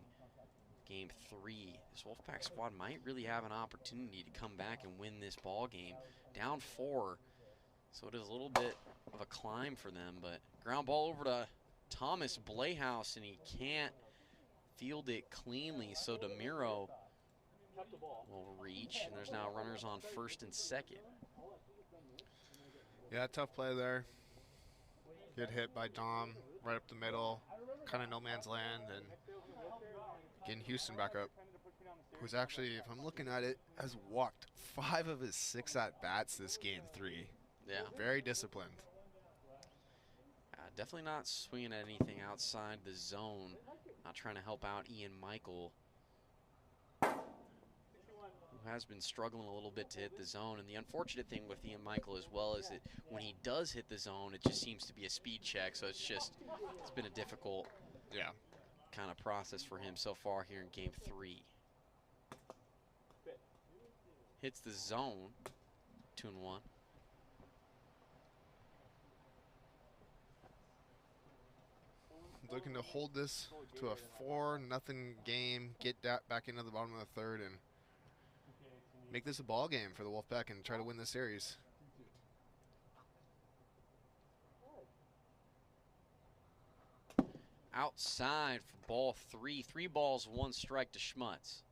game 3, this Wolfpack squad might really have an opportunity to come back and win this ball game. Down 4, so it is a little bit of a climb for them, but ground ball over to Thomas Blayhouse, and he can't field it cleanly, so DeMiro will reach, and there's now runners on first and second. Yeah, tough play there. Good hit by Dom, right up the middle, kind of no man's land, and getting Houston back up, who's actually, if I'm looking at it, has walked 5 of his 6 at-bats this game 3. Yeah. Very disciplined. Definitely not swinging at anything outside the zone. Not trying to help out Ian Michael, who has been struggling a little bit to hit the zone. And the unfortunate thing with Ian Michael as well is that when he does hit the zone, it just seems to be a speed check. So it's been a difficult kind of process for him so far here in game 3. Hits the zone, 2-1. Looking to hold this to a 4-0 game, get that back into the bottom of the 3rd, and make this a ball game for the Wolfpack and try to win this series. Outside for ball 3. 3 balls, 1 strike to Schmutz.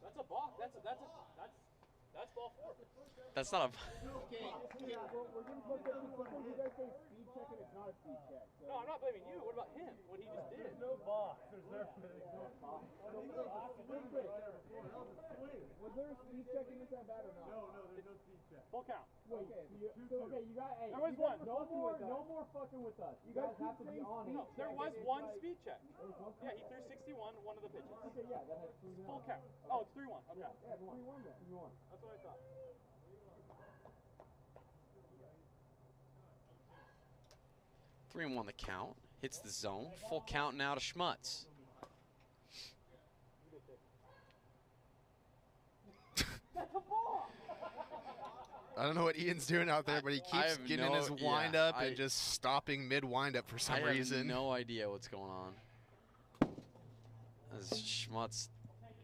That's a ball. That's ball 4. That's not a. No, I'm not blaming you. What about him? What he just did? There's no box. There's no box. Was there a speed check in this at bat or not? No, there's no speed check. Full count. Wait, you got. Hey, there was one. No more fucking with us. You guys have to be on it. No, there was one speed check. Yeah, he threw 61, one of the pitches. Okay, yeah, that has 3-1. Full count. Oh, it's 3-1. Okay. Yeah, 3-1 then. 3-1. That's what I thought. 3-1 the count. Hits the zone. Full count now to Schmutz. That's a ball. I don't know what Ian's doing out there, but he keeps getting in his wind-up and just stopping mid-wind-up for some reason. I have no idea what's going on. As Schmutz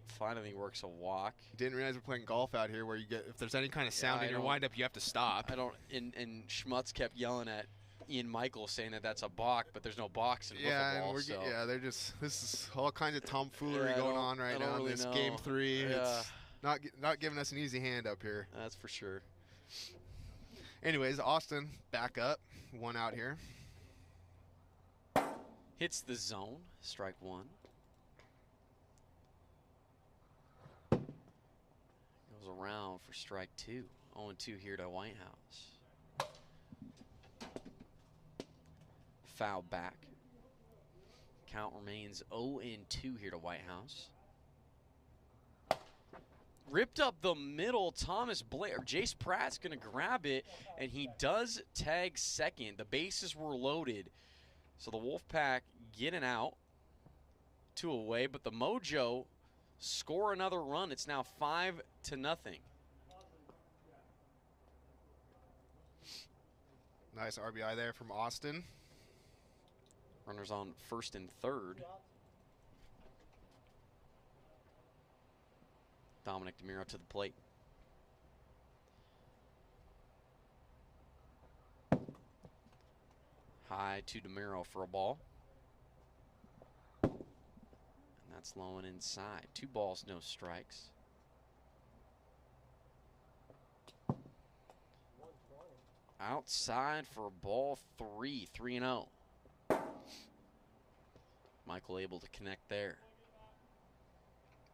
finally works a walk. Didn't realize we're playing golf out here where you get, if there's any kind of sound in your wind-up, you have to stop. And Schmutz kept yelling at Ian Michael saying that that's a balk, but there's no box in wiffle ball. Yeah, they're just, this is all kinds of tomfoolery going on right now in this game 3. Yeah. It's not giving us an easy hand up here. That's for sure. Anyways, Austin back up, 1 out here. Hits the zone, strike 1. Goes around for strike 2. 0-2 here to Whitehouse. Foul back. Count remains 0-2 here to Whitehouse. Ripped up the middle. Thomas Blair, Jace Pratt's going to grab it, and he does tag second. The bases were loaded, so the Wolfpack get an out, 2 away, but the Mojo score another run. It's now 5-0. Nice RBI there from Austin. Runners on first and third. Dominic DeMiro to the plate. High to DeMiro for a ball. And that's low and inside. 2 balls, no strikes. Outside for ball 3, 3-0. Michael able to connect there.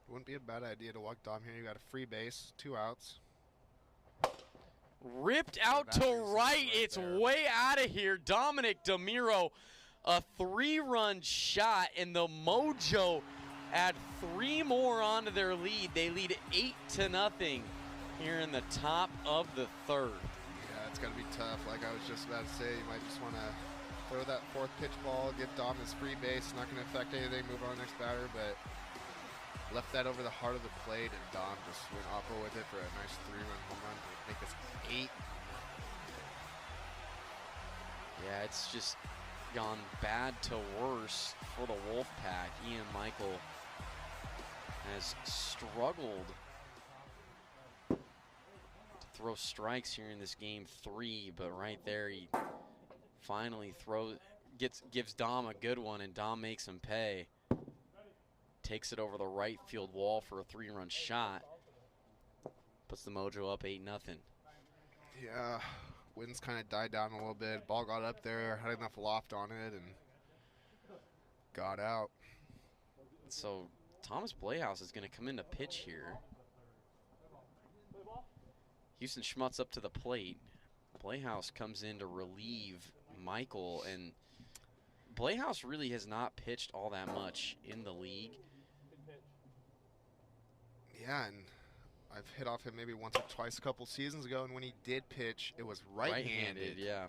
Wouldn't be a bad idea to walk Dom here. You got a free base, 2 outs. Ripped out to right. It's way out of here. Dominic DeMiro, a 3-run shot, and the Mojo add 3 more onto their lead. They lead 8-0 here in the top of the 3rd. Yeah, it's going to be tough. Like I was just about to say, you might just want to throw that fourth pitch ball, give Dom his free base. Not going to affect anything, move on to the next batter, but left that over the heart of the plate, and Dom just went oppo with it for a nice 3-run home run to make us 8. Yeah, it's just gone bad to worse for the Wolfpack. Ian Michael has struggled to throw strikes here in this game 3, but right there he finally gives Dom a good one, and Dom makes him pay. Takes it over the right field wall for a 3-run shot. Puts the Mojo up 8-0. Yeah, winds kind of died down a little bit. Ball got up there, had enough loft on it, and got out. So Thomas Playhouse is going to come in to pitch here. Houston Schmutz up to the plate. Playhouse comes in to relieve Michael, and Playhouse really has not pitched all that much in the league. Yeah, and I've hit off him maybe once or twice a couple seasons ago, and when he did pitch, it was right-handed. Yeah.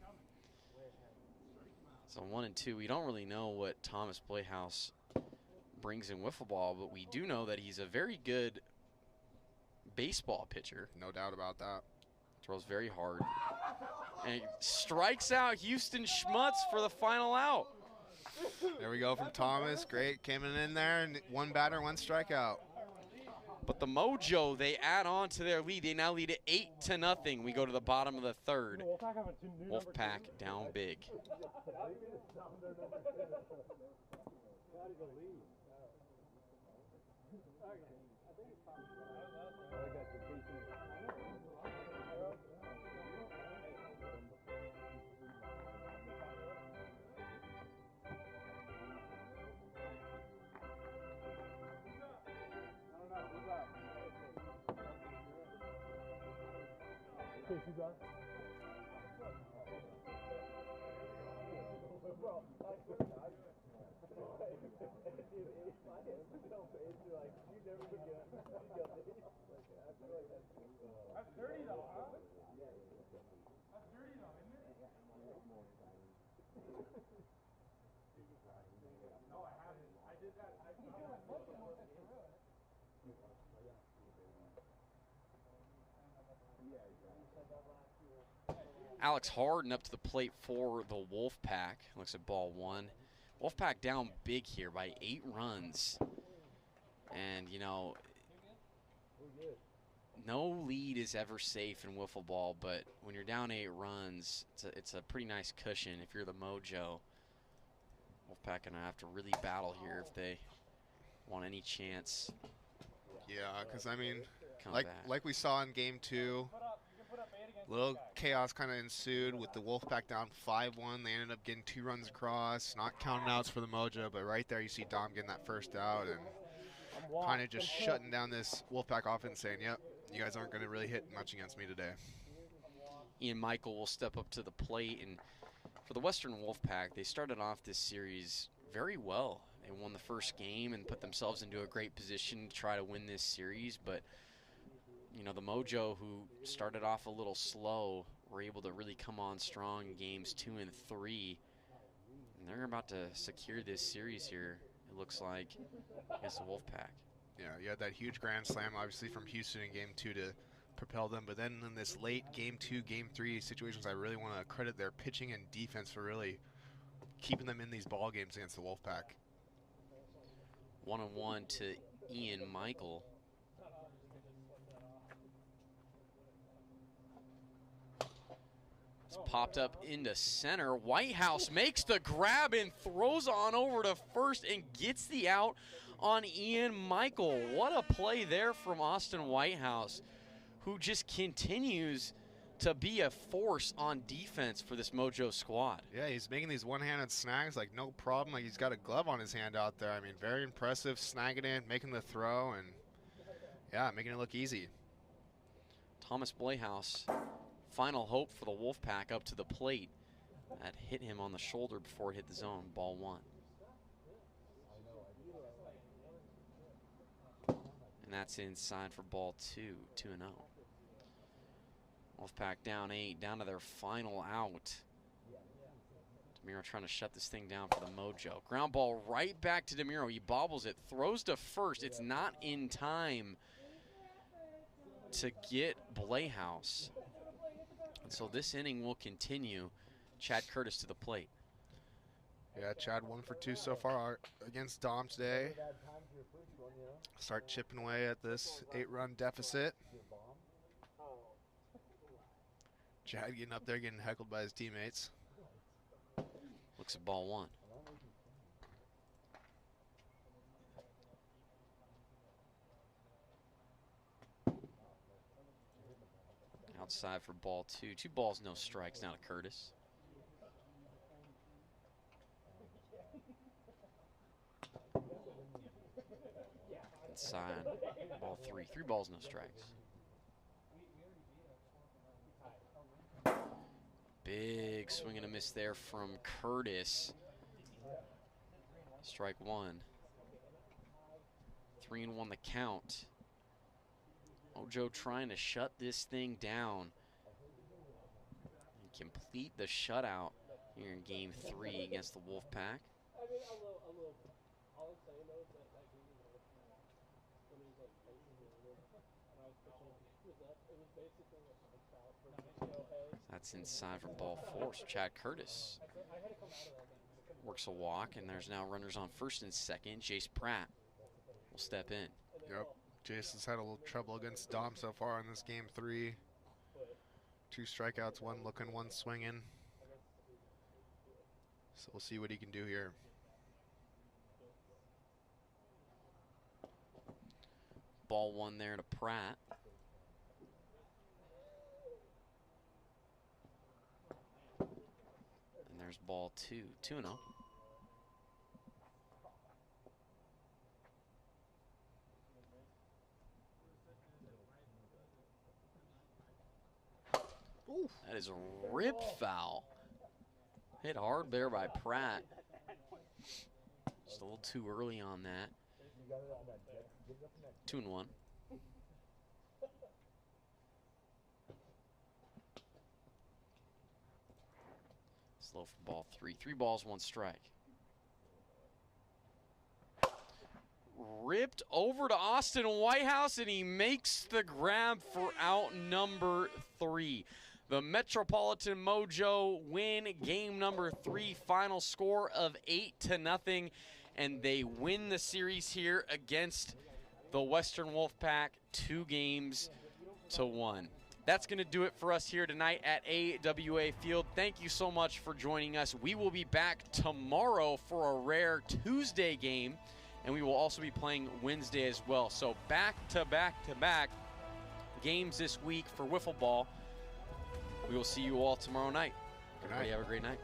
So 1-2. We don't really know what Thomas Playhouse brings in wiffle ball, but we do know that he's a very good baseball pitcher. No doubt about that. Throws very hard. And he strikes out Houston Schmutz for the final out. There we go from Thomas. Great. Came in there, and 1 batter, 1 strikeout. But the Mojo, they add on to their lead. They now lead it 8-0. We go to the bottom of the 3rd. Wolfpack down big. That's dirty though, huh? That's dirty though, isn't it? No, I haven't. I did that. Alex Harden up to the plate for the Wolfpack. Looks at ball 1. Wolfpack down big here by 8 runs. And, you know, no lead is ever safe in wiffle ball, but when you're down 8 runs, it's a pretty nice cushion if you're the Mojo. Wolfpack gonna have to really battle here if they want any chance. Yeah, because I mean, Come like we saw in game 2, little chaos kind of ensued with the Wolfpack down 5-1. They ended up getting 2 runs across, not counting outs for the Mojo, but right there you see Dom getting that first out and kind of just shutting down this Wolfpack offense, saying, yep, you guys aren't going to really hit much against me today. Ian Michael will step up to the plate, and for the Western Wolfpack, they started off this series very well. They won the first game and put themselves into a great position to try to win this series, but you know, the Mojo, who started off a little slow, were able to really come on strong in games 2 and 3, and they're about to secure this series here, it looks like, against the Wolfpack. Yeah, you had that huge grand slam, obviously, from Houston in game 2 to propel them, but then in this late game 2, game 3 situations, I really want to credit their pitching and defense for really keeping them in these ball games against the Wolfpack. 1-1 to Ian Michael. It's popped up into center. Whitehouse makes the grab and throws on over to first and gets the out on Ian Michael. What a play there from Austin Whitehouse, who just continues to be a force on defense for this Mojo squad. Yeah, he's making these one-handed snags like no problem. Like he's got a glove on his hand out there. I mean, very impressive, snagging it, making the throw, and yeah, making it look easy. Thomas Playhouse, final hope for the Wolfpack up to the plate. That hit him on the shoulder before it hit the zone, ball 1. And that's inside for ball 2, 2-0. Wolfpack down 8, down to their final out DeMiro trying to shut this thing down for the Mojo. Ground ball right back to DeMiro. He bobbles it, throws to first. It's not in time to get Blayhouse. And so this inning will continue. Chad Curtis to the plate. Yeah, Chad 1 for 2 so far against Dom today. Start chipping away at this 8-run deficit. Chad getting up there, getting heckled by his teammates. Looks at ball 1. Outside for ball 2. 2 balls, no strikes now to Curtis. Inside, ball 3. 3 balls, no strikes. Big swing and a miss there from Curtis. Strike 1. 3-1 the count. Mojo trying to shut this thing down and complete the shutout here in game 3 against the Wolfpack. That's inside for ball 4. So Chad Curtis works a walk, and there's now runners on first and second. Jace Pratt will step in. Yep. Jace has had a little trouble against Dom so far in this game 3. 2 strikeouts, 1 looking, 1 swinging. So we'll see what he can do here. Ball 1 there to Pratt. And there's ball 2. 2-0. That is a rip foul. Hit hard there by Pratt. Just a little too early on that. 2-1. Slow for ball 3. 3 balls, 1 strike. Ripped over to Austin Whitehouse, and he makes the grab for out number 3. The Metropolitan Mojo win game number 3, final score of 8-0, and they win the series here against the Western Wolfpack 2-1. That's going to do it for us here tonight at AWA Field. Thank you so much for joining us. We will be back tomorrow for a rare Tuesday game, and we will also be playing Wednesday as well. So back-to-back-to-back games this week for Wiffle Ball. We will see you all tomorrow night. Everybody have a great night.